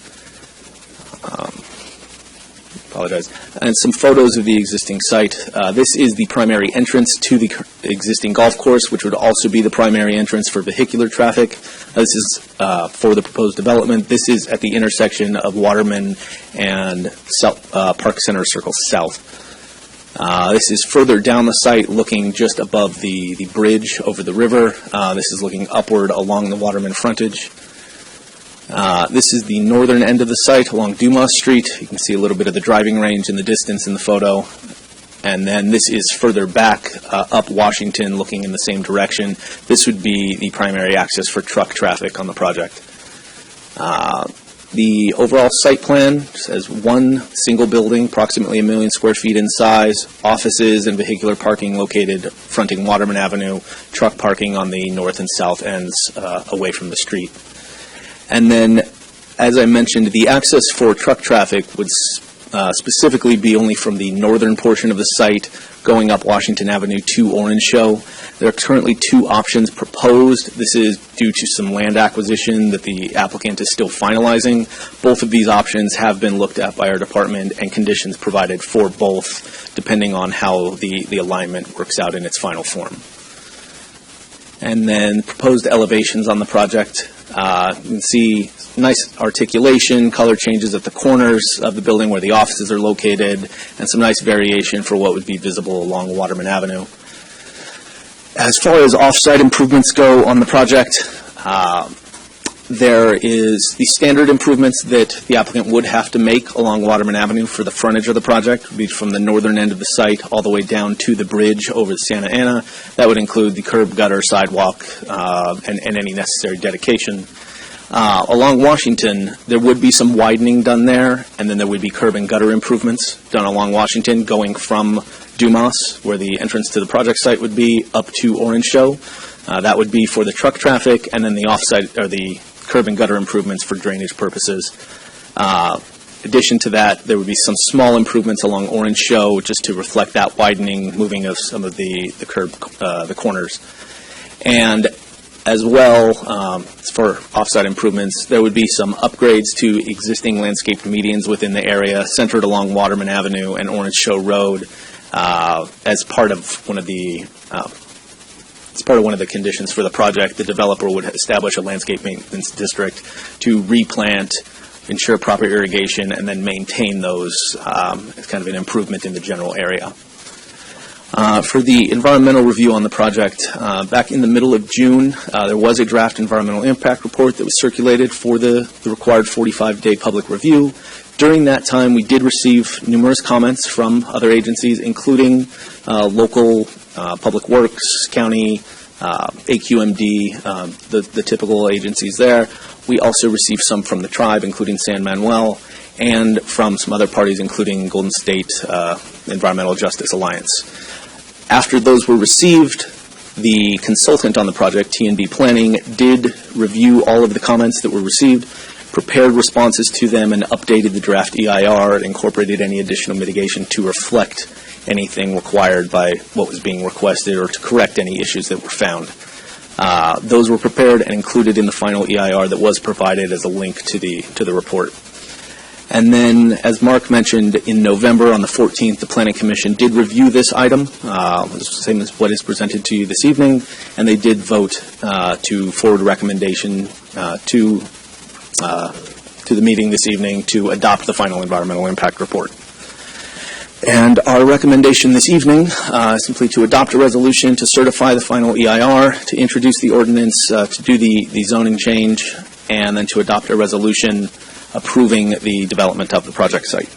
Apologize. And some photos of the existing site. This is the primary entrance to the existing golf course, which would also be the primary entrance for vehicular traffic. This is for the proposed development. This is at the intersection of Waterman and Park Center Circle South. This is further down the site, looking just above the bridge over the river. This is looking upward along the Waterman frontage. This is the northern end of the site along Dumas Street. You can see a little bit of the driving range in the distance in the photo. And then this is further back up Washington, looking in the same direction. This would be the primary access for truck traffic on the project. The overall site plan says one single building, approximately 1 million square feet in size, offices and vehicular parking located fronting Waterman Avenue, truck parking on the north and south ends away from the street. And then, as I mentioned, the access for truck traffic would specifically be only from the northern portion of the site going up Washington Avenue to Orange Show. There are currently 2 options proposed. This is due to some land acquisition that the applicant is still finalizing. Both of these options have been looked at by our department, and conditions provided for both, depending on how the alignment works out in its final form. And then proposed elevations on the project. You can see nice articulation, color changes at the corners of the building where the offices are located, and some nice variation for what would be visible along Waterman Avenue. As far as off-site improvements go on the project, there is the standard improvements that the applicant would have to make along Waterman Avenue for the frontage of the project, would be from the northern end of the site all the way down to the bridge over Santa Ana. That would include the curb, gutter, sidewalk, and any necessary dedication. Along Washington, there would be some widening done there, and then there would be curb and gutter improvements done along Washington going from Dumas, where the entrance to the project site would be, up to Orange Show. That would be for the truck traffic, and then the offsite, or the curb and gutter improvements for drainage purposes. Addition to that, there would be some small improvements along Orange Show just to reflect that widening, moving of some of the curb, the corners. And as well, for offsite improvements, there would be some upgrades to existing landscaped medians within the area, centered along Waterman Avenue and Orange Show Road, as part of one of the conditions for the project. The developer would establish a landscape maintenance district to replant, ensure proper irrigation, and then maintain those as kind of an improvement in the general area. For the environmental review on the project, back in the middle of June, there was a draft environmental impact report that was circulated for the required 45-day public review. During that time, we did receive numerous comments from other agencies, including local public works, county, AQMD, the typical agencies there. We also received some from the tribe, including San Manuel, and from some other parties, including Golden State Environmental Justice Alliance. After those were received, the consultant on the project, TNB Planning, did review all of the comments that were received, prepared responses to them, and updated the draft EIR and incorporated any additional mitigation to reflect anything required by what was being requested or to correct any issues that were found. Those were prepared and included in the final EIR that was provided as a link to the report. And then, as Mark mentioned, in November on the 14th, the Planning Commission did review this item, the same as what is presented to you this evening, and they did vote to forward a recommendation to the meeting this evening to adopt the final environmental impact report. And our recommendation this evening is simply to adopt a resolution to certify the final EIR, to introduce the ordinance, to do the zoning change, and then to adopt a resolution approving the development of the project site.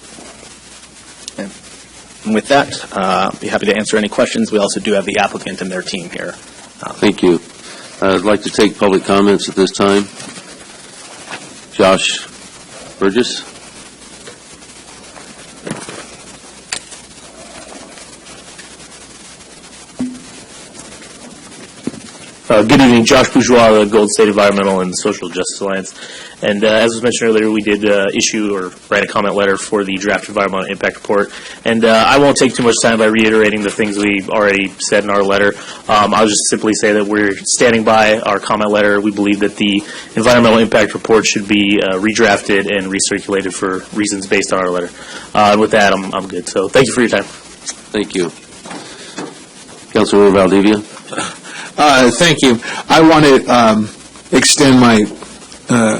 And with that, I'd be happy to answer any questions. We also do have the applicant and their team here. Thank you. I'd like to take public comments at this time. Josh Burgess. Good evening, Josh Bourgeois, the Golden State Environmental and Social Justice Alliance. And as was mentioned earlier, we did issue or write a comment letter for the draft environmental impact report. And I won't take too much time by reiterating the things we already said in our letter. I'll just simply say that we're standing by our comment letter. We believe that the environmental impact report should be redrafted and recirculated for reasons based on our letter. And with that, I'm good. So thank you for your time. Thank you. Councilmember Valdivia. Thank you. I want to extend my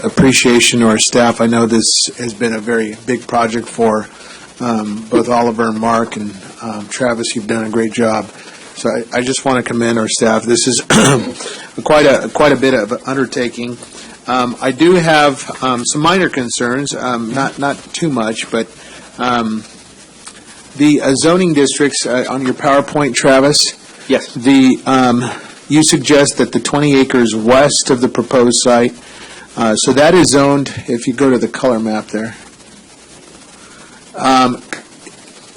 appreciation to our staff. I know this has been a very big project for both Oliver and Mark, and Travis, you've done a great job. So I just want to commend our staff. This is quite a bit of an undertaking. I do have some minor concerns, not too much, but the zoning districts on your PowerPoint, Travis. Yes. You suggest that the 20 acres west of the proposed site, so that is zoned, if you go to the color map there,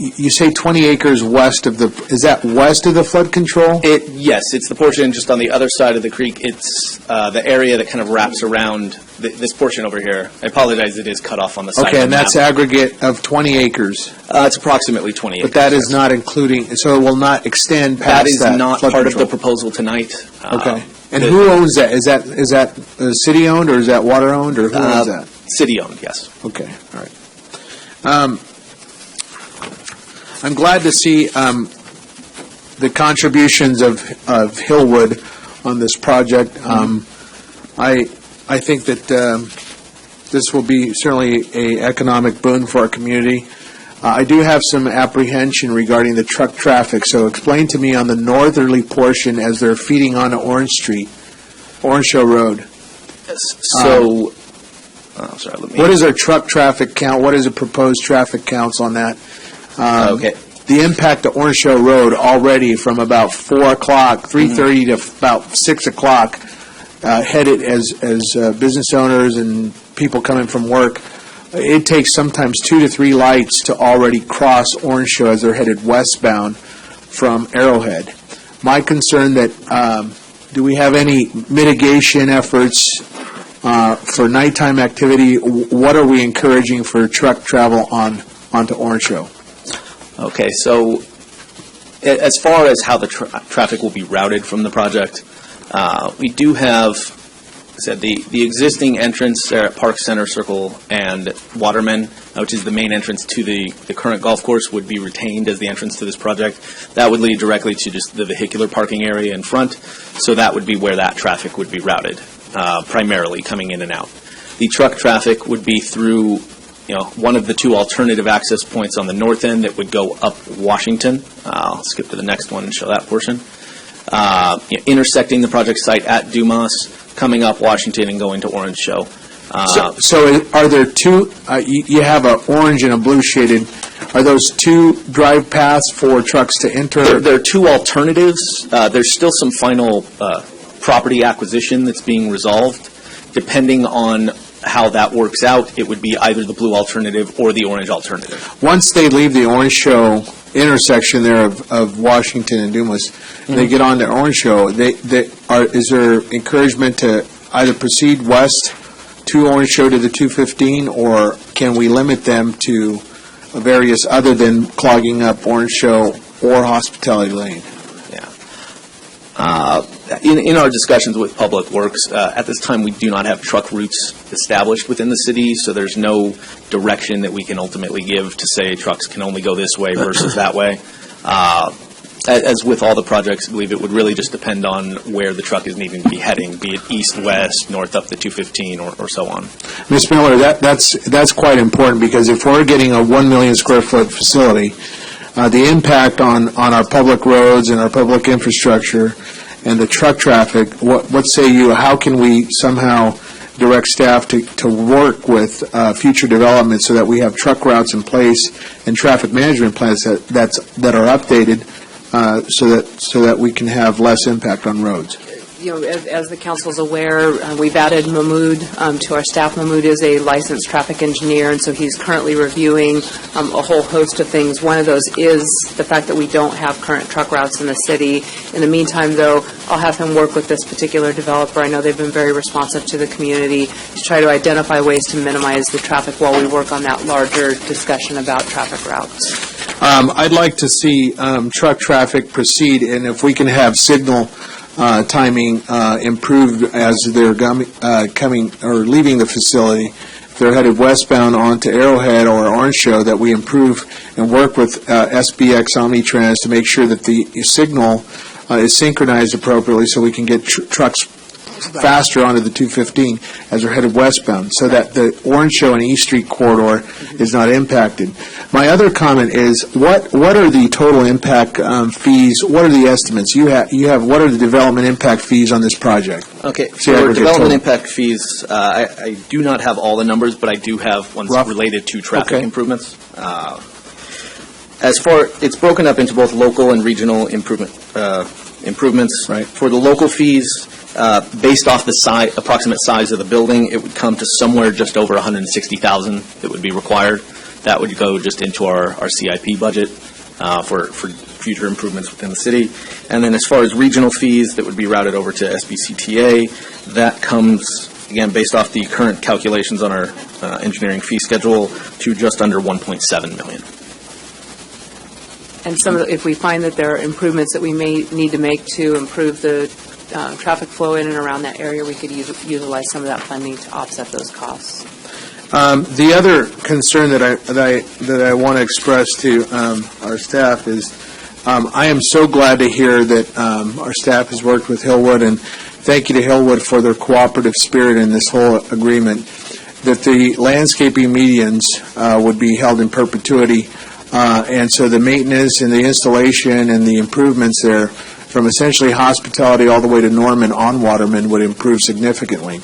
you say 20 acres west of is that west of the flood control? Yes, it's the portion just on the other side of the creek. It's the area that kind of wraps around this portion over here. I apologize, it is cut off on the side. Okay, and that's aggregate of 20 acres. It's approximately 20 acres. But that is not including, so it will not extend past that. That is not part of the proposal tonight. Okay. And who owns that? Is that city-owned, or is that water-owned, or who owns that? City-owned, yes. Okay, all right. I'm glad to see the contributions of Hillwood on this project. I think that this will be certainly an economic boon for our community. I do have some apprehension regarding the truck traffic, so explain to me on the northerly portion as they're feeding onto Orange Show Road. So, what is our truck traffic count? What is the proposed traffic counts on that? Okay. The impact to Orange Show Road already from about 4 o'clock, 3:30 to about 6 o'clock headed as business owners and people coming from work, it takes sometimes 2 to 3 lights to already cross Orange Show as they're headed westbound from Arrowhead. My concern that, do we have any mitigation efforts for nighttime activity? What are we encouraging for truck travel onto Orange Show? Okay, so as far as how the traffic will be routed from the project, we do have, I said, the existing entrance there at Park Center Circle and Waterman, which is the main entrance to the current golf course, would be retained as the entrance to this project. That would lead directly to just the vehicular parking area in front, so that would be where that traffic would be routed, primarily coming in and out. The truck traffic would be through one of the 2 alternative access points on the north end that would go up Washington. I'll skip to the next one and show that portion. Intersecting the project site at Dumas, coming up Washington and going to Orange Show. So are there 2, you have an orange and a blue shaded, are those 2 drive paths for trucks to enter? There are 2 alternatives. There's still some final property acquisition that's being resolved. Depending on how that works out, it would be either the blue alternative or the orange alternative. Once they leave the Orange Show intersection there of Washington and Dumas, they get on to Orange Show, is there encouragement to either proceed west to Orange Show to the 215, or can we limit them to various other than clogging up Orange Show or Hospitality Lane? In our discussions with Public Works, at this time we do not have truck routes established within the city, so there's no direction that we can ultimately give to say trucks can only go this way versus that way. As with all the projects, I believe it would really just depend on where the truck is needing to be heading, be it east, west, north up the 215, or so on. Ms. Miller, that's quite important, because if we're getting a 1 million square foot facility, the impact on our public roads and our public infrastructure and the truck traffic, what say you, how can we somehow direct staff to work with future development so that we have truck routes in place and traffic management plans that are updated so that we can have less impact on roads? As the council's aware, we've added Mahmood to our staff. Mahmood is a licensed traffic engineer, and so he's currently reviewing a whole host of things. One of those is the fact that we don't have current truck routes in the city. In the meantime, though, I'll have him work with this particular developer. I know they've been very responsive to the community to try to identify ways to minimize the traffic while we work on that larger discussion about traffic routes. I'd like to see truck traffic proceed, and if we can have signal timing improved as they're coming or leaving the facility. If they're headed westbound onto Arrowhead or Orange Show, that we improve and work with SBX Omnitrans to make sure that the signal is synchronized appropriately so we can get trucks faster onto the 215 as they're headed westbound, so that the Orange Show and East Street corridor is not impacted. My other comment is, what are the total impact fees? What are the estimates? You have what are the development impact fees on this project? Okay, for development impact fees, I do not have all the numbers, but I do have ones related to traffic improvements. As far, it's broken up into both local and regional improvements. Right. For the local fees, based off the approximate size of the building, it would come to somewhere just over $160,000 that would be required. That would go just into our CIP budget for future improvements within the city. And then as far as regional fees that would be routed over to SBCTA, that comes, again, based off the current calculations on our engineering fee schedule, to just under $1.7 million. And if we find that there are improvements that we may need to make to improve the traffic flow in and around that area, we could utilize some of that funding to offset those costs. The other concern that I want to express to our staff is I am so glad to hear that our staff has worked with Hillwood, and thank you to Hillwood for their cooperative spirit in this whole agreement, that the landscaping medians would be held in perpetuity. And so the maintenance and the installation and the improvements there from essentially Hospitality all the way to Norman on Waterman would improve significantly.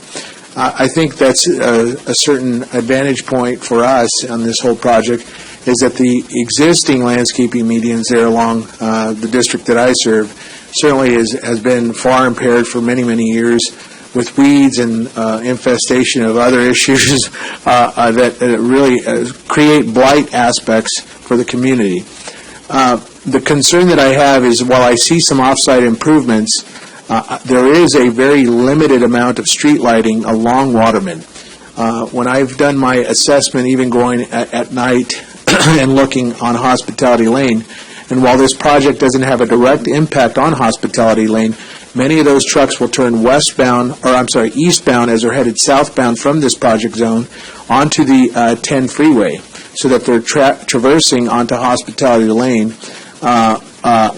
I think that's a certain advantage point for us on this whole project, is that the existing landscaping medians there along the district that I serve certainly has been far impaired for many, many years. with weeds and infestation of other issues that really create blight aspects for the community. The concern that I have is while I see some off-site improvements, there is a very limited amount of street lighting along Waterman. When I've done my assessment, even going at night and looking on Hospitality Lane, and while this project doesn't have a direct impact on Hospitality Lane, many of those trucks will turn eastbound as they're headed southbound from this project zone onto the 10 freeway, so that they're traversing onto Hospitality Lane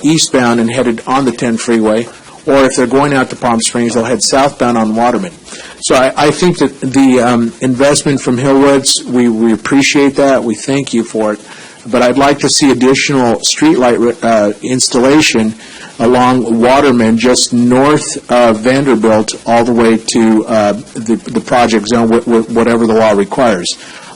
eastbound and headed on the 10 freeway, or if they're going out to Palm Springs, they'll head southbound on Waterman. So I think that the investment from Hillwoods, we appreciate that, we thank you for it, but I'd like to see additional streetlight installation along Waterman, just north of Vanderbilt, all the way to the project zone, whatever the law requires.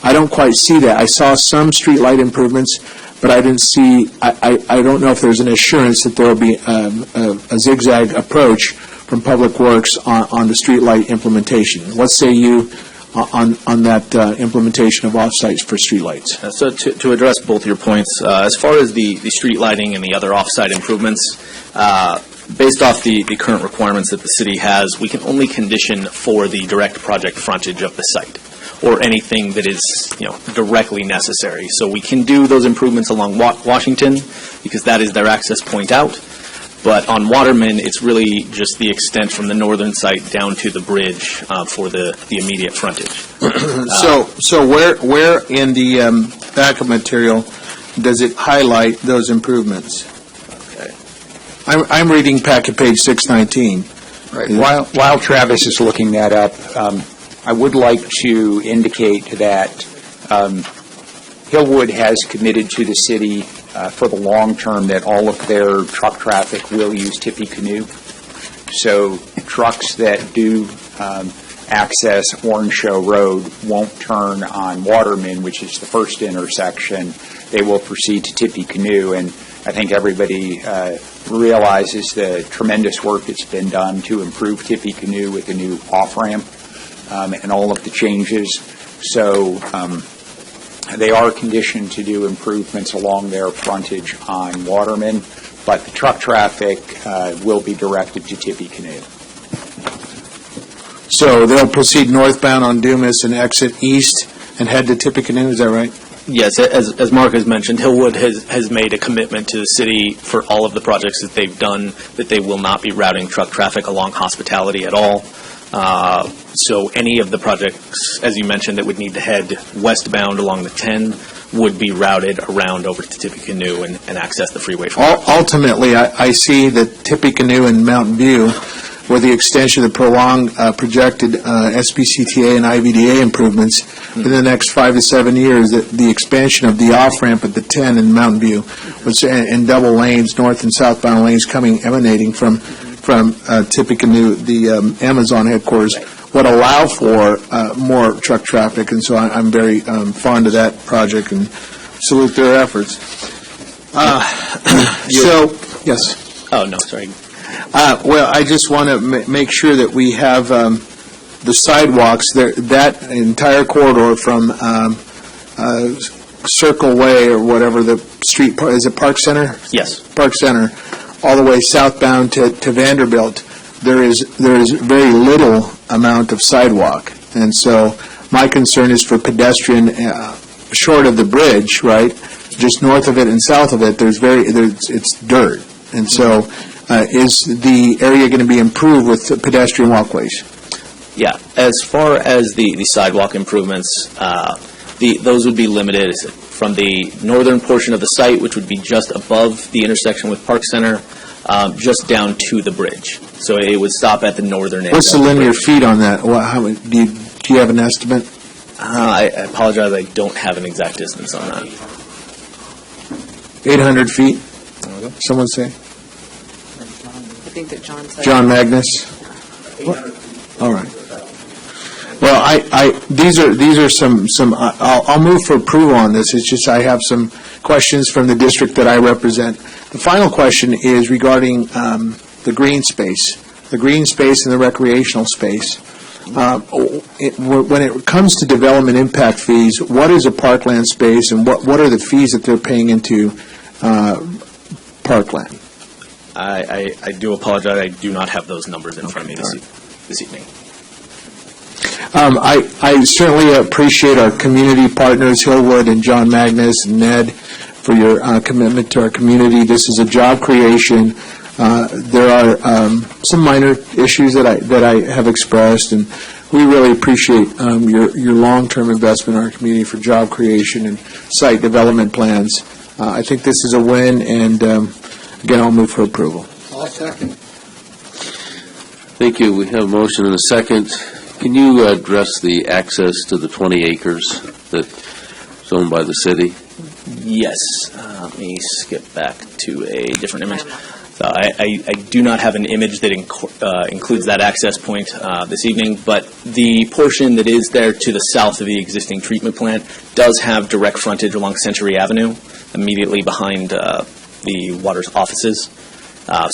I don't quite see that. I saw some streetlight improvements, but I didn't see, I don't know if there's an assurance that there will be a zigzag approach from Public Works on the streetlight implementation. What say you on that implementation of off-sites for streetlights? So to address both your points, as far as the street lighting and the other off-site improvements, based off the current requirements that the city has, we can only condition for the direct project frontage of the site, or anything that is, directly necessary. So we can do those improvements along Washington, because that is their access point out. But on Waterman, it's really just the extent from the northern site down to the bridge for the immediate frontage. So where in the backup material does it highlight those improvements? Okay. I'm reading packet page 619. Right. While Travis is looking that up, I would like to indicate that Hillwood has committed to the city for the long term that all of their truck traffic will use Tippecanoe. So trucks that do access Orange Show Road won't turn on Waterman, which is the first intersection. They will proceed to Tippecanoe, and I think everybody realizes the tremendous work that's been done to improve Tippecanoe with the new off-ramp and all of the changes. So they are conditioned to do improvements along their frontage on Waterman, but the truck traffic will be directed to Tippecanoe. So they'll proceed northbound on Dumas and exit east and head to Tippecanoe, is that right? Yes, as Mark has mentioned, Hillwood has made a commitment to the city for all of the projects that they've done, that they will not be routing truck traffic along Hospitality at all. So any of the projects, as you mentioned, that would need to head westbound along the 10 would be routed around over to Tippecanoe and access the freeway from there. Ultimately, I see that Tippecanoe and Mountain View, with the extension of the prolonged projected SBCTA and IVDA improvements in the next 5 to 7 years, that the expansion of the off-ramp at the 10 in Mountain View, and double lanes, north and southbound lanes emanating from Tippecanoe, the Amazon headquarters, would allow for more truck traffic, and so I'm very fond of that project and salute their efforts. Yes. Oh, no, sorry. Well, I just want to make sure that we have the sidewalks, that entire corridor from Circle Way or whatever the street, is it Park Center? Yes. Park Center, all the way southbound to Vanderbilt. There is very little amount of sidewalk, and so my concern is for pedestrian short of the bridge, right? Just north of it and south of it, it's dirt, and so is the area going to be improved with pedestrian walkways? Yeah, as far as the sidewalk improvements, those would be limited from the northern portion of the site, which would be just above the intersection with Park Center, just down to the bridge. So it would stop at the northern end. What's the linear feet on that? Do you have an estimate? I apologize, I don't have an exact distance on that. 800 feet? Someone say? I think that John said. John Magnus? All right. Well, these are some. I'll move for approval on this. It's just I have some questions from the district that I represent. The final question is regarding the green space. the green space and the recreational space. When it comes to development impact fees, what is a parkland space, and what are the fees that they're paying into parkland? I do apologize. I do not have those numbers in front of me this evening. I certainly appreciate our community partners, Hillwood and John Magnus and Ned, for your commitment to our community. This is a job creation. There are some minor issues that I have expressed, and we really appreciate your long-term investment in our community for job creation and site development plans. I think this is a win, and again, I'll move for approval. I'll second. Thank you. We have a motion and a second. Can you address the access to the 20 acres that's owned by the city? Yes. Let me skip back to a different image. I do not have an image that includes that access point this evening, but the portion that is there to the south of the existing treatment plant does have direct frontage along Century Avenue, immediately behind the water's offices.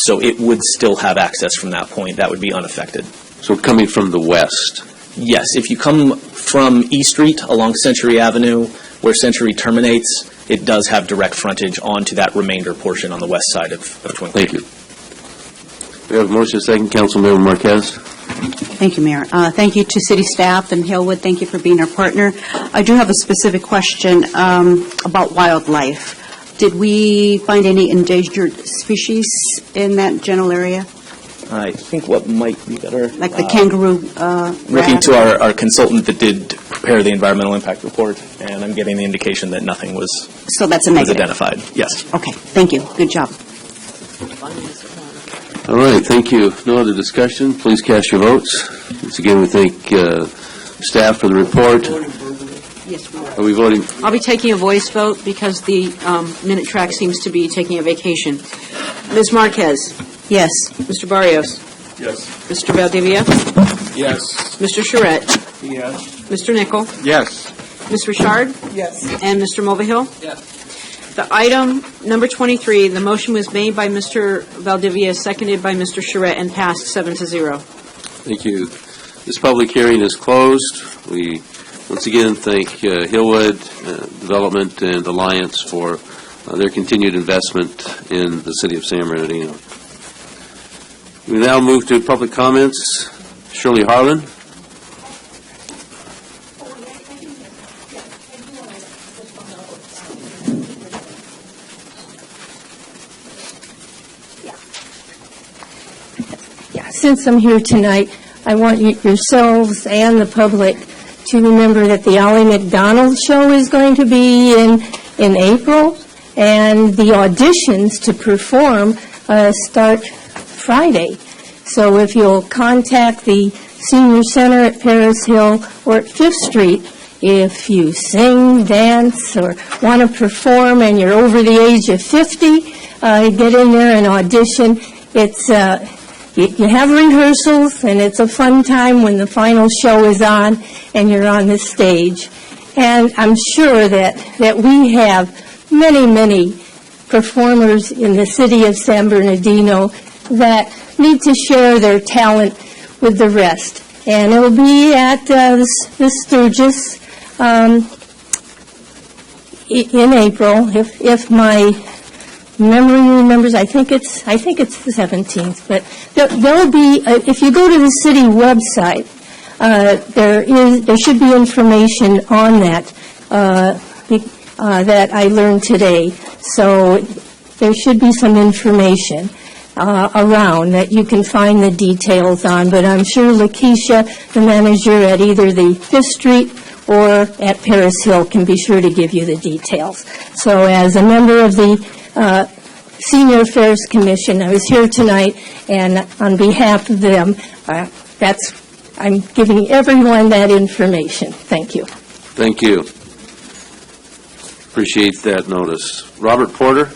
So it would still have access from that point. That would be unaffected. So coming from the west? Yes. If you come from E Street along Century Avenue, where Century terminates, it does have direct frontage onto that remainder portion on the west side of Twin Creek. Thank you. We have a motion, second. Councilmember Marquez. Thank you, Mayor. Thank you to city staff and Hillwood. Thank you for being our partner. I do have a specific question about wildlife. Did we find any endangered species in that general area? I think what might be better... Like the kangaroo looking rat? to our consultant that did prepare the environmental impact report, and I'm getting the indication that nothing was, So that's a negative? identified. Yes. Okay, thank you. Good job. All right, thank you. No other discussion. Please cast your votes. Once again, we thank staff for the report. Yes, we Are we voting? I'll be taking a voice vote because the minute track seems to be taking a vacation. Ms. Marquez? Yes. Mr. Barrios? Yes. Mr. Valdivia? Yes. Mr. Charette? Yes. Mr. Nichol? Yes. Ms. Richard? Yes. And Mr. Mulvihill? Yes. The item number 23, the motion was made by Mr. Valdivia, seconded by Mr. Charette, and passed 7-0. Thank you. This public hearing is closed. We once again thank Hillwood Development and Alliance for their continued investment in the city of San Bernardino. We now move to public comments. Shirley Harlan. Since I'm here tonight, I want yourselves and the public to remember that the Ollie McDonald Show is going to be in April, and the auditions to perform start Friday. So if you'll contact the Senior Center at Paris Hill or at 5th Street, if you sing, dance, or want to perform and you're over the age of 50, get in there and audition. It's you have rehearsals, and it's a fun time when the final show is on and you're on the stage. And I'm sure that we have many, many performers in the city of San Bernardino that need to share their talent with the rest. And it'll be at the Sturgis in April, if my memory remembers. I think it's the 17th. But there'll be, if you go to the city website, there should be information on that that I learned today. So there should be some information around that you can find the details on. But I'm sure Lakeisha, the manager at either the 5th Street or at Paris Hill, can be sure to give you the details. So as a member of the Senior Affairs Commission, I was here tonight, and on behalf of them, I'm giving everyone that information. Thank you. Thank you. Appreciate that notice. Robert Porter.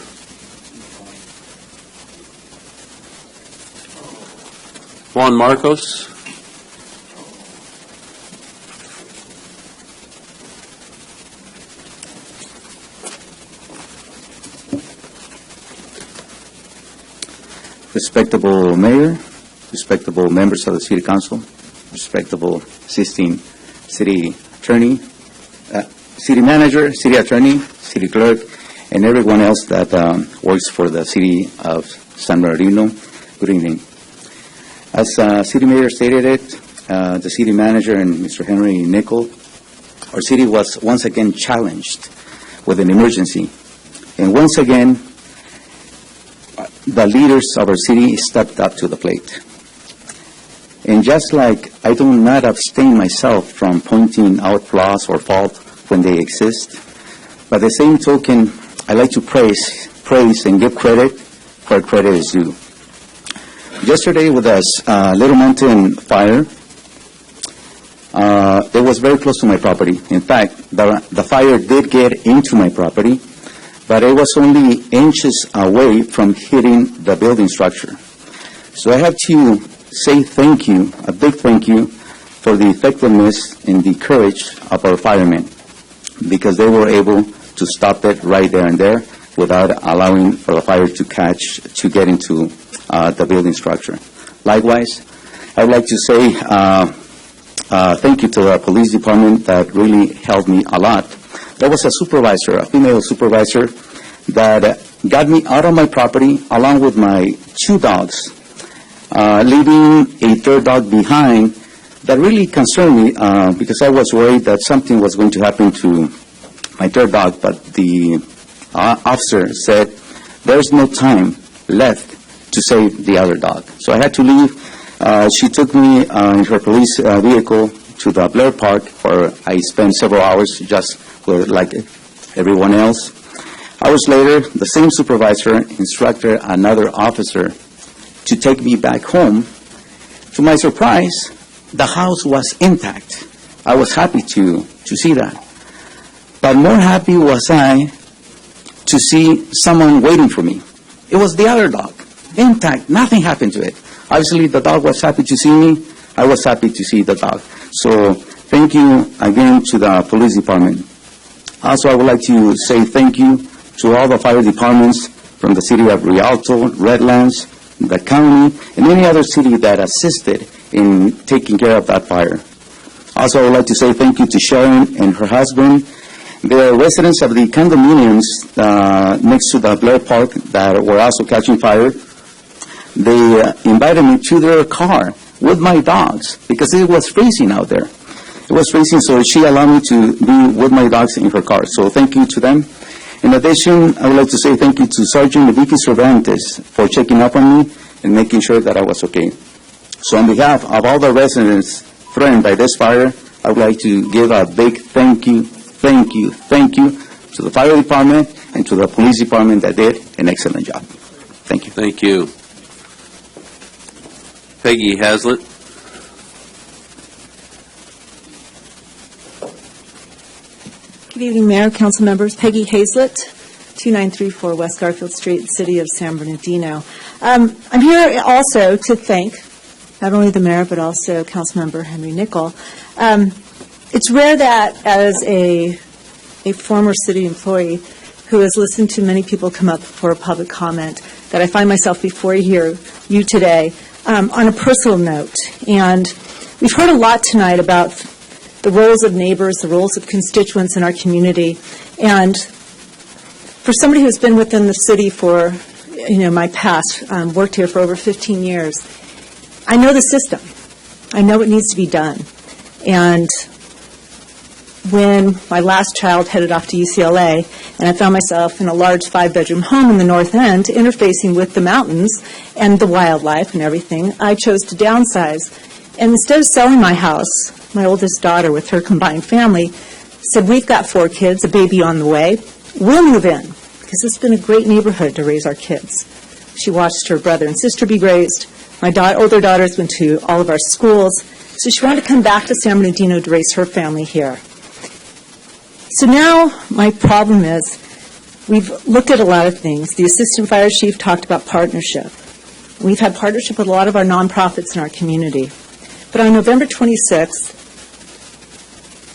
Juan Marcos. Respectable Mayor, respectable members of the City Council, respectable assisting City Attorney, City Manager, City Attorney, City Clerk, and everyone else that works for the City of San Bernardino. Good evening. As City Mayor stated it, the City Manager and Mr. Henry Nickel, our city was once again challenged with an emergency. And once again, the leaders of our city stepped up to the plate. And just like I do not abstain myself from pointing out flaws or fault when they exist, by the same token, I like to praise and give credit where credit is due. Yesterday with this Little Mountain fire, it was very close to my property. In fact, the fire did get into my property, but it was only inches away from hitting the building structure. So I have to say thank you, a big thank you, for the effectiveness and the courage of our firemen, because they were able to stop it right there and there without allowing for the fire to get into the building structure. Likewise, I would like to say thank you to the police department that really helped me a lot. There was a supervisor, a female supervisor, that got me out of my property along with my 2 dogs, leaving a 3rd dog behind. That really concerned me because I was worried that something was going to happen to my 3rd dog, but the officer said there's no time left to save the other dog. So I had to leave. She took me in her police vehicle to the Blair Park, where I spent several hours just like everyone else. Hours later, the same supervisor instructed another officer to take me back home. To my surprise, the house was intact. I was happy to see that. But more happy was I to see someone waiting for me. It was the other dog, intact, nothing happened to it. Obviously, the dog was happy to see me. I was happy to see the dog. So thank you again to the police department. Also, I would like to say thank you to all the fire departments from the city of Rialto, Redlands, the county, and any other city that assisted in taking care of that fire. Also, I would like to say thank you to Sharon and her husband. The residents of the condominiums next to the Blair Park that were also catching fire, they invited me to their car with my dogs because it was freezing out there. It was freezing, so she allowed me to be with my dogs in her car. So thank you to them. In addition, I would like to say thank you to Sergeant Vicky Cervantes for checking up on me and making sure that I was okay. So on behalf of all the residents threatened by this fire, I would like to give a big thank you to the fire department and to the police department that did an excellent job. Thank you. Thank you. Peggy Hazlett. Good evening, Mayor, Council members. Peggy Hazlett, 2934 West Garfield Street, City of San Bernardino. I'm here also to thank not only the mayor but also Councilmember Henry Nickel. It's rare that as a former city employee who has listened to many people come up for a public comment that I find myself before you today on a personal note. And we've heard a lot tonight about the roles of neighbors, the roles of constituents in our community. And for somebody who's been within the city for, my past, worked here for over 15 years, I know the system. I know what needs to be done. And when my last child headed off to UCLA, and I found myself in a large 5-bedroom home in the North End, interfacing with the mountains and the wildlife and everything, I chose to downsize. And instead of selling my house, my oldest daughter with her combined family said, we've got 4 kids, a baby on the way, we'll move in, because it's been a great neighborhood to raise our kids. She watched her brother and sister be raised. My older daughters went to all of our schools, so she wanted to come back to San Bernardino to raise her family here. So now my problem is we've looked at a lot of things. The Assistant Fire Chief talked about partnership. We've had partnership with a lot of our nonprofits in our community. But on November 26th,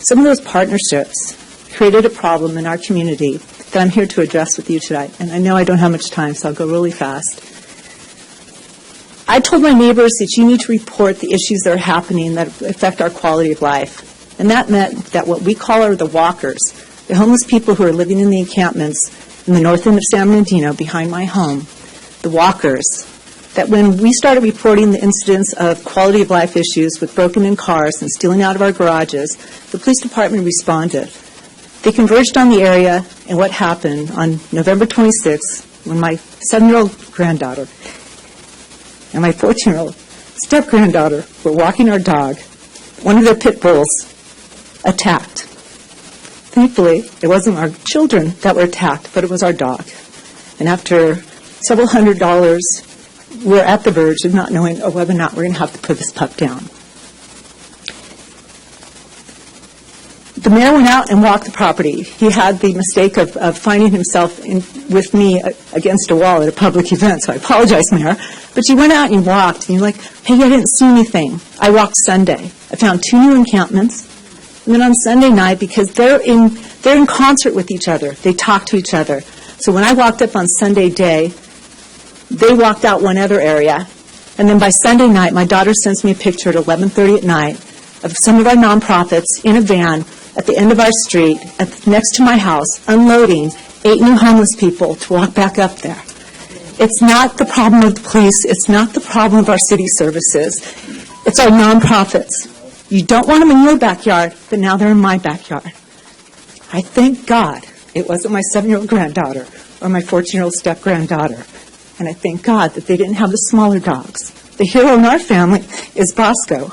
some of those partnerships created a problem in our community that I'm here to address with you tonight. And I know I don't have much time, so I'll go really fast. I told my neighbors that you need to report the issues that are happening that affect our quality of life. And that meant that what we call are the walkers, the homeless people who are living in the encampments in the north end of San Bernardino behind my home, the walkers, that when we started reporting the incidents of quality of life issues with broken-in cars and stealing out of our garages, the police department responded. They converged on the area, and what happened on November 26th, when my 7-year-old granddaughter and my 14-year-old step-granddaughter were walking our dog, one of their pit bulls attacked. Thankfully, it wasn't our children that were attacked, but it was our dog. And after several $100s, we're at the verge of not knowing whether or not we're going to have to put this pup down. The mayor went out and walked the property. He had the mistake of finding himself with me against a wall at a public event, so I apologize, Mayor. But you went out and you walked, and you're like, hey, I didn't see anything. I walked Sunday. I found 2 new encampments. And then on Sunday night, because they're in concert with each other, they talk to each other. So when I walked up on Sunday day, they walked out one other area. And then by Sunday night, my daughter sends me a picture at 11:30 at night of some of our nonprofits in a van at the end of our street, next to my house, unloading 8 new homeless people to walk back up there. It's not the problem of the police. It's not the problem of our city services. It's our nonprofits. You don't want them in your backyard, but now they're in my backyard. I thank God it wasn't my 7-year-old granddaughter or my 14-year-old step-granddaughter. And I thank God that they didn't have the smaller dogs. The hero in our family is Bosco,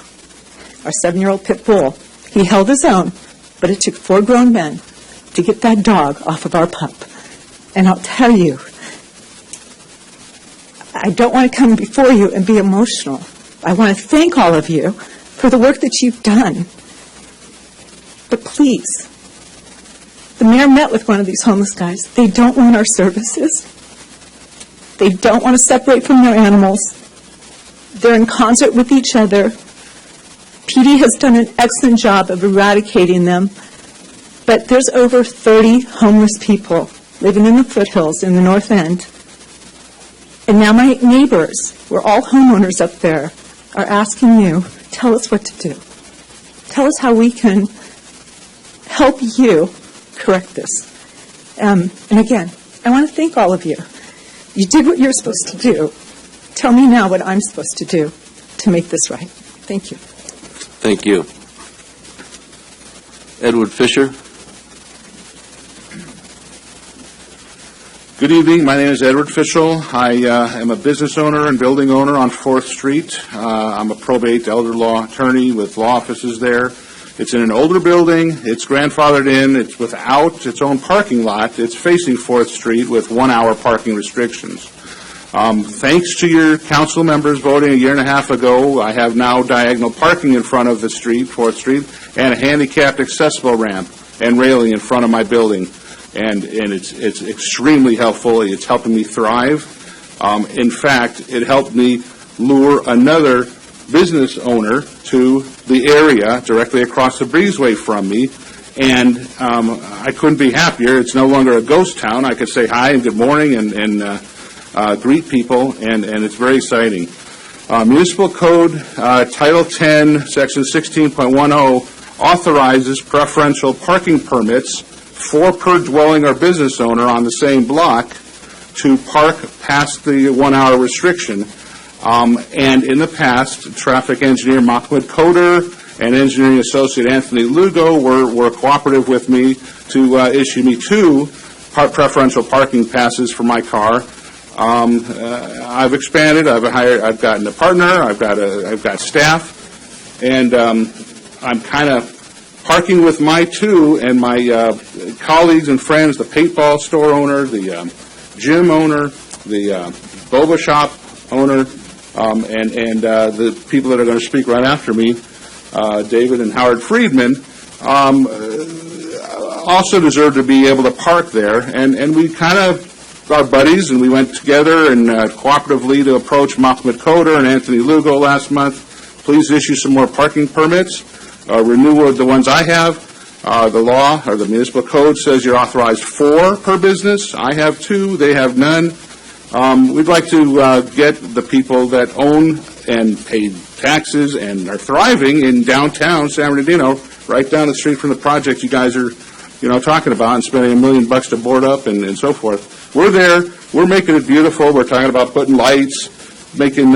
our 7-year-old pit bull. He held his own, but it took 4 grown men to get that dog off of our pup. And I'll tell you, I don't want to come before you and be emotional. I want to thank all of you for the work that you've done. But please, the mayor met with one of these homeless guys. They don't want our services. They don't want to separate from their animals. They're in concert with each other. PD has done an excellent job of eradicating them, but there's over 30 homeless people living in the foothills in the North End. And now my neighbors, we're all homeowners up there, are asking you, tell us what to do. Tell us how we can help you correct this. And again, I want to thank all of you. You did what you're supposed to do. Tell me now what I'm supposed to do to make this right. Thank you. Thank you. Edward Fisher. Good evening. My name is Edward Fischel. I am a business owner and building owner on 4th Street. I'm a probate elder law attorney with law offices there. It's in an older building. It's grandfathered in. It's without its own parking lot. It's facing 4th Street with 1-hour parking restrictions. Thanks to your council members voting a year and a half ago, I have now diagonal parking in front of the street, 4th Street, and a handicapped accessible ramp and railing in front of my building. And it's extremely helpful. It's helping me thrive. In fact, it helped me lure another business owner to the area directly across the breezeway from me, and I couldn't be happier. It's no longer a ghost town. I could say hi and good morning and greet people, and it's very exciting. Municipal Code Title 10, Section 16.10 authorizes preferential parking permits, 4 per dwelling or business owner on the same block, to park past the 1-hour restriction. And in the past, traffic engineer Mahmoud Coder and engineering associate Anthony Lugo were cooperative with me to issue me 2 preferential parking passes for my car. I've expanded. I've gotten a partner. I've got staff, and I'm kind of parking with my 2 and my colleagues and friends, the paintball store owner, the gym owner, the boba shop owner, and the people that are going to speak right after me, David and Howard Friedman, also deserve to be able to park there. And we kind of are buddies, and we went together and cooperatively to approach Mahmoud Coder and Anthony Lugo last month. Please issue some more parking permits. Renew the ones I have. The law, or the municipal code, says you're authorized 4 per business. I have 2. They have none. We'd like to get the people that own and pay taxes and are thriving in downtown San Bernardino, right down the street from the project you guys are, talking about, and spending $1 million to board up and so forth. We're there. We're making it beautiful. We're talking about putting lights, making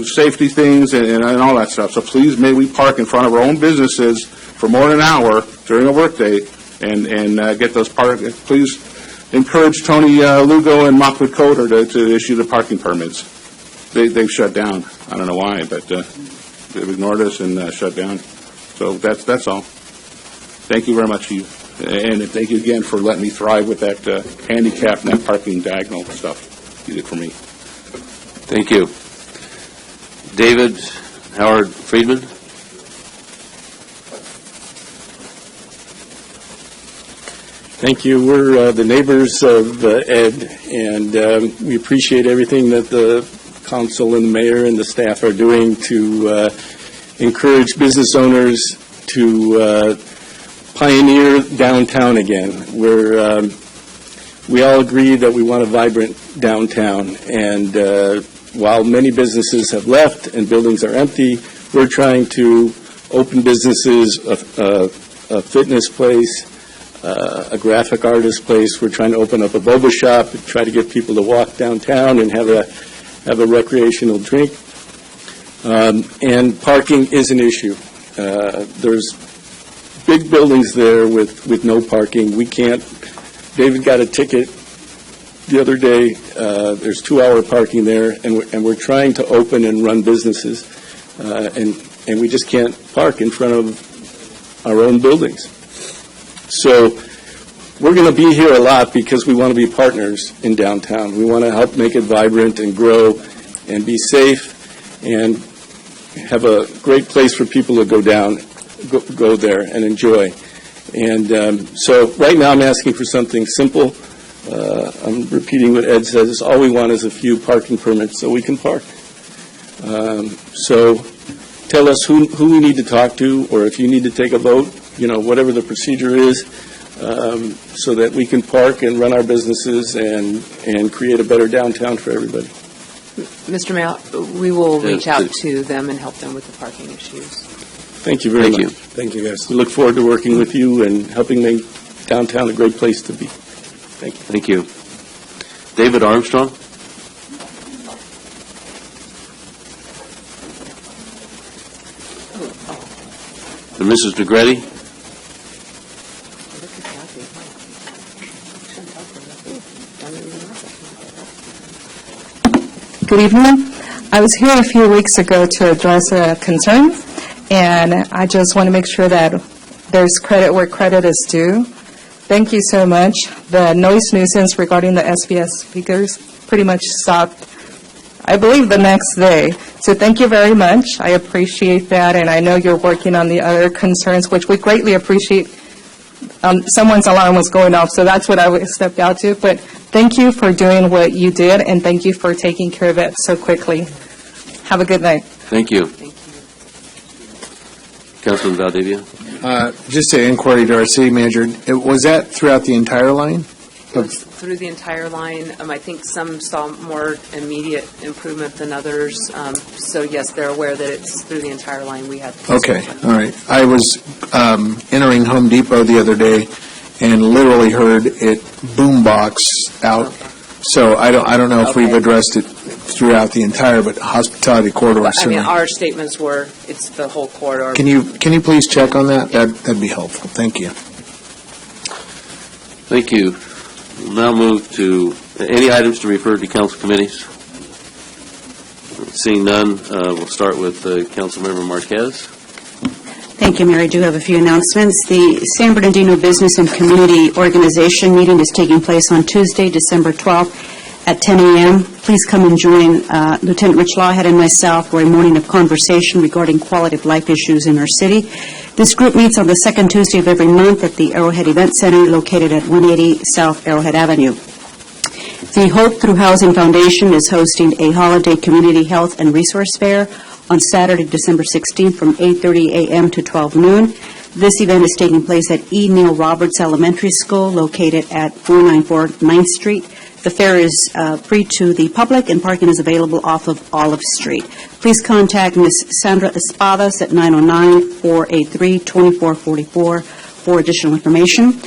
safety things, and all that stuff. So please, may we park in front of our own businesses for more than an hour during a workday and get those please encourage Tony Lugo and Mopwood Coder to issue the parking permits. They've shut down. I don't know why, but they've ignored us and shut down. So that's all. Thank you very much to you. And thank you again for letting me thrive with that handicap and that parking diagonal stuff you did for me. Thank you. David Howard Friedman. Thank you. We're the neighbors of Ed, and we appreciate everything that the council and the mayor and the staff are doing to encourage business owners to pioneer downtown again. We all agree that we want a vibrant downtown, and while many businesses have left and buildings are empty, we're trying to open businesses, a fitness place, a graphic artist place. We're trying to open up a boba shop, try to get people to walk downtown and have a recreational drink. And parking is an issue. There's big buildings there with no parking. We can't. David got a ticket the other day. There's 2-hour parking there, and we're trying to open and run businesses, and we just can't park in front of our own buildings. So we're going to be here a lot because we want to be partners in downtown. We want to help make it vibrant and grow and be safe and have a great place for people to go there and enjoy. And so right now I'm asking for something simple. I'm repeating what Ed says. All we want is a few parking permits so we can park. So tell us who we need to talk to, or if you need to take a vote, whatever the procedure is, so that we can park and run our businesses and create a better downtown for everybody. Mr. Mayor, we will reach out to them and help them with the parking issues. Thank you very much. Thank you, guys. We look forward to working with you and helping make downtown a great place to be. Thank you. Thank you. David Armstrong. And Mrs. Negretti. Good evening. I was here a few weeks ago to address a concern, and I just want to make sure that there's credit where credit is due. Thank you so much. The noise nuisance regarding the SBS speakers pretty much stopped, I believe, the next day. So thank you very much. I appreciate that, and I know you're working on the other concerns, which we greatly appreciate. Someone's alarm was going off, so that's what I stepped out to. But thank you for doing what you did, and thank you for taking care of it so quickly. Have a good night. Thank you. Councilman Valdivia. Just an inquiry to our city manager. Was that throughout the entire line? Through the entire line. I think some saw more immediate improvement than others. So, yes, they're aware that it's through the entire line. We had. Okay, all right. I was entering Home Depot the other day and literally heard it boombox out. So I don't know if we've addressed it throughout the entire, but hospitality corridor. Our statements were it's the whole corridor. Can you please check on that? That'd be helpful. Thank you. Thank you. We'll now move to any items to refer to council committees. Seeing none, we'll start with Councilmember Marquez. Thank you, Mayor. I do have a few announcements. The San Bernardino Business and Community Organization meeting is taking place on Tuesday, December 12th at 10 a.m. Please come and join Lieutenant Rich Lawhead and myself for a morning of conversation regarding quality of life issues in our city. This group meets on the second Tuesday of every month at the Arrowhead Event Center located at 180 South Arrowhead Avenue. The Hope Through Housing Foundation is hosting a holiday community health and resource fair on Saturday, December 16th from 8:30 a.m. to 12 noon. This event is taking place at E. Neil Roberts Elementary School located at 494 9th Street. The fair is free to the public, and parking is available off of Olive Street. Please contact Ms. Sandra Espadas at 909-483-2444 for additional information.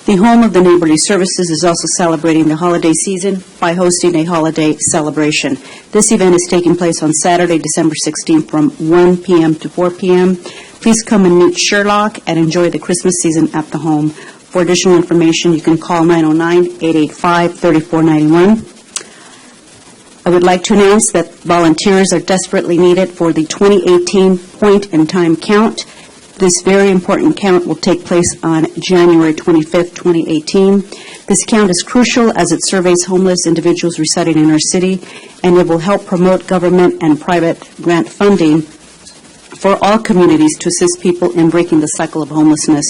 The Home of the Neighborly Services is also celebrating the holiday season by hosting a holiday celebration. This event is taking place on Saturday, December 16th from 1 p.m. to 4 p.m. Please come and meet Sherlock and enjoy the Christmas season at the home. For additional information, you can call 909-885-3491. I would like to announce that volunteers are desperately needed for the 2018 point-in-time count. This very important count will take place on January 25th, 2018. This count is crucial as it surveys homeless individuals residing in our city, and it will help promote government and private grant funding for all communities to assist people in breaking the cycle of homelessness.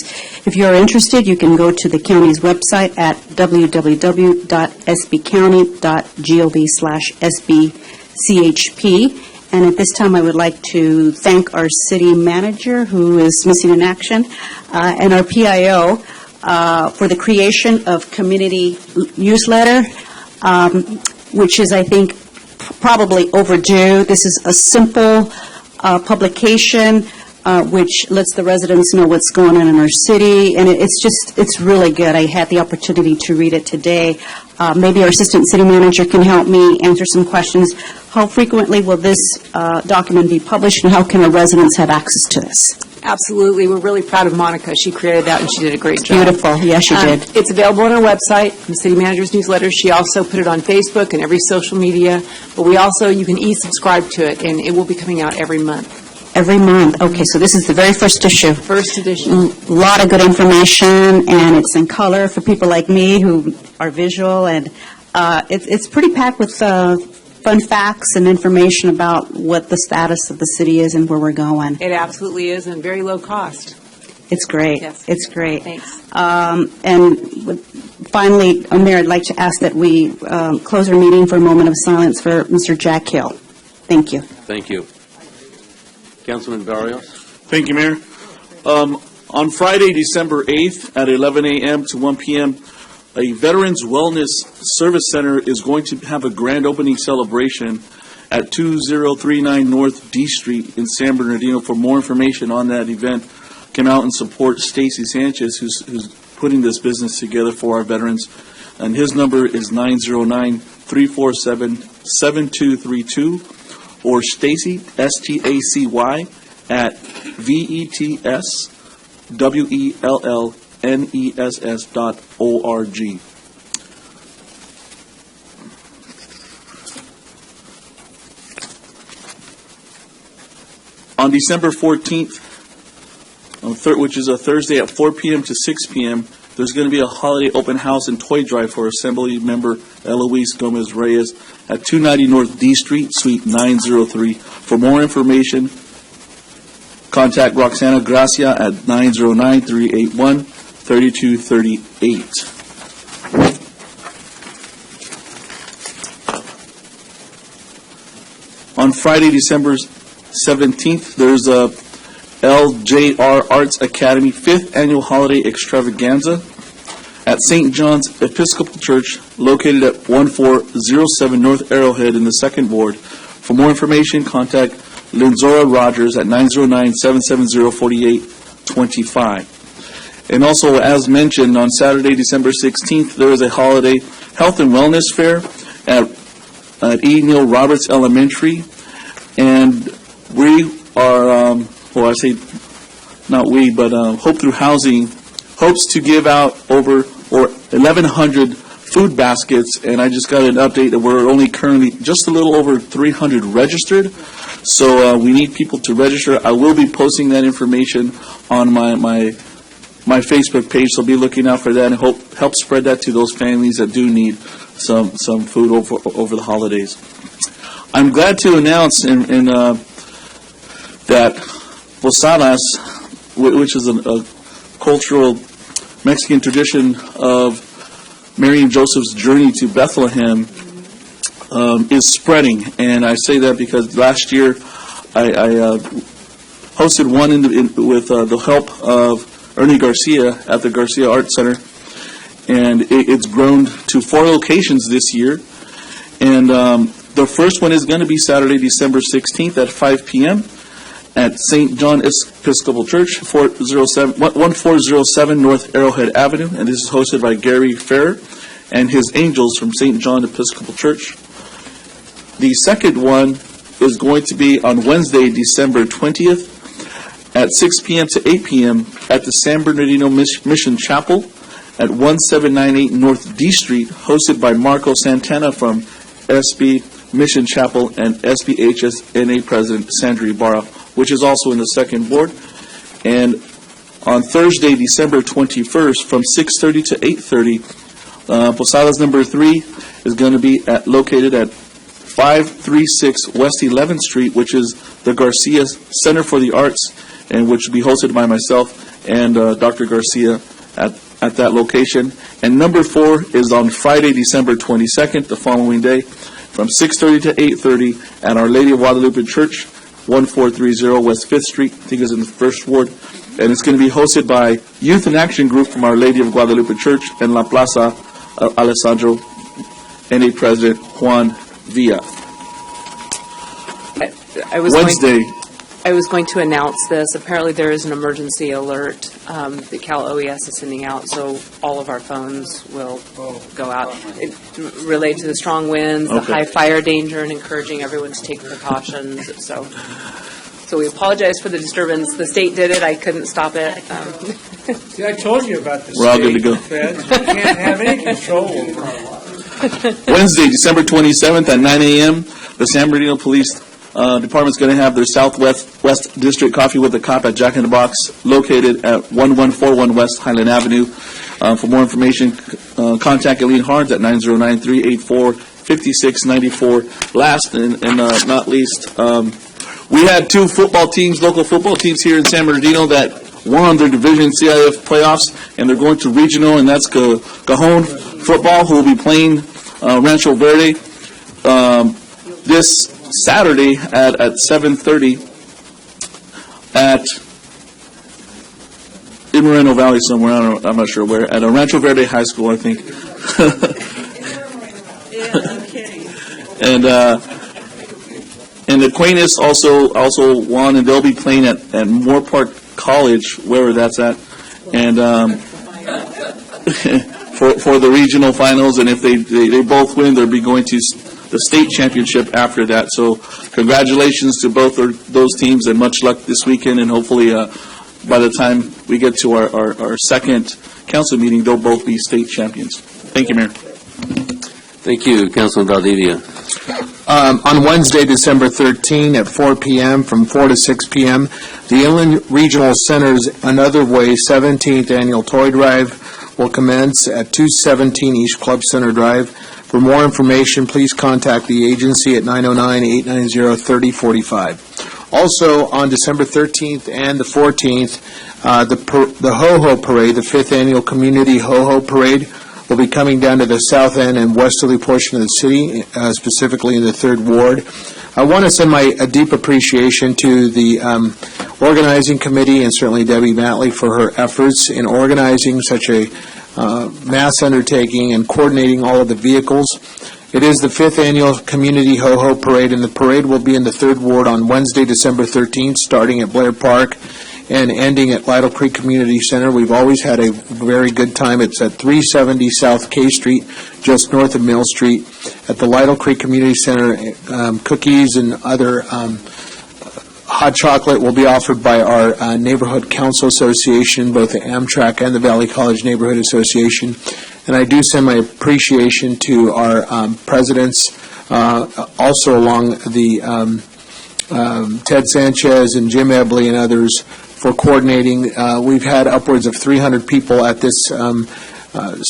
If you are interested, you can go to the county's website at www.sbcounty.gov/sbchp. And at this time, I would like to thank our city manager, who is missing in action, and our PIO for the creation of community newsletter, which is, I think, probably overdue. This is a simple publication which lets the residents know what's going on in our city, and it's really good. I had the opportunity to read it today. Maybe our assistant city manager can help me answer some questions. How frequently will this document be published, and how can our residents have access to this? Absolutely. We're really proud of Monica. She created that, and she did a great job. Beautiful. Yes, she did. It's available on our website, the city manager's newsletter. She also put it on Facebook and every social media. But you can e-subscribe to it, and it will be coming out every month. Every month. Okay, so this is the very first issue. First edition. A lot of good information, and it's in color for people like me who are visual, and it's pretty packed with fun facts and information about what the status of the city is and where we're going. It absolutely is, and very low cost. It's great. Yes. It's great. Thanks. And finally, Mayor, I'd like to ask that we close our meeting for a moment of silence for Mr. Jack Hill. Thank you. Thank you. Councilman Barrios? Thank you, Mayor. On Friday, December 8th at 11 a.m. to 1 p.m., a Veterans Wellness Service Center is going to have a grand opening celebration at 2039 North D Street in San Bernardino. For more information on that event, come out and support Stacy Sanchez, who's putting this business together for our veterans. And his number is 909-347-7232, or Stacy, S-T-A-C-Y, at VETSWELLNESS.org. On December 14th, which is a Thursday at 4 p.m. to 6 p.m., there's going to be a holiday open house and toy drive for Assembly Member Eloise Gomez Reyes at 290 North D Street, Suite 903. For more information, contact Roxana Gracia at 909-381-3238. On Friday, December 17th, there's a LJR Arts Academy 5th Annual Holiday Extravaganza at St. John's Episcopal Church, located at 1407 North Arrowhead in the 2nd Ward. For more information, contact Linzora Rogers at 909-770-4825. And also, as mentioned, on Saturday, December 16th, there is a holiday health and wellness fair at E. Neil Roberts Elementary. And we are, Hope Through Housing hopes to give out over 1,100 food baskets, and I just got an update that we're only currently just a little over 300 registered, so we need people to register. I will be posting that information on my Facebook page, so be looking out for that and help spread that to those families that do need some food over the holidays. I'm glad to announce that Posadas, which is a cultural Mexican tradition of Mary and Joseph's journey to Bethlehem, is spreading. And I say that because last year I hosted one with the help of Ernie Garcia at the Garcia Art Center. and it's grown to 4 locations this year. And the first one is going to be Saturday, December 16th at 5 p.m. at St. John Episcopal Church, 1407 North Arrowhead Avenue, and this is hosted by Gary Ferrer and his angels from St. John Episcopal Church. The second one is going to be on Wednesday, December 20th at 6 p.m. to 8 p.m. at the San Bernardino Mission Chapel at 1798 North D Street, hosted by Marco Santana from SB Mission Chapel and SBHS NA President Sandra Ibarra, which is also in the second ward. And on Thursday, December 21st, from 6:30 to 8:30, Posadas number 3 is going to be located at 536 West 11th Street, which is the Garcia Center for the Arts, and which will be hosted by myself and Dr. Garcia at that location. And number 4 is on Friday, December 22nd, the following day, from 6:30 to 8:30 at Our Lady of Guadalupe Church, 1430 West 5th Street, I think it's in the first ward. And it's going to be hosted by Youth in Action Group from Our Lady of Guadalupe Church in La Plaza, Alessandro, NA President Juan Villa. I was going to announce this. Apparently, there is an emergency alert that Cal OES is sending out, so all of our phones will go out. It related to the strong winds, the high fire danger, and encouraging everyone to take precautions. So we apologize for the disturbance. The state did it. I couldn't stop it. See, I told you about the We're all good to go. Feds. You can't have any control over our lives. Wednesday, December 27th at 9 a.m., the San Bernardino Police Department's going to have their Southwest District Coffee with a Cop at Jack in the Box, located at 1141 West Highland Avenue. For more information, contact Eileen Harns at 909-384-5694. Last and not least, we had 2 local football teams here in San Bernardino that won their division CIF playoffs, and they're going to regional, and that's Cajon Football, who will be playing Rancho Verde this Saturday at 7:30 in Moreno Valley somewhere. I'm not sure where. At Rancho Verde High School, I think. And Aquinas also won, and they'll be playing at Moore Park College, wherever that's at, and for the regional finals. And if they both win, they'll be going to the state championship after that. So congratulations to both those teams, and much luck this weekend. And hopefully by the time we get to our second council meeting, they'll both be state champions. Thank you, Mayor. Thank you, Councilman Valdivia. On Wednesday, December 13, at 4 p.m., from 4 to 6 p.m., the Inland Regional Center's Another Way 17th Annual Toy Drive will commence at 217 East Club Center Drive. For more information, please contact the agency at 909-890-3045. Also, on December 13th and the 14th, the Ho-Ho Parade, the 5th Annual Community Ho-Ho Parade, will be coming down to the south end and westerly portion of the city, specifically in the 3rd Ward. I want to send my deep appreciation to the organizing committee and certainly Debbie Matley for her efforts in organizing such a mass undertaking and coordinating all of the vehicles. It is the 5th Annual Community Ho-Ho Parade, and the parade will be in the 3rd Ward on Wednesday, December 13th, starting at Blair Park and ending at Lytle Creek Community Center. We've always had a very good time. It's at 370 South K Street, just north of Mill Street. At the Lytle Creek Community Center, cookies and other hot chocolate will be offered by our Neighborhood Council Association, both the Amtrak and the Valley College Neighborhood Association. And I do send my appreciation to our presidents, also along the Ted Sanchez and Jim Ebley and others for coordinating. We've had upwards of 300 people at this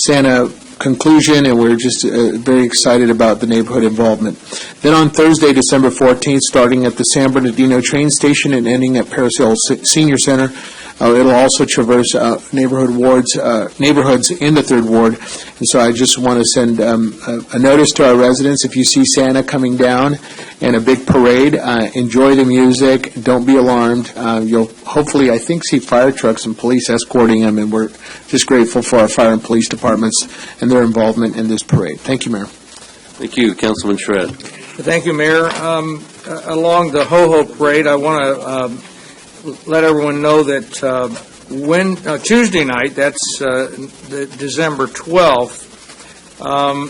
Santa conclusion, and we're just very excited about the neighborhood involvement. Then on Thursday, December 14th, starting at the San Bernardino train station and ending at Paris Hill Senior Center, It'll also traverse neighborhoods in the Third Ward. And so I just want to send a notice to our residents. If you see Santa coming down and a big parade, enjoy the music. Don't be alarmed. You'll hopefully, I think, see fire trucks and police escorting them, and we're just grateful for our fire and police departments and their involvement in this parade. Thank you, Mayor. Thank you, Councilman Shred. Thank you, Mayor. Along the Ho-Ho Parade, I want to let everyone know that Tuesday night, that's December 12th,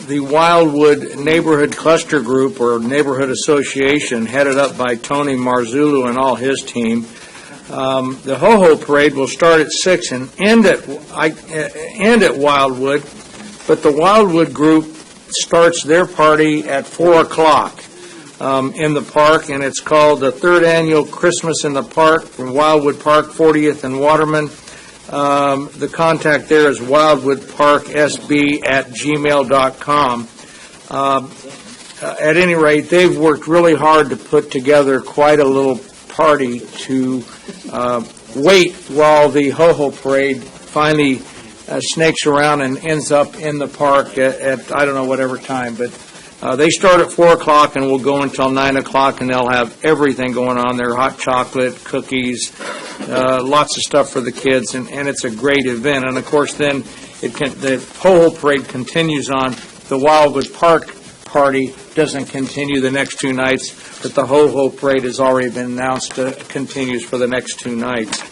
the Wildwood Neighborhood Cluster Group, or Neighborhood Association, headed up by Tony Marzullo and all his team, the Ho-Ho Parade will start at 6 and end at Wildwood, but the Wildwood group starts their party at 4 o'clock in the park, and it's called the Third Annual Christmas in the Park from Wildwood Park, 40th and Waterman. The contact there is wildwoodparksb@gmail.com. At any rate, they've worked really hard to put together quite a little party to wait while the Ho-Ho Parade finally snakes around and ends up in the park at I don't know, whatever time. But they start at 4 o'clock and will go until 9 o'clock, and they'll have everything going on there, hot chocolate, cookies, lots of stuff for the kids, and it's a great event. And, of course, then the Ho-Ho Parade continues on. The Wildwood Park party doesn't continue the next 2 nights, but the Ho-Ho Parade has already been announced continues for the next 2 nights.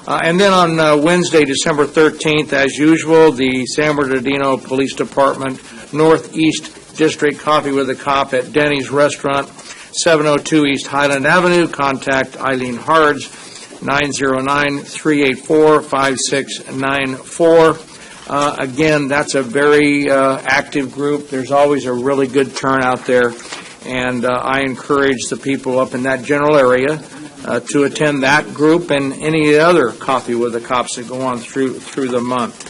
And then on Wednesday, December 13th, as usual, the San Bernardino Police Department Northeast District Coffee with a Cop at Denny's Restaurant, 702 East Highland Avenue. Contact Eileen Hards, 909-384-5694. Again, that's a very active group. There's always a really good turnout there, and I encourage the people up in that general area to attend that group and any other Coffee with the Cops that go on through the month.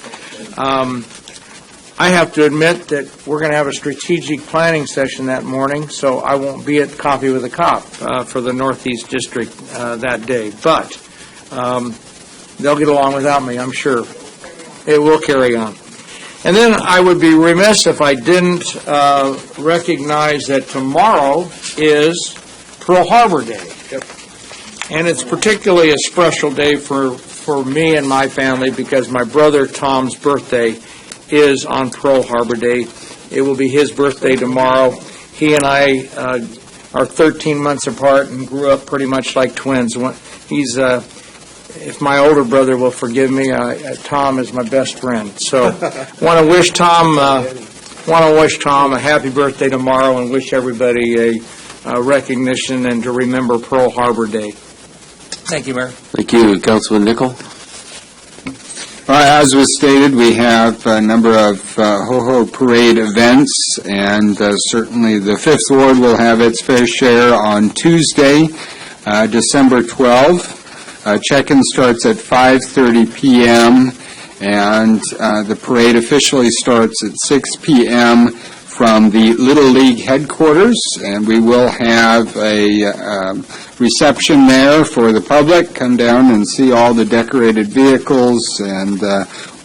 I have to admit that we're going to have a strategic planning session that morning, so I won't be at Coffee with a Cop for the Northeast District that day. But they'll get along without me, I'm sure. It will carry on. And then I would be remiss if I didn't recognize that tomorrow is Pearl Harbor Day. And it's particularly a special day for me and my family because my brother Tom's birthday is on Pearl Harbor Day. It will be his birthday tomorrow. He and I are 13 months apart and grew up pretty much like twins. He's, if my older brother will forgive me, Tom is my best friend. So want to wish Tom a happy birthday tomorrow and wish everybody a recognition and to remember Pearl Harbor Day. Thank you, Mayor. Thank you, Councilman Nickel. As was stated, we have a number of Ho-Ho Parade events, and certainly the 5th Ward will have its fair share on Tuesday, December 12th. Check-in starts at 5:30 p.m., and the parade officially starts at 6 p.m. from the Little League headquarters, and we will have a reception there for the public. Come down and see all the decorated vehicles, and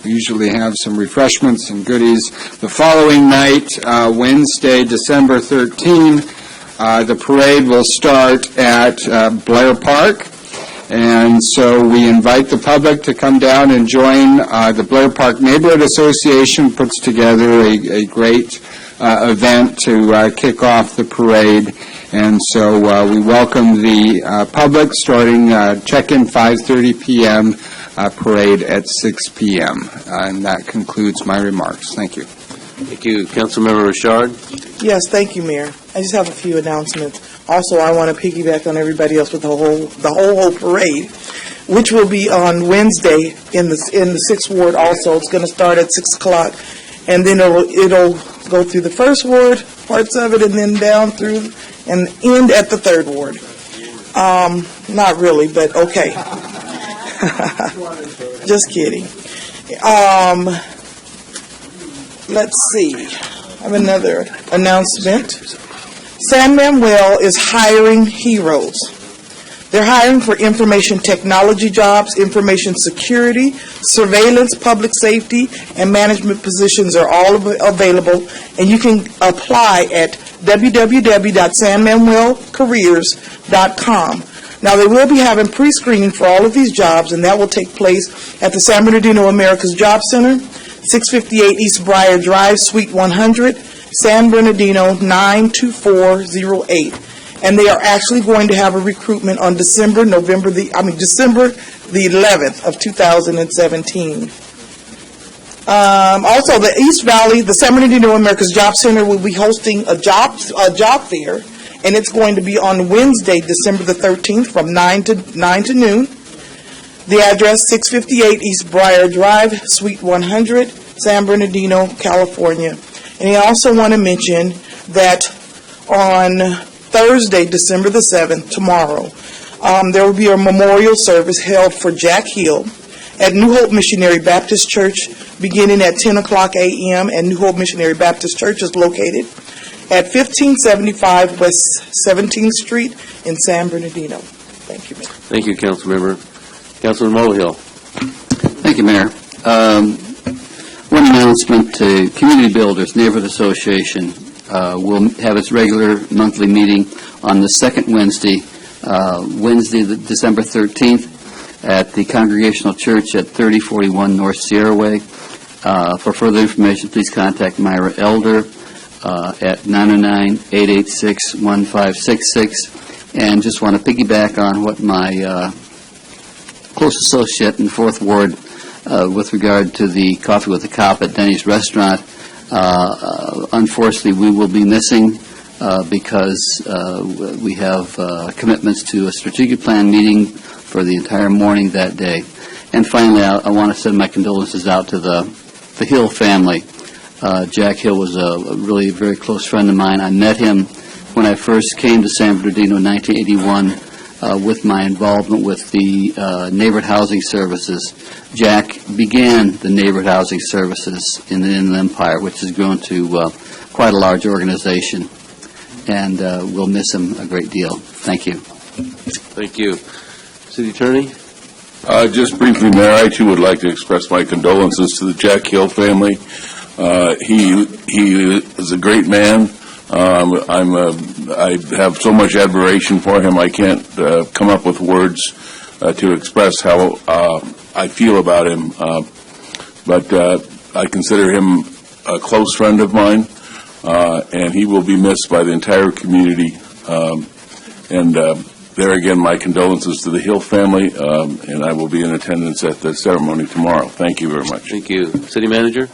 we usually have some refreshments and goodies. The following night, Wednesday, December 13, the parade will start at Blair Park. And so we invite the public to come down and join. The Blair Park Neighborhood Association puts together a great event to kick off the parade. And so we welcome the public starting check-in 5:30 p.m., parade at 6 p.m. And that concludes my remarks. Thank you. Thank you. Councilmember Richard? Yes, thank you, Mayor. I just have a few announcements. Also, I want to piggyback on everybody else with the whole parade, which will be on Wednesday in the 6th Ward also. It's going to start at 6 o'clock, and then it'll go through the 1st Ward, parts of it, and then down through and end at the 3rd Ward. Not really, but okay. Just kidding. Let's see. I have another announcement. San Manuel is hiring heroes. They're hiring for information technology jobs, information security, surveillance, public safety, and management positions are all available, and you can apply at www.sanmanuelcareers.com. Now, they will be having pre-screening for all of these jobs, and that will take place at the San Bernardino Americas Job Center, 658 East Briar Drive, Suite 100, San Bernardino 92408. And they are actually going to have a recruitment on December the 11th of 2017. Also, the East Valley, the San Bernardino Americas Job Center will be hosting a job fair, and it's going to be on Wednesday, December the 13th, from 9 to noon. The address, 658 East Briar Drive, Suite 100, San Bernardino, California. And I also want to mention that on Thursday, December the 7th, tomorrow, there will be a memorial service held for Jack Hill at New Hope Missionary Baptist Church, beginning at 10 o'clock a.m., and New Hope Missionary Baptist Church is located at 1575 West 17th Street in San Bernardino. Thank you, Mayor. Thank you, Councilmember. Councilman Mulvihill. Thank you, Mayor. One announcement to Community Builders Neighborhood Association will have its regular monthly meeting on the second Wednesday, December 13th, at the Congregational Church at 3041 North Sierra Way. For further information, please contact Myra Elder at 909-886-1566. And just want to piggyback on what my close associate in 4th Ward with regard to the Coffee with a Cop at Denny's Restaurant. Unfortunately, we will be missing because we have commitments to a strategic plan meeting for the entire morning that day. And finally, I want to send my condolences out to the Hill family. Jack Hill was a really very close friend of mine. I met him when I first came to San Bernardino in 1981 with my involvement with the neighborhood housing services. Jack began the neighborhood housing services in the Inland Empire, which has grown to quite a large organization, and we'll miss him a great deal. Thank you. Thank you. City Attorney? Just briefly, Mayor, I too would like to express my condolences to the Jack Hill family. He is a great man. I have so much admiration for him. I can't come up with words to express how I feel about him. But I consider him a close friend of mine, and he will be missed by the entire community. There again, my condolences to the Hill family, and I will be in attendance at the ceremony tomorrow. Thank you very much. Thank you. City Manager?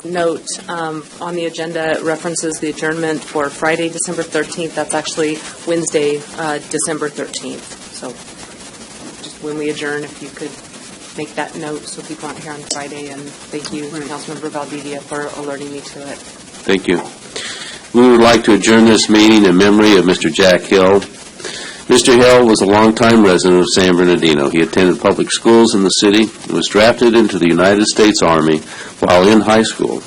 Note on the agenda, it references the adjournment for Friday, December 13th. That's actually Wednesday, December 13th. So just when we adjourn, if you could make that note so people aren't here on Friday. And thank you, Councilmember Valdivia, for alerting me to it. Thank you. We would like to adjourn this meeting in memory of Mr. Jack Hill. Mr. Hill was a longtime resident of San Bernardino. He attended public schools in the city and was drafted into the United States Army while in high school.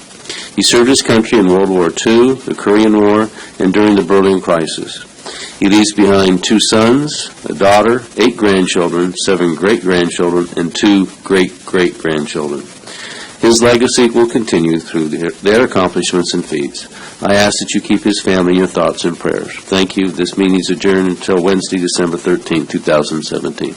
He served his country in World War II, the Korean War, and during the Berlin crisis. He leaves behind 2 sons, a daughter, 8 grandchildren, 7 great-grandchildren, and 2 great-great-grandchildren. His legacy will continue through their accomplishments and feats. I ask that you keep his family in your thoughts and prayers. Thank you. This meeting is adjourned until Wednesday, December 13, 2017.